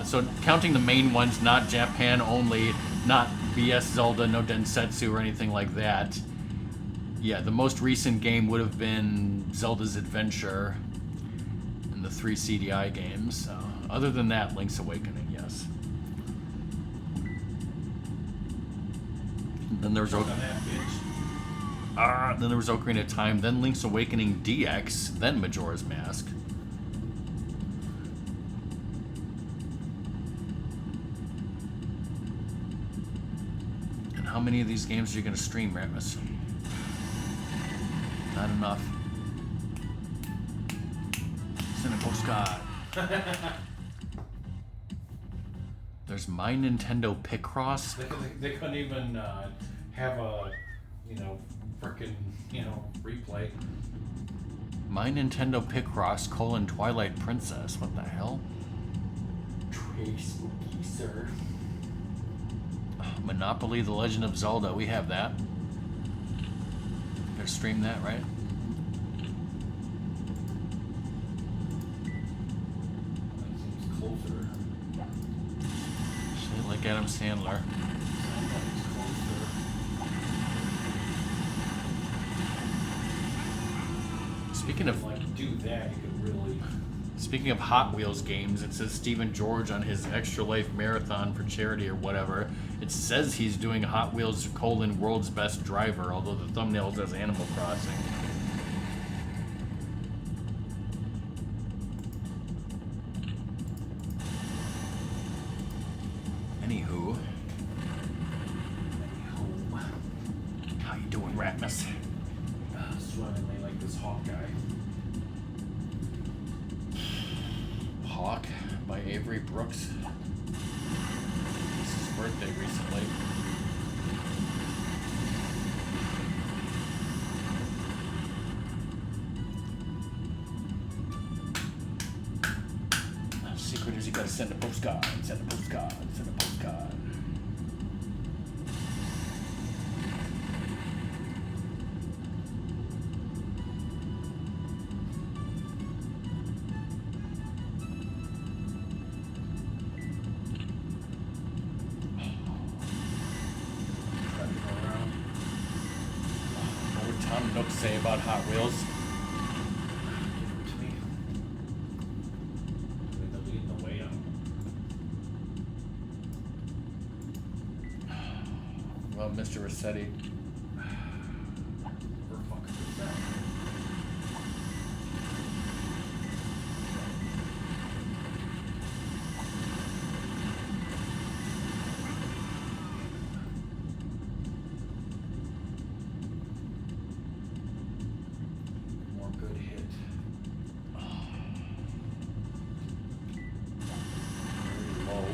so counting the main ones, not Japan only, not BS Zelda, no Densetsu or anything like that. Yeah, the most recent game would have been Zelda's Adventure. The 3 CDI games. Other than that, Link's Awakening, yes. Then there was Ocarina of Time, then Link's Awakening DX, then Majora's Mask. And how many of these games are you going to stream, Ratmus? Not enough. Send a postcard. There's My Nintendo Picross. They couldn't even have a, frickin', replay. My Nintendo Picross : Twilight Princess. What the hell? Trey Spooky, sir. Monopoly: The Legend of Zelda. We have that. Gotta stream that, right? Like Adam Sandler. Speaking of do that, you could really. Speaking of Hot Wheels games, it says Stephen George on his Extra Life Marathon for charity or whatever. It says he's doing Hot Wheels : World's Best Driver, although the thumbnail says Animal Crossing. Anywho. How you doing, Ratmus? Swimmingly like this Hawk guy. Hawk by Avery Brooks. It's his birthday recently. Secret is you gotta send a postcard, send a postcard, send a postcard. say about Hot Wheels? Give it to me. They're leading the way up. Well, Mr. Rossetti. Where the fuck is that? More good hit. Very low.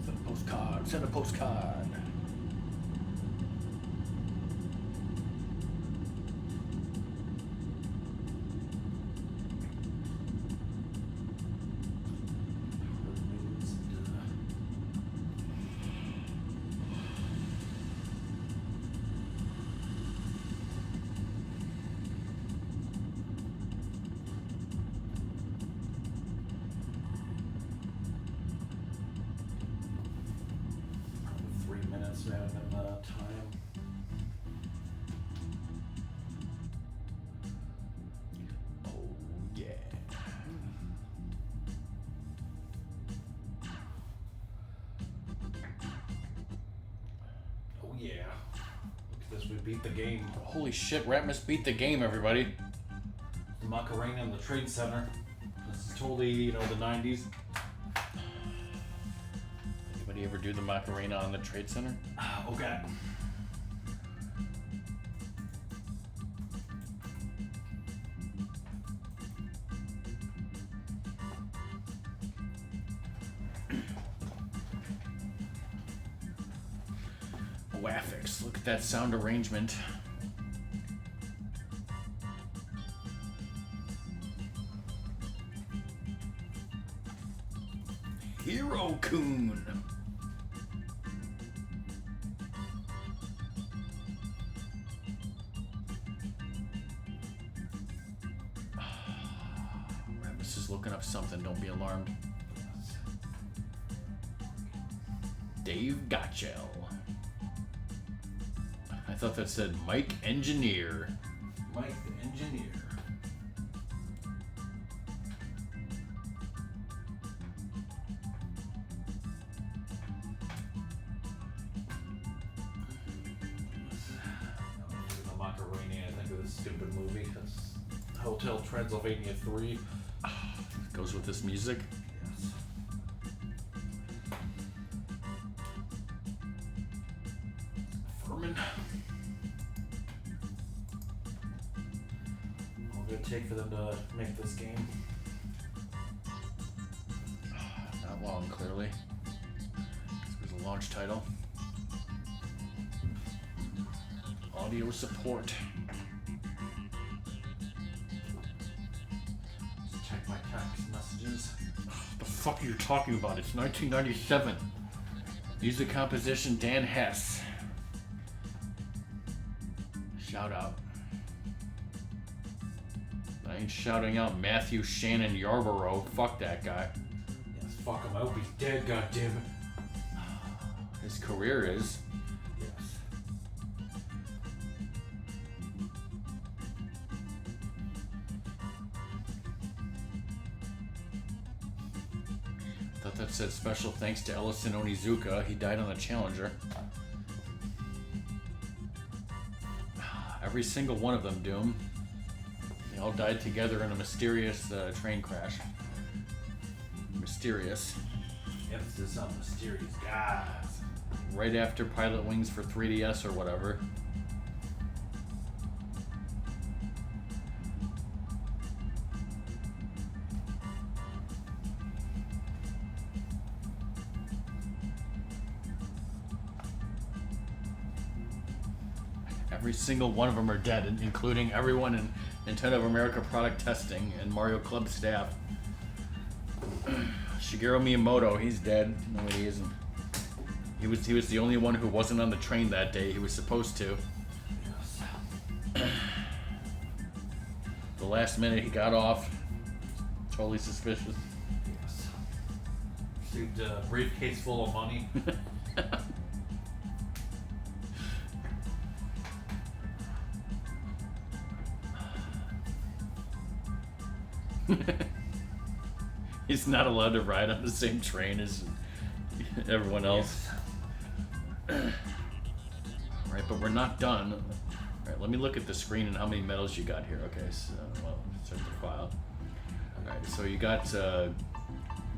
Send a postcard. Send a postcard. Probably 3 minutes rather than time. Oh, yeah. Oh yeah. Look at this, we beat the game. Holy shit, Ratmus beat the game, everybody. The Macarena in the Trade Center. This is totally, the 90s. Anybody ever do the Macarena on the Trade Center? Okay. Waffix, look at that sound arrangement. Hero Coon. Ratmus is looking up something, don't be alarmed. Dave Gotchell. I thought that said Mike Engineer. Mike the Engineer. The Macarena, I think of this stupid movie. That's Hotel Transylvania 3. Goes with this music. Yes. Furman. All it would take for them to make this game. Not long, clearly. This was a launch title. Audio support. Let's check my text messages. What the fuck are you talking about? It's 1997. Music composition Dan Hess. Shout out. I ain't shouting out Matthew Shannon Yarborough. Fuck that guy. Yes, fuck him. I hope he's dead, goddammit. His career is. Yes. Thought that said special thanks to Ellison Onizuka. He died on the Challenger. Every single one of them, Doom. They all died together in a mysterious train crash. Mysterious. Emphasis on mysterious guys. Right after Pilotwings for 3DS or whatever. Every single one of them are dead, including everyone in Nintendo of America product testing and Mario Club staff. Shigeru Miyamoto, he's dead. No, he isn't. He was the only one who wasn't on the train that day. He was supposed to. Yes. The last minute he got off. Totally suspicious. Yes. Dude, briefcase full of money. He's not allowed to ride on the same train as everyone else. Alright, but we're not done. Alright, let me look at the screen and how many medals you got here. Okay, so, well, start the file. Alright, so you got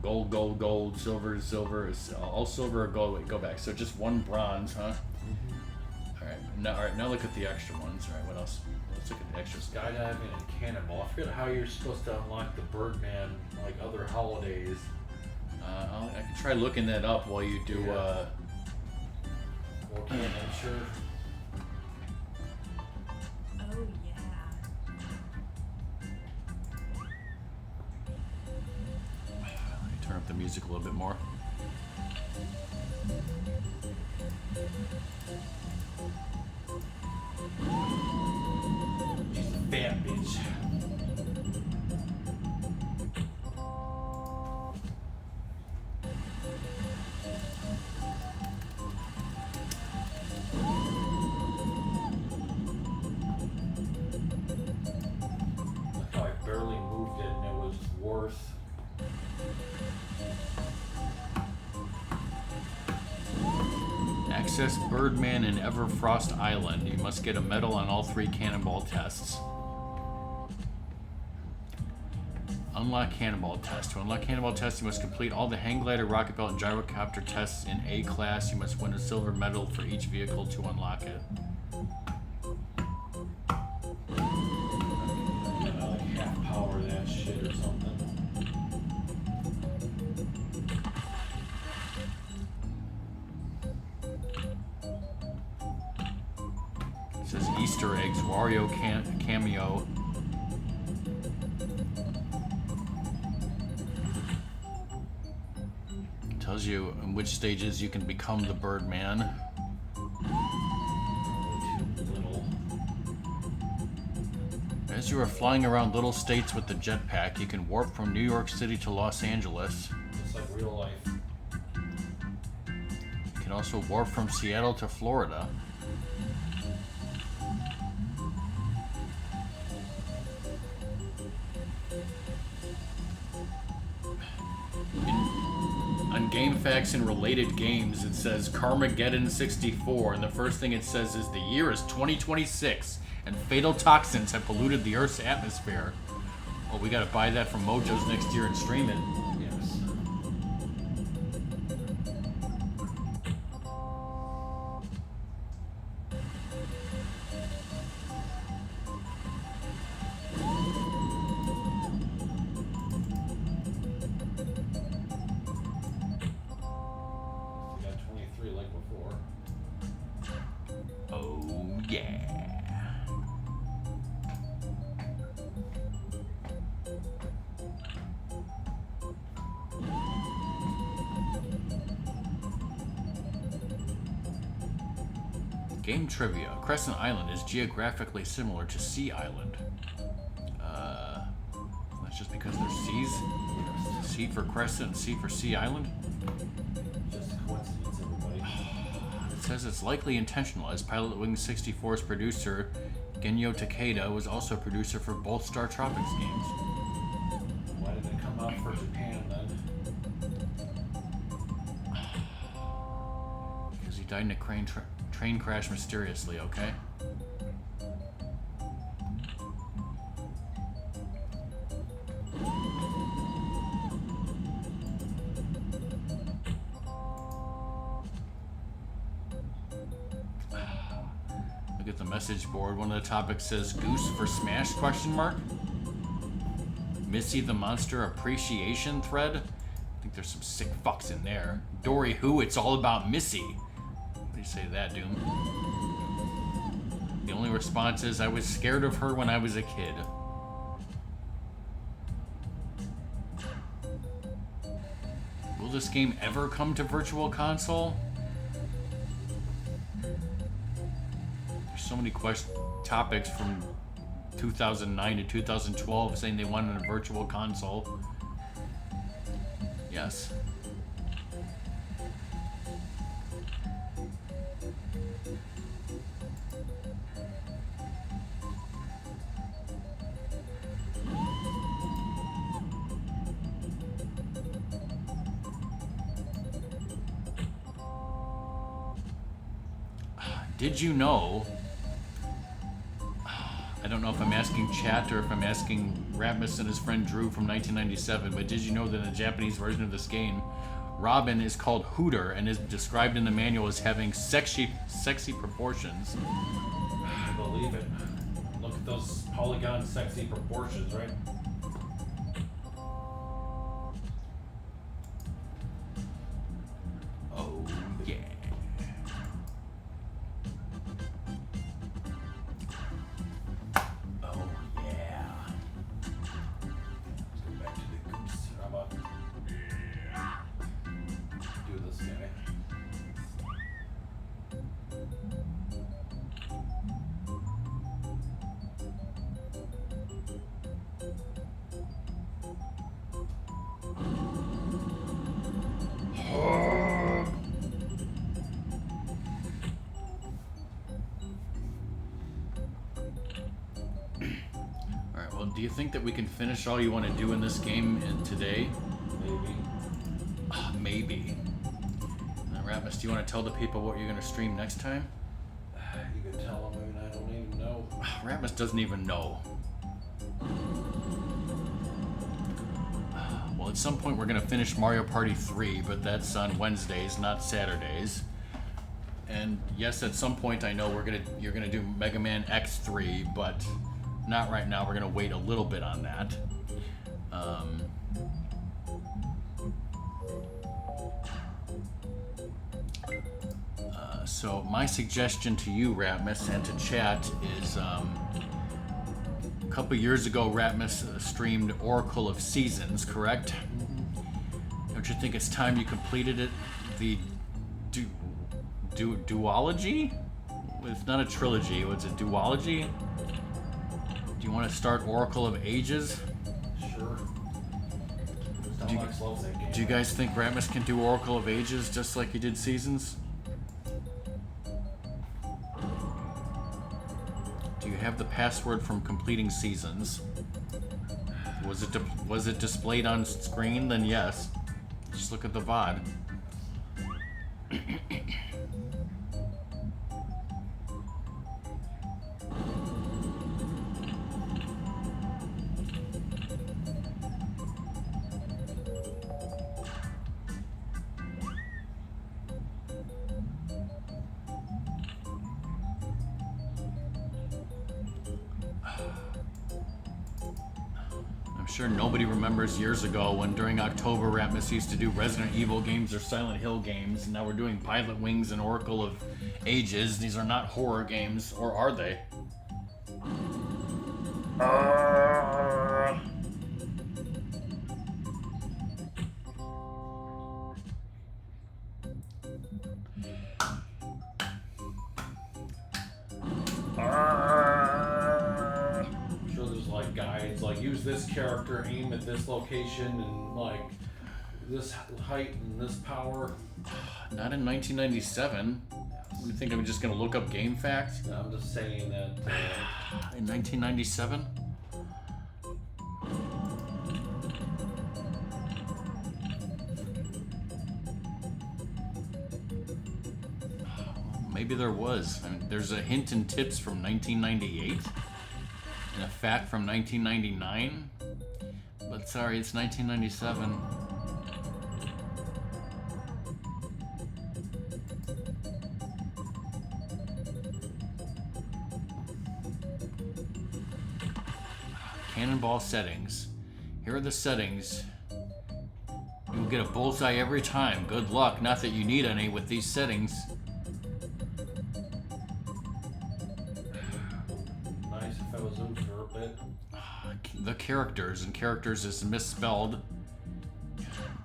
gold, gold, gold, silver, silver, all silver or gold. Wait, go back. So just one bronze, huh? Alright, now look at the extra ones. Alright, what else? Let's look at the extras. Skydiving and cannonball. I forget how you're supposed to unlock the Birdman like other holidays. I can try looking that up while you do. Yeah. Volcano, sure. Oh yeah. Let me turn up the music a little bit more. She's a fat bitch. Look how I barely moved it and it was worth. Access Birdman and Everfrost Island. You must get a medal on all 3 cannonball tests. Unlock cannonball test. To unlock cannonball test, you must complete all the hang glider, rocket belt, and gyrocopter tests in A class. You must win a silver medal for each vehicle to unlock it. Like half power that shit or something. It says Easter eggs, Wario cameo. Tells you in which stages you can become the Birdman. Little. As you are flying around little states with the jetpack, you can warp from New York City to Los Angeles. It's like real life. You can also warp from Seattle to Florida. On GameFAQs and related games, it says Carmageddon 64, and the first thing it says is the year is 2026, and fatal toxins have polluted the Earth's atmosphere. Well, we gotta buy that from Mojo's next year and stream it. Yes. We got 23 like before. Oh, yeah. Game trivia. Crescent Island is geographically similar to Sea Island. That's just because they're seas? C for Crescent and C for Sea Island? Just a coincidence, everybody. It says it's likely intentional, as Pilotwings 64's producer, Genyo Takeda, was also producer for both Star Tropics games. Why did it come out for Japan then? Because he died in a train crash mysteriously, okay? Look at the message board. One of the topics says Goose for Smash, question mark? Missy the Monster Appreciation thread? I think there's some sick fucks in there. Dory Who, it's all about Missy. What do you say to that, Doom? The only response is, I was scared of her when I was a kid. Will this game ever come to Virtual Console? There's so many topics from 2009 to 2012 saying they wanted a Virtual Console. Yes. Did you know? I don't know if I'm asking chat or if I'm asking Ratmus and his friend Drew from 1997, but did you know that in the Japanese version of this game, Robin is called Hooter and is described in the manual as having sexy proportions? I believe it. Look at those polygon sexy proportions, right? Oh, yeah. Oh, yeah. Let's go back to the goose. How about do this guy? Alright, well, do you think that we can finish all you want to do in this game today? Maybe. Maybe. Now, Ratmus, do you want to tell the people what you're going to stream next time? You could tell him, and I don't even know. Ratmus doesn't even know. Well, at some point we're going to finish Mario Party 3, but that's on Wednesdays, not Saturdays. And yes, at some point I know you're gonna do Mega Man X3, but not right now. We're gonna wait a little bit on that. So my suggestion to you, Ratmus, and to chat is a couple years ago, Ratmus streamed Oracle of Seasons, correct? Don't you think it's time you completed it? The duology? It's not a trilogy. It's a duology. Do you want to start Oracle of Ages? Sure. Stomach loves that game. Do you guys think Ratmus can do Oracle of Ages just like he did Seasons? Do you have the password from completing Seasons? Was it displayed on screen? Then yes. Just look at the VOD. I'm sure nobody remembers years ago when during October Ratmus used to do Resident Evil games or Silent Hill games, and now we're doing Pilotwings and Oracle of Ages. These are not horror games, or are they? I'm sure there's like guides, like use this character, aim at this location, and like this height and this power. Not in 1997. You think I'm just gonna look up game facts? I'm just saying that. In 1997? Maybe there was. I mean, there's a hint and tips from 1998 and a fact from 1999. But sorry, it's 1997. Cannonball settings. Here are the settings. You'll get a bullseye every time. Good luck. Not that you need any with these settings. Nice if I was in for a bit. The characters, and characters is misspelled.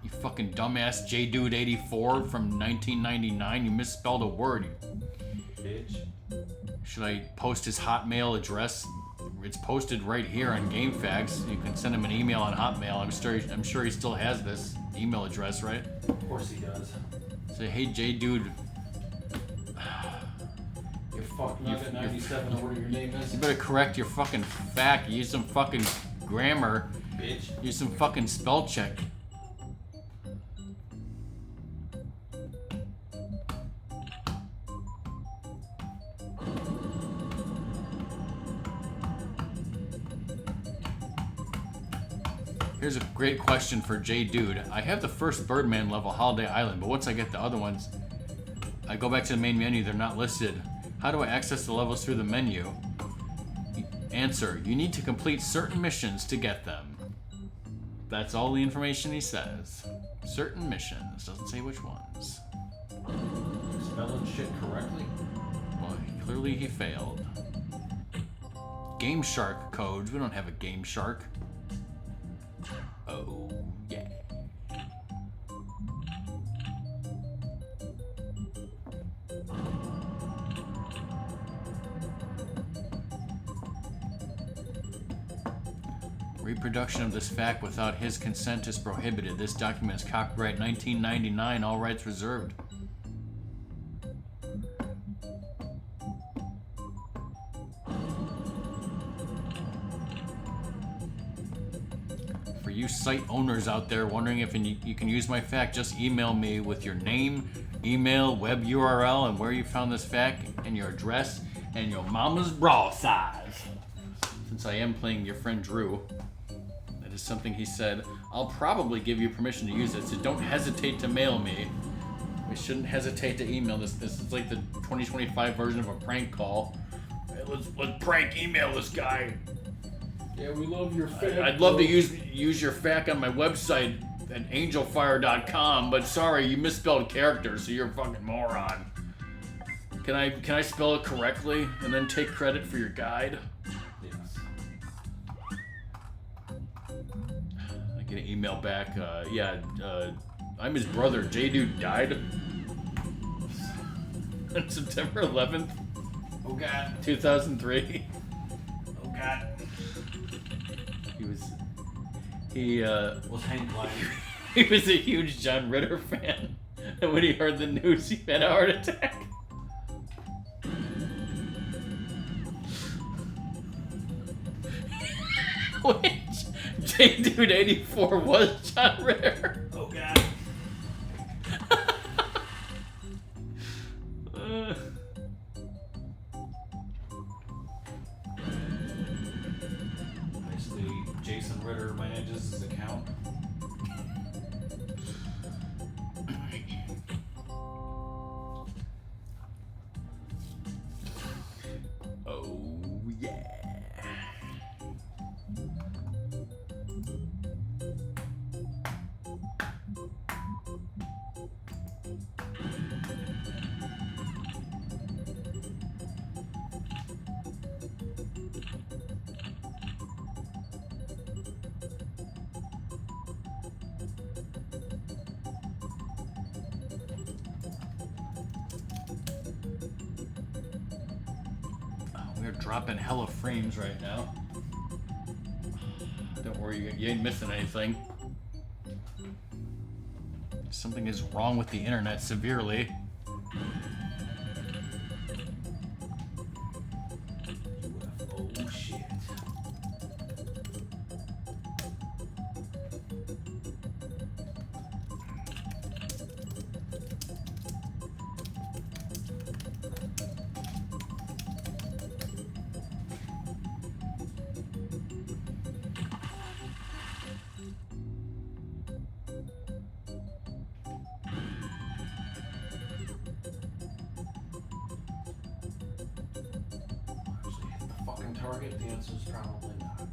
You fucking dumbass JDude84 from 1999. You misspelled a word. Bitch. Should I post his Hotmail address? It's posted right here on GameFAQs. You can send him an email on Hotmail. I'm sure he still has this email address, right? Of course he does. Say, hey, JDude. You fuck nugget 97 or whatever your name is. You better correct your fucking fact. Use some fucking grammar. Bitch. Use some fucking spell check. Here's a great question for J Dude. I have the first Birdman level, Holiday Island, but once I get the other ones, I go back to the main menu, they're not listed. How do I access the levels through the menu? Answer, you need to complete certain missions to get them. That's all the information he says. Certain missions, doesn't say which ones. Spelling shit correctly? Well, clearly he failed. Game Shark codes, we don't have a Game Shark. Oh, yeah. Reproduction of this fact without his consent is prohibited. This document is copyright 1999, all rights reserved. For you site owners out there wondering if you can use my fact, just email me with your name, email, web URL, and where you found this fact, and your address, and your mama's bra size. Since I am playing your friend Drew, that is something he said. I'll probably give you permission to use it, so don't hesitate to mail me. We shouldn't hesitate to email this. This is like the 2025 version of a prank call. Hey, let's prank email this guy. Yeah, we love your fact. I'd love to use your fact on my website at angelfire.com, but sorry, you misspelled characters, so you're a fucking moron. Can I spell it correctly and then take credit for your guide? Yes. I get an email back. I'm his brother. J-Dude died on September 11th, Oh God. 2003. Oh God. Was Hank lying? he was a huge John Ritter fan, and when he heard the news, he had a heart attack. Which J-Dude 84 was John Ritter. Oh God. Basically, Jason Ritter manages his account. Oh yeah. We're dropping hella frames right now. Don't worry, you ain't missing anything. Something is wrong with the internet severely. Oh shit. Fucking target? The answer is probably not.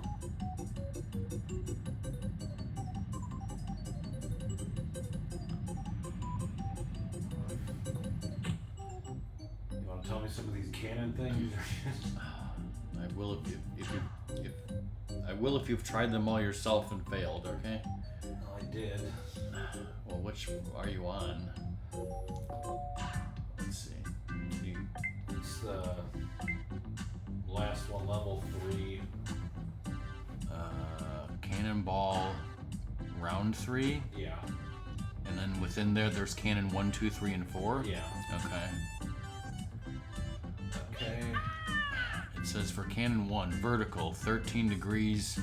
You want to tell me some of these canon things? I will if you've tried them all yourself and failed, okay? Well, I did. Well, which are you on? Let's see. It's the last one, level 3. Cannonball round 3, Yeah. and then within there's cannon 1, 2, 3, and 4. Yeah. Okay. Okay. It says for cannon 1, vertical 13 degrees,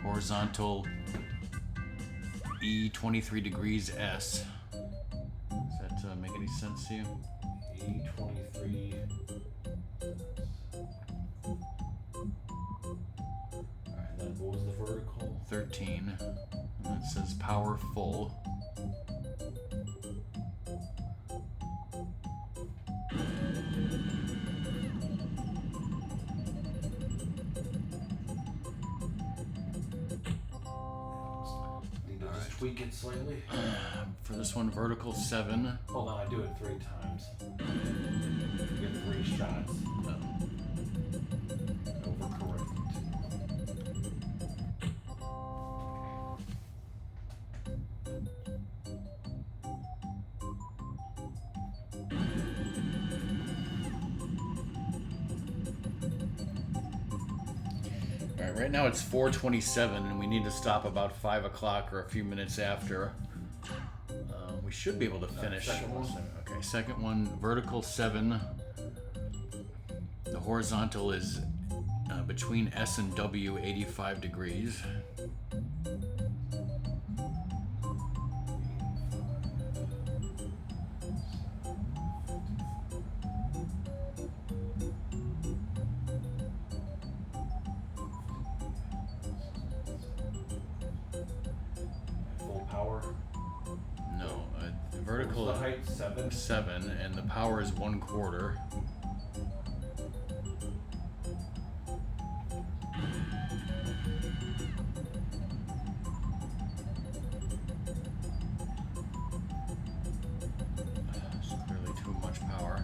horizontal E 23 degrees S. Does that make any sense to you? E23. Alright, then what was the vertical? 13. And it says power full. Need to just tweak it slightly. For this one, vertical 7. Hold on, I do it 3 times. You get 3 shots. Overcorrect. Alright, right now it's 4:27 and we need to stop about 5 o'clock or a few minutes after. We should be able to finish. Second one. Okay, second one, vertical 7. The horizontal is between S and W, 85 degrees. Full power. No, vertical What's the height? 7. 7, and the power is 1/4. It's clearly too much power.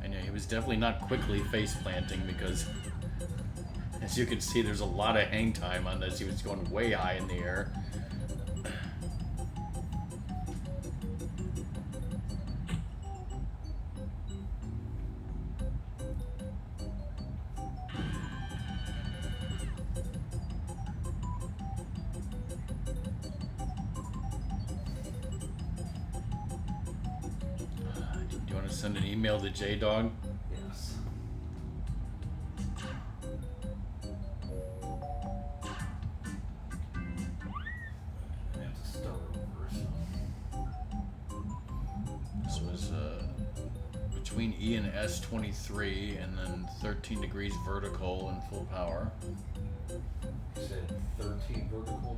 And yeah, he was definitely not quickly face planting because, as you can see, there's a lot of hang time on this. He was going way high in the air. Do you want to send an email to J-Dog? Yes. I have to start over. This was between E and S 23, and then 13 degrees vertical and full power. You said 13 vertical.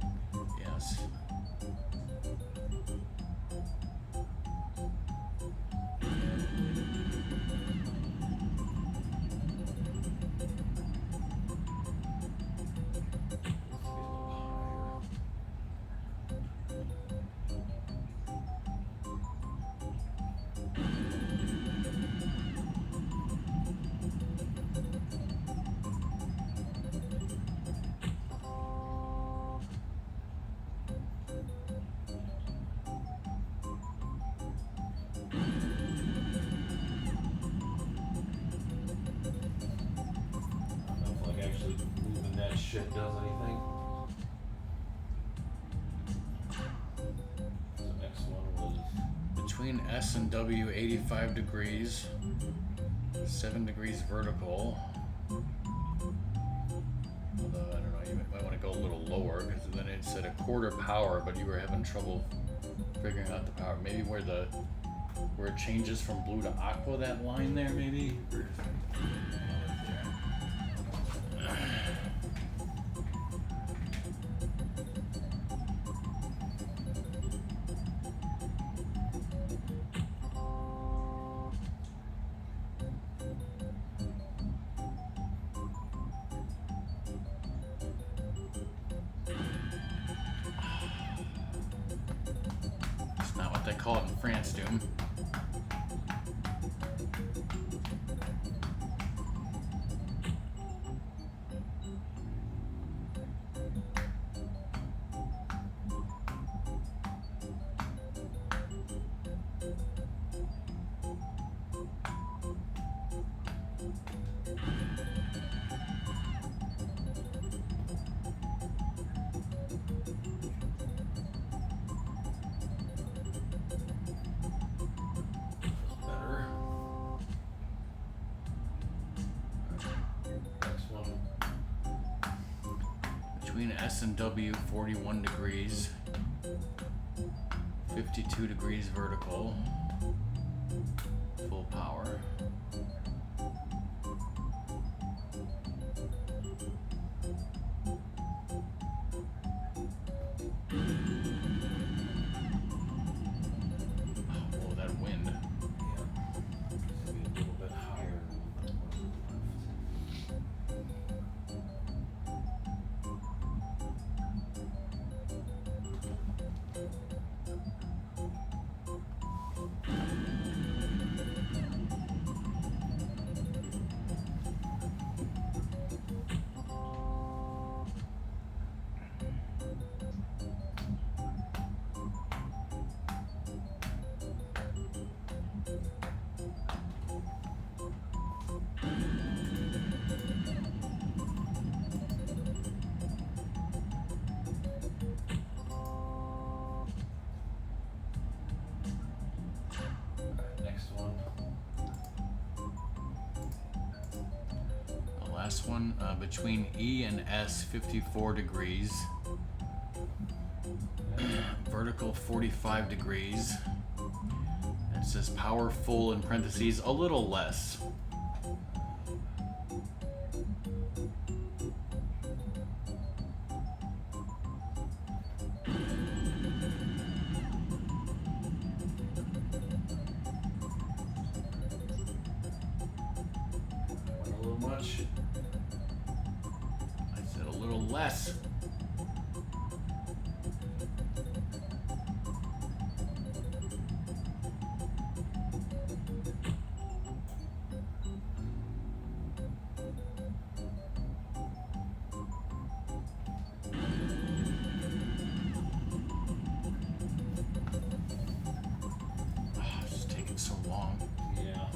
Yes. Let's get a little I don't know if like actually moving that shit does anything. The next one was Between S and W, 85 degrees, 7 degrees vertical. Although, I don't know, you might want to go a little lower because then it said 1/4 power, but you were having trouble figuring out the power. Maybe where it changes from blue to aqua, that line there, maybe? It's not what they call it in France, Doom. better. Next one. Between S and W, 41 degrees, 52 degrees vertical. Full power. Oh, that wind. Yeah. Just be a little bit higher. Next one. The last one, between E and S, 54 degrees. Vertical 45 degrees. It says power full in parentheses, a little less. Went a little much. I said a little less. It's taking so long. Yeah.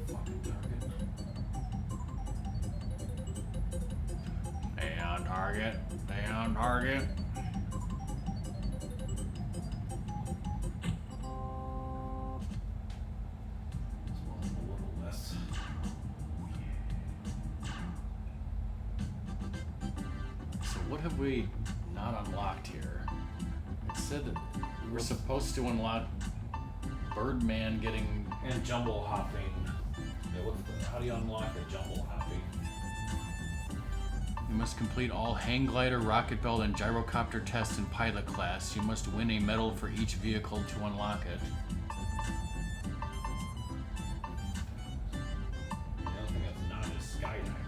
Fucking target. Stay on target. Stay on target. This one's a little less. So what have we not unlocked here? It said that we were supposed to unlock Birdman getting... And jumble hopping. Yeah, how do you unlock the jumble hopping? You must complete all hang glider, rocket belt, and gyrocopter tests in pilot class. You must win a medal for each vehicle to unlock it. The other thing that's not is skydiving.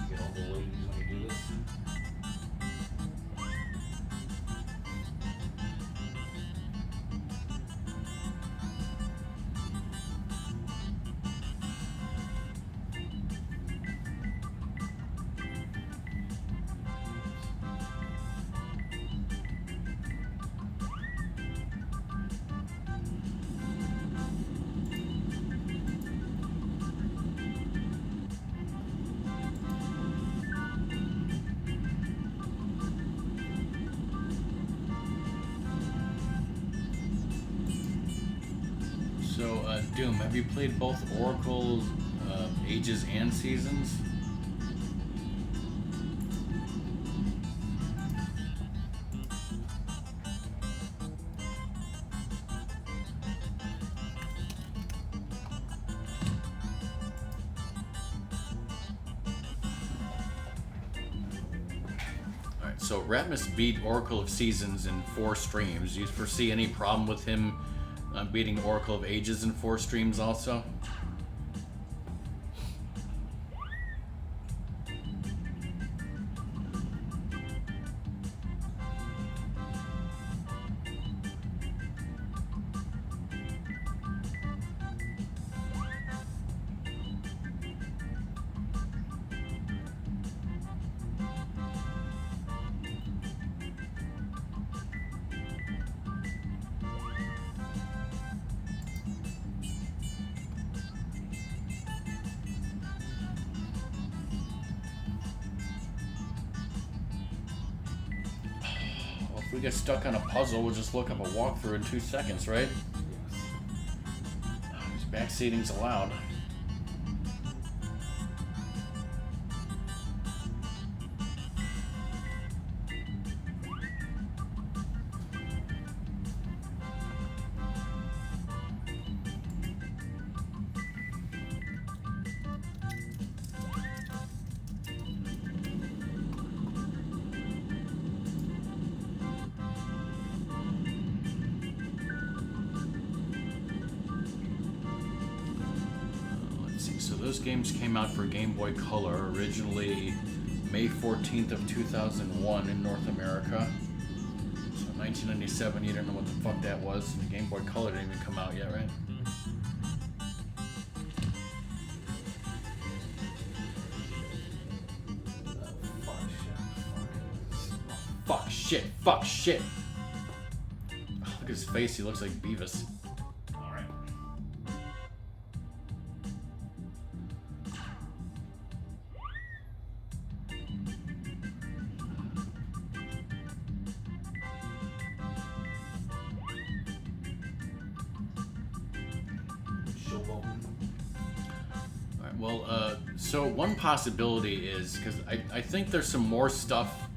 Get all the ladies when you do this. So, Doom, have you played both Oracle's Ages and Seasons? So Ratmus beat Oracle of Seasons in 4 streams. Do you foresee any problem with him beating Oracle of Ages in 4 streams also? If we get stuck on a puzzle, we'll just look up a walkthrough in 2 seconds, right? Yes. Backseating's allowed. Those games came out for Game Boy Color originally May 14th of 2001 in North America. So 1997, you don't know what the fuck that was. The Game Boy Color didn't even come out yet, right? Fuck shit. Oh, look at his face, he looks like Beavis. Alright. Well, so one possibility is, because I think there's some more stuff.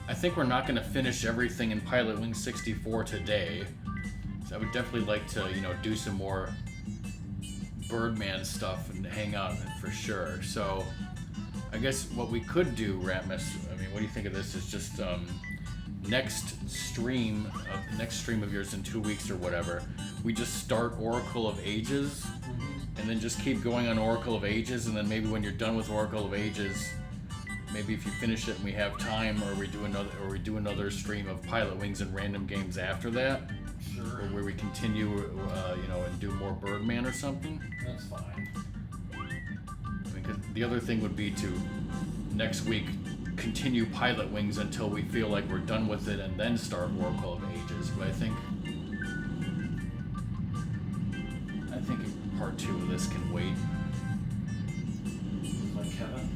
I think we're not going to finish everything in Pilotwings 64 today. So I would definitely like to, do some more Birdman stuff and hang out for sure. So I guess what we could do, Ratmus, I mean, what do you think of this? Is just next stream of yours in 2 weeks or whatever, we just start Oracle of Ages. And then just keep going on Oracle of Ages, and then maybe when you're done with Oracle of Ages, maybe if you finish it and we have time, or we do another stream of Pilotwings and random games after that, Sure. Or where we continue, and do more Birdman or something. That's fine. I mean, 'cause the other thing would be to next week continue Pilotwings until we feel like we're done with it, and then start Oracle of Ages. But I think part 2 of this can wait. Like Kevin.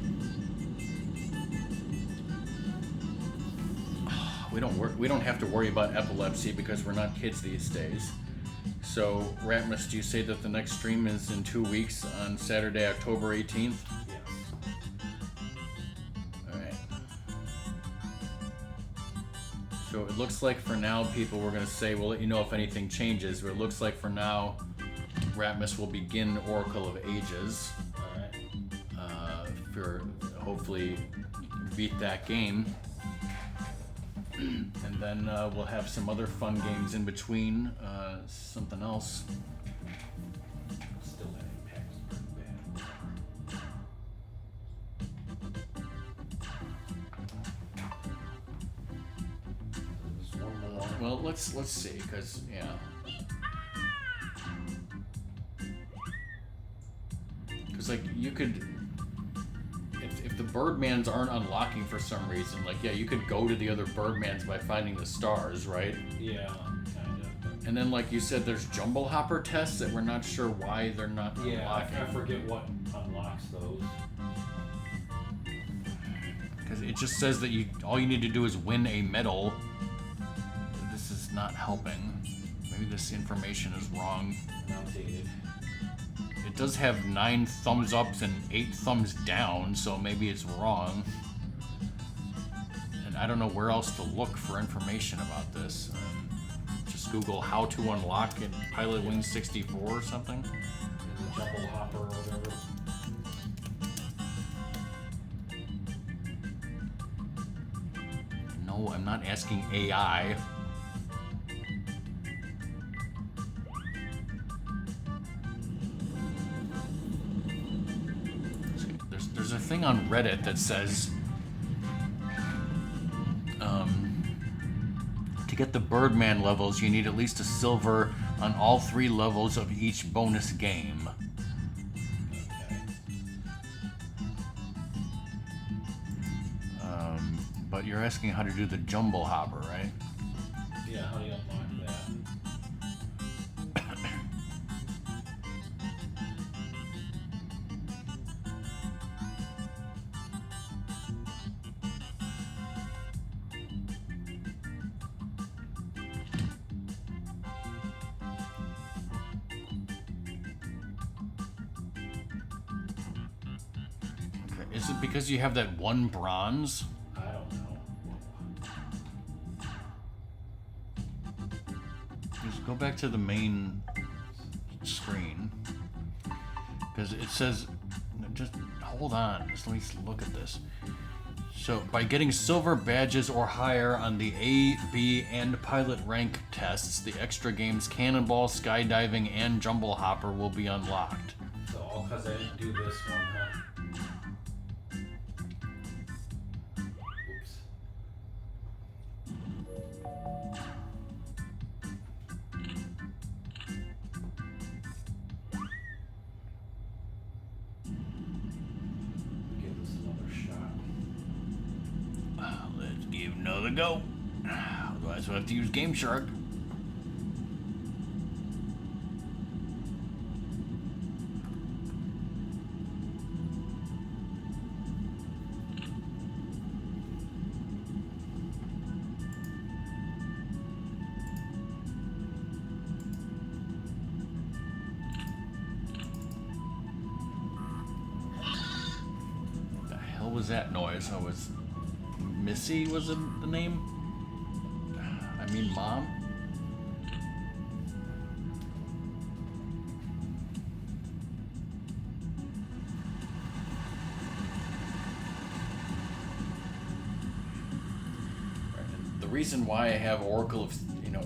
We don't have to worry about epilepsy because we're not kids these days. So, Ratmus, do you say that the next stream is in 2 weeks on Saturday, October 18th? Yes. Alright. So it looks like for now, people, we're going to say, we'll let you know if anything changes, but it looks like for now, Ratmus will begin Oracle of Ages. Alright. For hopefully beat that game. And then we'll have some other fun games in between. Something else. Still that impact's pretty bad. There's one more. Well, let's see, because yeah. Because like you could, if the Birdmans aren't unlocking for some reason, like yeah, you could go to the other Birdmans by finding the stars, right? Yeah, kind of. And then like you said, there's Jumble Hopper tests that we're not sure why they're not unlocking. I forget what unlocks those. Because it just says that all you need to do is win a medal. This is not helping. Maybe this information is wrong. Outdated. It does have 9 thumbs ups and 8 thumbs down, so maybe it's wrong. And I don't know where else to look for information about this. Just Google how to unlock in Pilotwings 64 or something. In the Jumble Hopper or whatever. No No, I'm not asking AI. There's a thing on Reddit that says to get the Birdman levels, you need at least a silver on all 3 levels of each bonus game. But you're asking how to do the jumble hopper, right? Yeah, how do you unlock that? Okay. Is it because you have that 1 bronze? I don't know. Just go back to the main screen. Because it says, just hold on, just let me look at this. So, by getting silver badges or higher on the A, B, and pilot rank tests, the extra games Cannonball, Skydiving, and Jumble Hopper will be unlocked. So all because I didn't do this one, huh? Whoops. Give this another shot. Let's give another go. Otherwise, we'll have to use Game Shark. What the hell was that noise? I was... Missy was the name? I mean, Mom? Right, and the reason why I have Oracle of,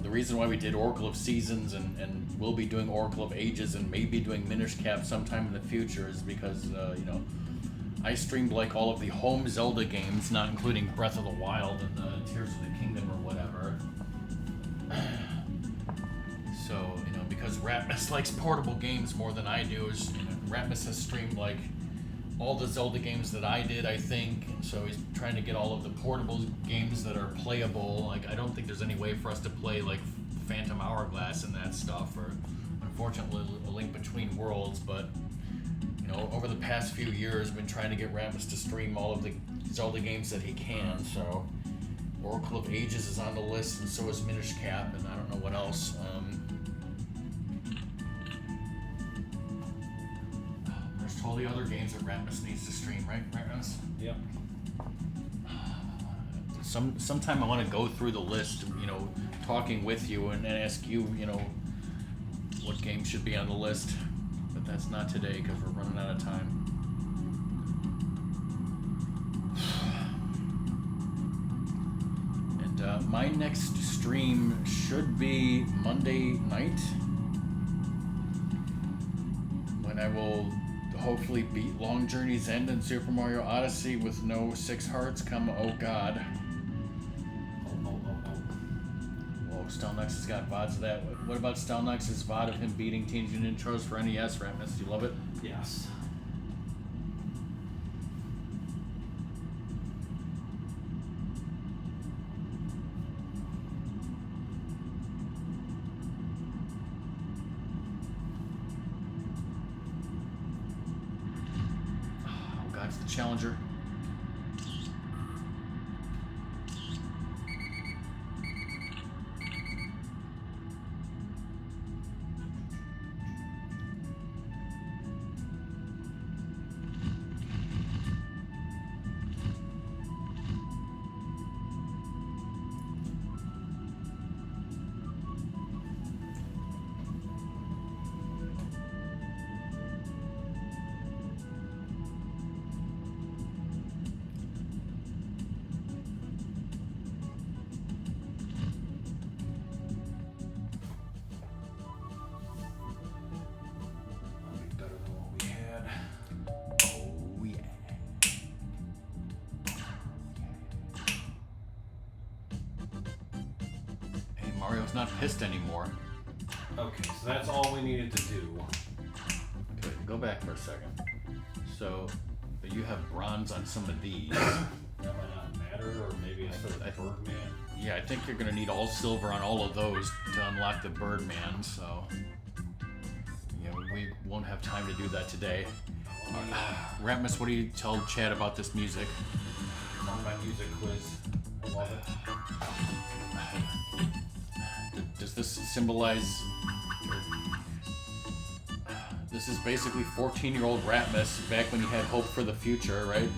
the reason why we did Oracle of Seasons and we'll be doing Oracle of Ages and maybe doing Minish Cap sometime in the future is because, I streamed like all of the home Zelda games, not including Breath of the Wild and Tears of the Kingdom or whatever. So, because Ratmus likes portable games more than I do, Ratmus has streamed like all the Zelda games that I did, I think. And so he's trying to get all of the portable games that are playable. Like, I don't think there's any way for us to play like Phantom Hourglass and that stuff, or unfortunately A Link Between Worlds, but over the past few years, been trying to get Ratmus to stream all of the Zelda games that he can. So, Oracle of Ages is on the list, and so is Minish Cap, and I don't know what else. There's all the other games that Ratmus needs to stream, right, Ratmus? Yep. Sometime I want to go through the list, talking with you and ask you, what games should be on the list. But that's not today because we're running out of time. And my next stream should be Monday night, when I will hopefully beat Long Journey's End and Super Mario Odyssey with no 6 hearts, oh god. Stelnux has got VODs of that. What about Stelnux's VOD of him beating Teenage Mutant Ninja Turtles for NES, Ratmus? Do you love it? Yes. Oh god, it's the Challenger. not pissed anymore. Okay, so that's all we needed to do. Okay, go back for a second. So, you have bronze on some of these. That might not matter, or maybe it's for the Birdman. Yeah, I think you're gonna need all silver on all of those to unlock the Birdman, so... Yeah, we won't have time to do that today. Ratmus, what do you tell Chad about this music? It's on my music quiz. I love it. Does this symbolize... This is basically 14-year-old Ratmus back when he had hope for the future, right?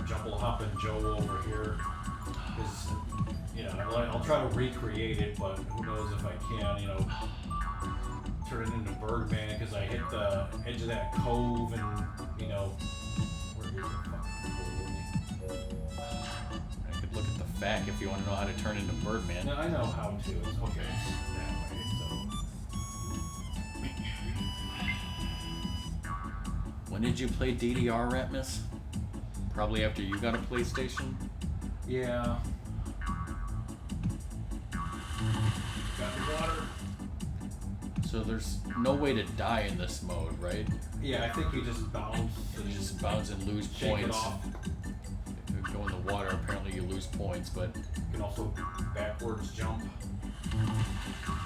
Jumble Hoppin' Joe over here. I'll try to recreate it, but who knows if I can, turn it into Birdman, because I hit the edge of that cove and, where is the fucking cove? I could look at the fact if you want to know how to turn into Birdman. No, I know how to. It's okay. It's that way, so. When did you play DDR, Ratmus? Probably after you got a PlayStation? Yeah. Got the water. So there's no way to die in this mode, right? Yeah, I think you just bounce. You just bounce and lose shake points. It off. If you go in the water, apparently you lose points, but... You can also backwards jump.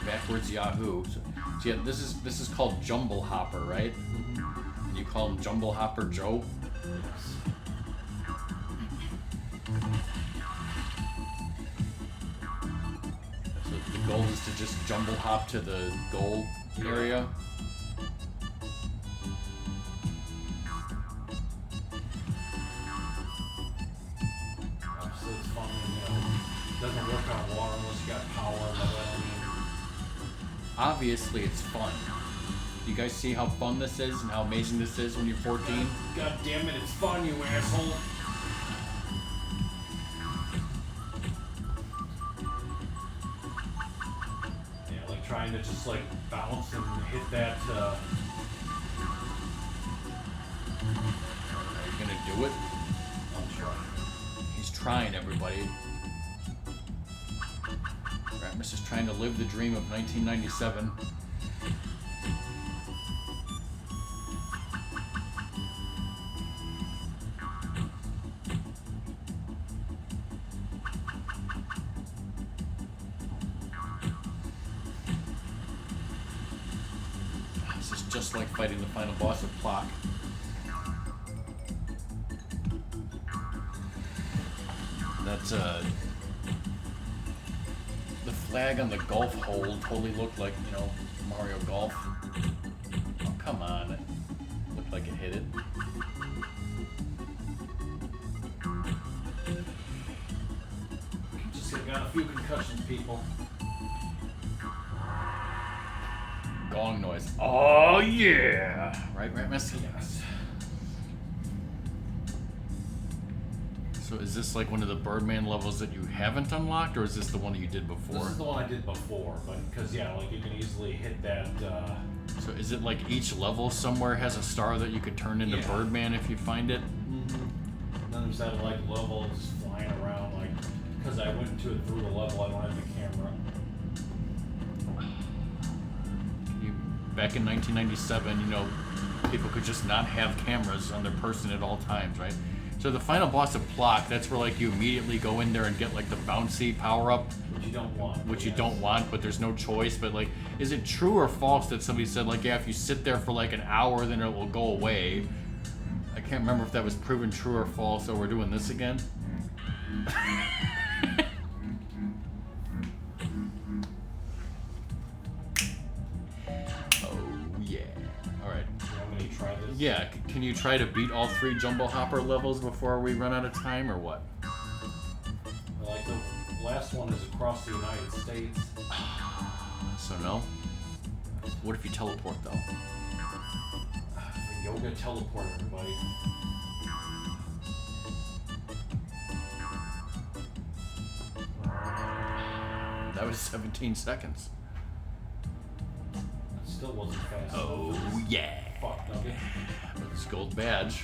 Backwards Yahoo. So yeah, this is called Jumble Hopper, right? Mm-hmm. And you call him Jumble Hopper Joe? Yes. So the goal is to just jumble hop to the goal area. Obviously, it's fun when, it doesn't work on water unless you got power. Obviously, it's fun. You guys see how fun this is and how amazing this is when you're 14? God damn it, it's fun, you asshole. Trying to just bounce and hit that. Are you gonna do it? I'm trying. He's trying, everybody. Ratmus is trying to live the dream of 1997. Just like fighting the final boss of Plock. That's the flag on the golf hole totally looked like, Mario Golf. Oh, come on. It looked like it hit it. Just got a few concussions, people. Gong noise. Oh yeah! Right, Ratmus? Yes. So is this like one of the Birdman levels that you haven't unlocked, or is this the one that you did before? This is the one I did before, but because you can easily hit that. So is it like each level somewhere has a star that you could turn into Birdman if you find it? Mm-hmm. Then there's that level just flying around, because I went into it through the level, I don't have the camera. Back in 1997, people could just not have cameras on their person at all times, right? So the final boss of Plock, that's where you immediately go in there and get the bouncy power up, which you don't want. You don't want, but there's no choice. But is it true or false that somebody said if you sit there for an hour, then it will go away? I can't remember if that was proven true or false. So we're doing this again. Yeah, can you try to beat all 3 Jumbo Hopper levels before we run out of time, or what? The last one is across the United States. So no? What if you teleport, though? The yoga teleport, everybody. That was 17 seconds. That still wasn't fast. Oh, enough. yeah. Fuck, nugget. This gold badge.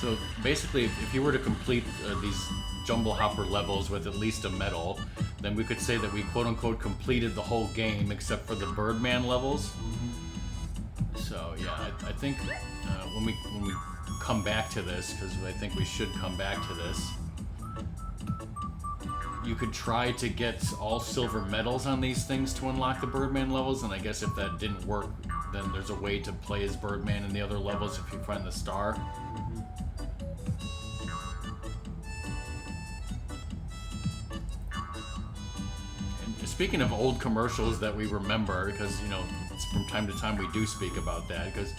So basically, if you were to complete these jumble hopper levels with at least a medal, then we could say that we quote unquote completed the whole game except for the Birdman levels. So yeah, I think when we come back to this, because I think we should come back to this, you could try to get all silver medals on these things to unlock the Birdman levels, and I guess if that didn't work, then there's a way to play as Birdman in the other levels if you find the star. And speaking of old commercials that we remember, because, you know, from time to time we do speak about that, because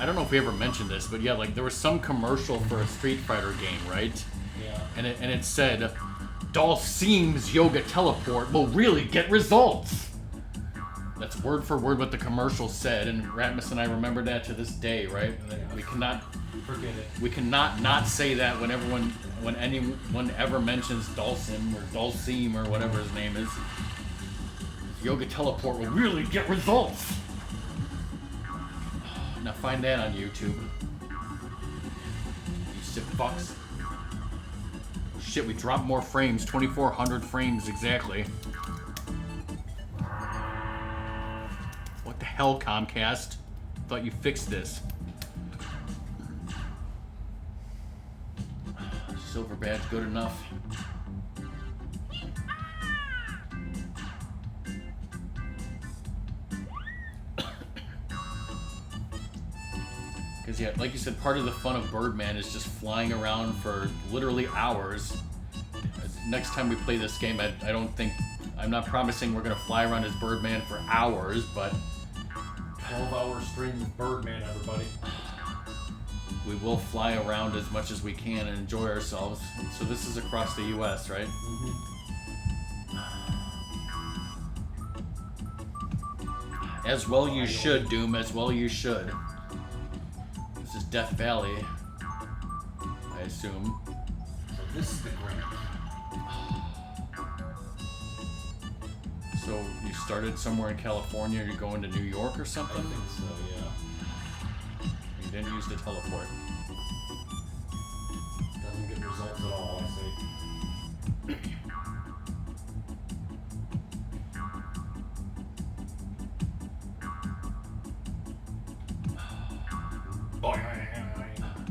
I don't know if we ever mentioned this, but yeah, like there was some commercial for a Street Fighter game, right? Yeah. And it said, Dalsim's yoga teleport will really get results. That's word for word what the commercial said, and Ratmus and I remember that to this day, right? And we cannot forget it. We cannot not say that when anyone ever mentions Dalsim or Dalsim or whatever his name is. Yoga teleport will really get results. Now find that on YouTube. You sick fucks. Shit, we dropped more frames, 2,400 frames exactly. What the hell, Comcast? Thought you fixed this. Silver badge good enough. Because yeah, like you said, part of the fun of Birdman is just flying around for literally hours. Next time we play this game, I'm not promising we're gonna fly around as Birdman for hours, but 12-hour stream of Birdman, everybody. we will fly around as much as we can and enjoy ourselves. So this is across the U.S., right? As well you should, Doom, as well you should. This is Death Valley, I assume. So this is the Grand. So you started somewhere in California, you're going to New York or I something? think so, yeah. You didn't use the teleport. Doesn't get results at all, I see.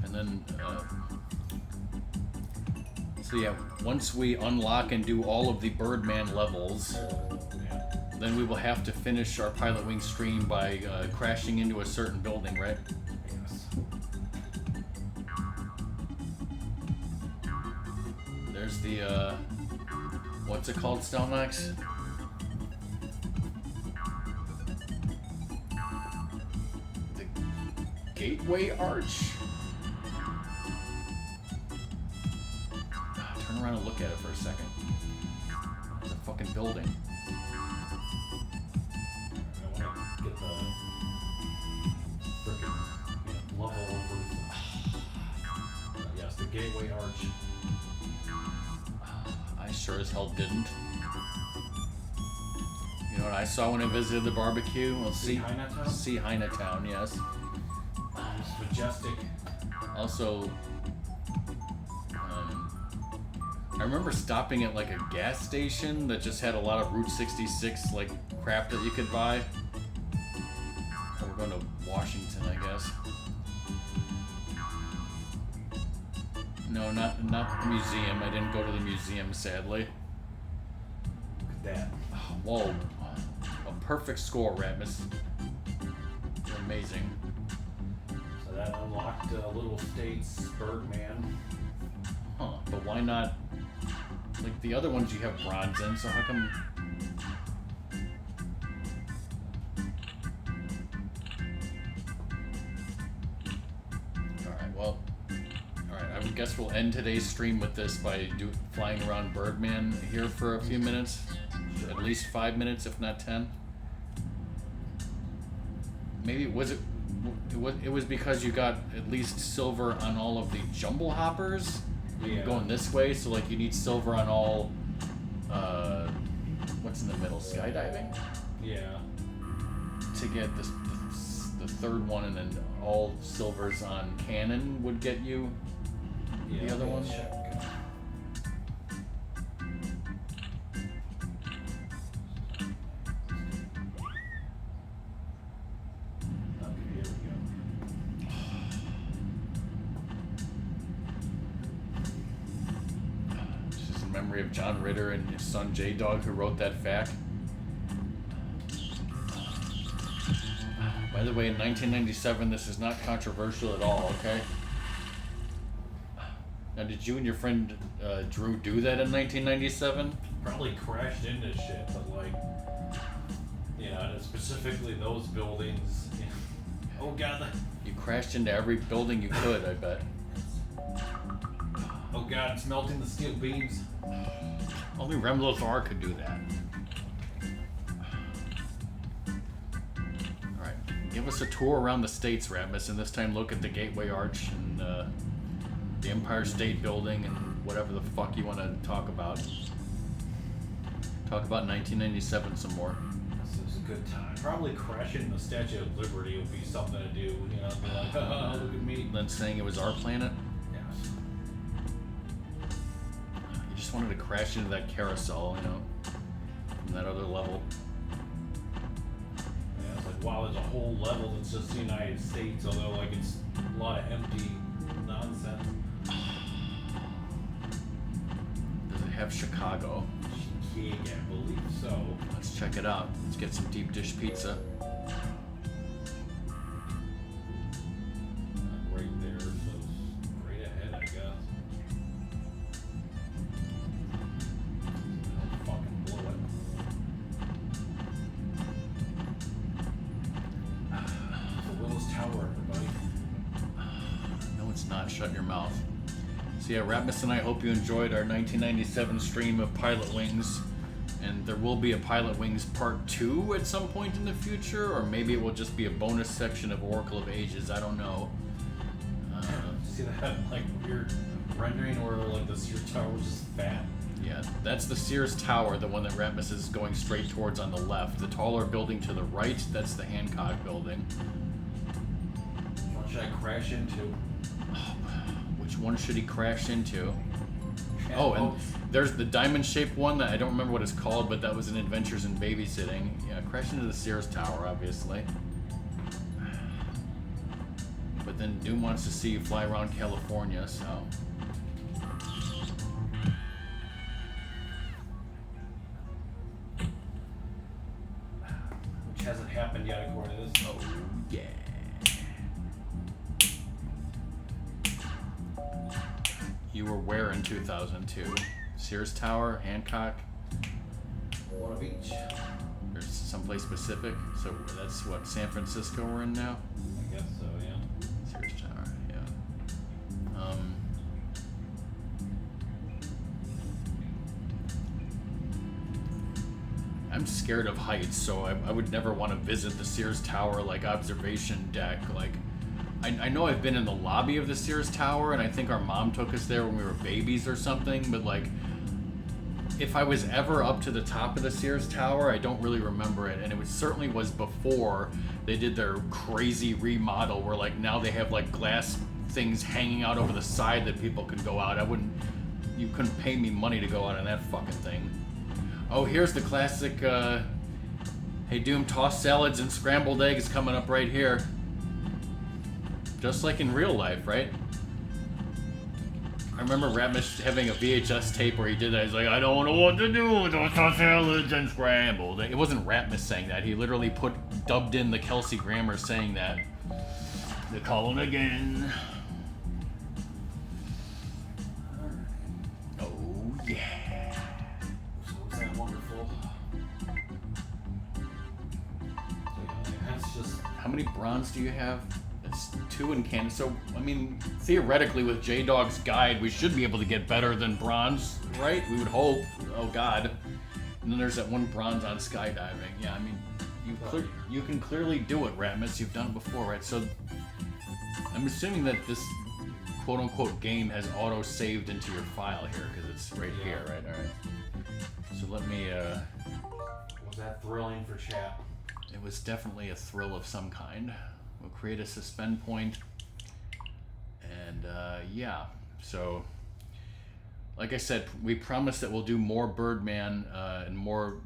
And then, so yeah, once we unlock and do all of the Birdman levels, then we will have to finish our Pilotwings stream by crashing into a certain building, right? Yes. There's the, what's it called, Stelmax? The Gateway Arch? Turn around and look at it for a second. It's a fucking building. I want to get the frickin' level over. Yes, the Gateway Arch. I sure as hell didn't. You know what I saw when I visited the barbecue? Well, See Chinatown? See Chinatown, yes. It's majestic. Also, I remember stopping at like a gas station that just had a lot of Route 66 like crap that you could buy. Oh, we're going to Washington, I guess. No, not the museum. I didn't go to the museum, sadly. Look at that. Oh, whoa. A perfect score, Ratmus. You're amazing. So that unlocked Little States, Birdman. Huh, but why not? Like the other ones you have bronze in, so how come? Alright, well. Alright, I would guess we'll end today's stream with this by flying around Birdman here for a few minutes. At least 5 minutes, if not 10. Maybe it was because you got at least silver on all of the jumble hoppers. Yeah. Going this way, so like you need silver on all what's in the middle, skydiving, Yeah. to get the third one, and then all silvers on Canon would get you the other one. Check. Okay, here we go. It's just in memory of John Ritter and his son J-Dog who wrote that fact. By the way, in 1997, this is not controversial at all, okay? Now, did you and your friend Drew do that in 1997? Probably crashed into shit, but like, you know, and specifically those buildings. You know, oh god, You crashed into every building you could, I bet. oh god, it's melting the steel beams. Only Remlo Var could do that. Alright, give us a tour around the states, Ratmus, and this time look at the Gateway Arch and the Empire State Building and whatever the fuck you want to talk about. Talk about 1997 some more. This was a good time. Probably crashing the Statue of Liberty would be something to do. You know, be like, oh, look at me. Then saying it was our planet. Yes. You just wanted to crash into that carousel, you know, from that other level. Yeah, it's like, wow, there's a whole level that's just the United States, although like it's a lot of empty nonsense. Does it have Chicago? Yeah, I believe so. Let's check it out. Let's get some deep dish pizza. Right there, so straight ahead, I guess. Don't fucking blow it. It's the Willis Tower, everybody. No, it's not. Shut your mouth. So yeah, Ratmus and I hope you enjoyed our 1997 stream of Pilotwings, and there will be a Pilotwings Part 2 at some point in the future, or maybe it will just be a bonus section of Oracle of Ages. I don't know. See that like weird rendering where like the Sears Tower was just fat? Yeah, that's the Sears Tower, the one that Ratmus is going straight towards on the left. The taller building to the right, that's the Hancock building. What should I crash into? Which one should he crash into? Oh, and there's the diamond-shaped one that I don't remember what it's called, but that was in Adventures in Babysitting. Yeah, crash into the Sears Tower, obviously. But then Doom wants to see you fly around California, so... Which hasn't happened yet according to this. Oh, yeah. You were where in 2002? Sears Tower, Hancock, One of each. or someplace specific? So that's what, San Francisco we're in now? I guess so, yeah. Sears Tower, yeah. I'm scared of heights, so I would never want to visit the Sears Tower, like, observation deck. Like, I know I've been in the lobby of the Sears Tower, and I think our mom took us there when we were babies or something, but, like, if I was ever up to the top of the Sears Tower, I don't really remember it, and it certainly was before they did their crazy remodel where, like, now they have, like, glass things hanging out over the side that people can go out. You couldn't pay me money to go out on that fucking thing. Oh, here's the classic, hey Doom, tossed salads and scrambled eggs coming up right here. Just like in real life, right? I remember Ratmus having a VHS tape where he did that. He's like, I don't know what to do with those tossed salads and scrambled. It wasn't Ratmus saying that. He literally dubbed in the Kelsey Grammer saying that. They're calling again. Oh, yeah. So was that wonderful? That's just... How many bronze do you have? It's 2 in Canada. So, I mean, theoretically, with J-Dog's guide, we should be able to get better than bronze, right? We would hope. Oh, God. And then there's that one bronze on skydiving. Yeah, I mean, you can clearly do it, Ratmus. You've done it before, right? So, I'm assuming that this quote-unquote game has auto-saved into your file here, because it's right here, right? All right. So let me, Was that thrilling for chat? It was definitely a thrill of some kind. We'll create a suspend point. And yeah, so like I said, we promise that we'll do more Birdman and more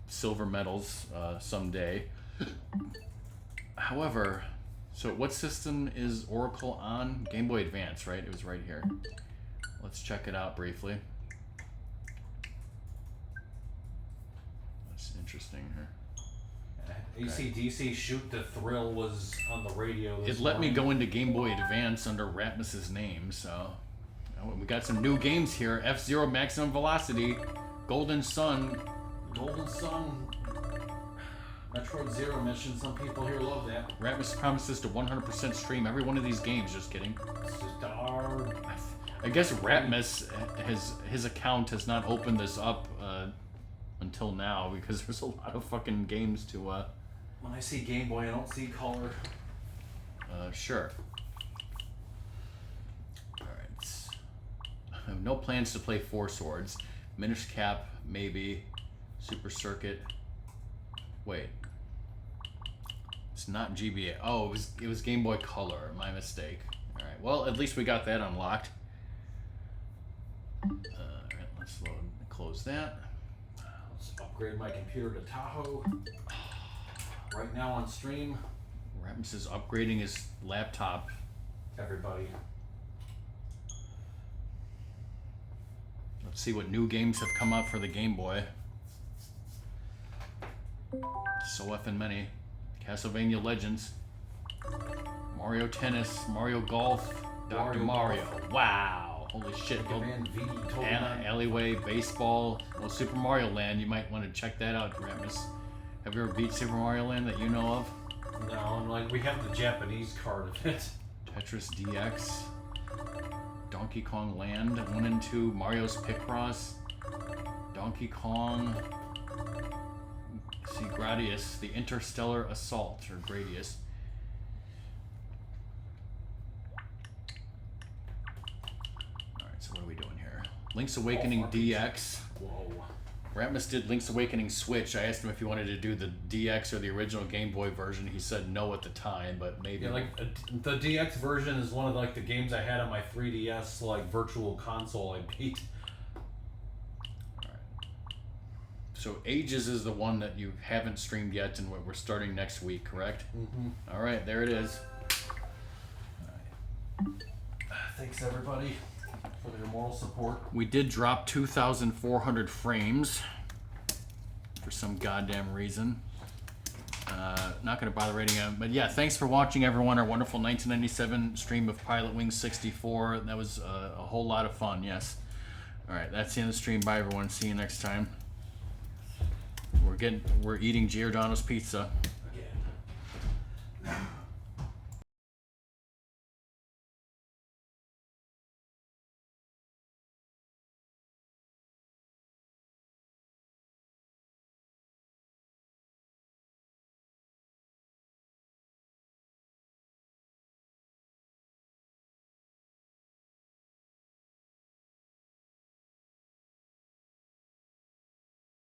silver medals someday. However, so what system is Oracle on? Game Boy Advance, right? It was right here. Let's check it out briefly. That's interesting here. AC/DC Shoot the Thrill was on the radio this It let me morning. go into Game Boy Advance under Ratmus's name, so we got some new games here. F-Zero Maximum Velocity, Golden Sun. Golden Sun, Metroid Zero Mission. Some people here love that. Ratmus promises to 100% stream every one of these games. Just kidding. It's just our... I guess Ratmus, his account has not opened this up until now because there's a lot of fucking games to. When I see Game Boy, I don't see color. Sure. Alright. I have no plans to play Four Swords. Minish Cap, maybe. Super Circuit. Wait. It's not GBA. Oh, it was Game Boy Color. My mistake. Alright, well, at least we got that unlocked. Alright, let's close that. Let's upgrade my computer to Tahoe. Right now on stream. Ratmus is upgrading his laptop. Everybody. Let's see what new games have come out for the Game Boy. So effing many. Castlevania Legends. Mario Tennis. Mario Golf. Dr. Mario. Wow. Holy shit. Mega Man V, Total Man. Alleyway, Baseball. Well, Super Mario Land. You might want to check that out, Ratmus. Have you ever beat Super Mario Land that you know of? No, and like we have the Japanese card of it. Tetris DX. Donkey Kong Land 1 and 2. Mario's Picross. Donkey Kong. See, Gradius, the Interstellar Assault, or Gradius. Alright, so what are we doing here? Link's Awakening DX. Whoa. Ratmus did Link's Awakening Switch. I asked him if he wanted to do the DX or the original Game Boy version. He said no at the time, but maybe. Yeah, like the DX version is one of like the games I had on my 3DS like virtual console I beat. So Ages is the one that you haven't streamed yet, and we're starting next week, correct? Mm-hmm. All right, there it is. Thanks everybody for your moral support. We did drop 2,400 frames for some goddamn reason. Not going to bother rating it, but yeah, thanks for watching, everyone. Our wonderful 1997 stream of Pilotwings 64. That was a whole lot of fun. Yes. All right, that's the end of the stream. Bye, everyone. See you next time. We're eating Giordano's pizza. Again.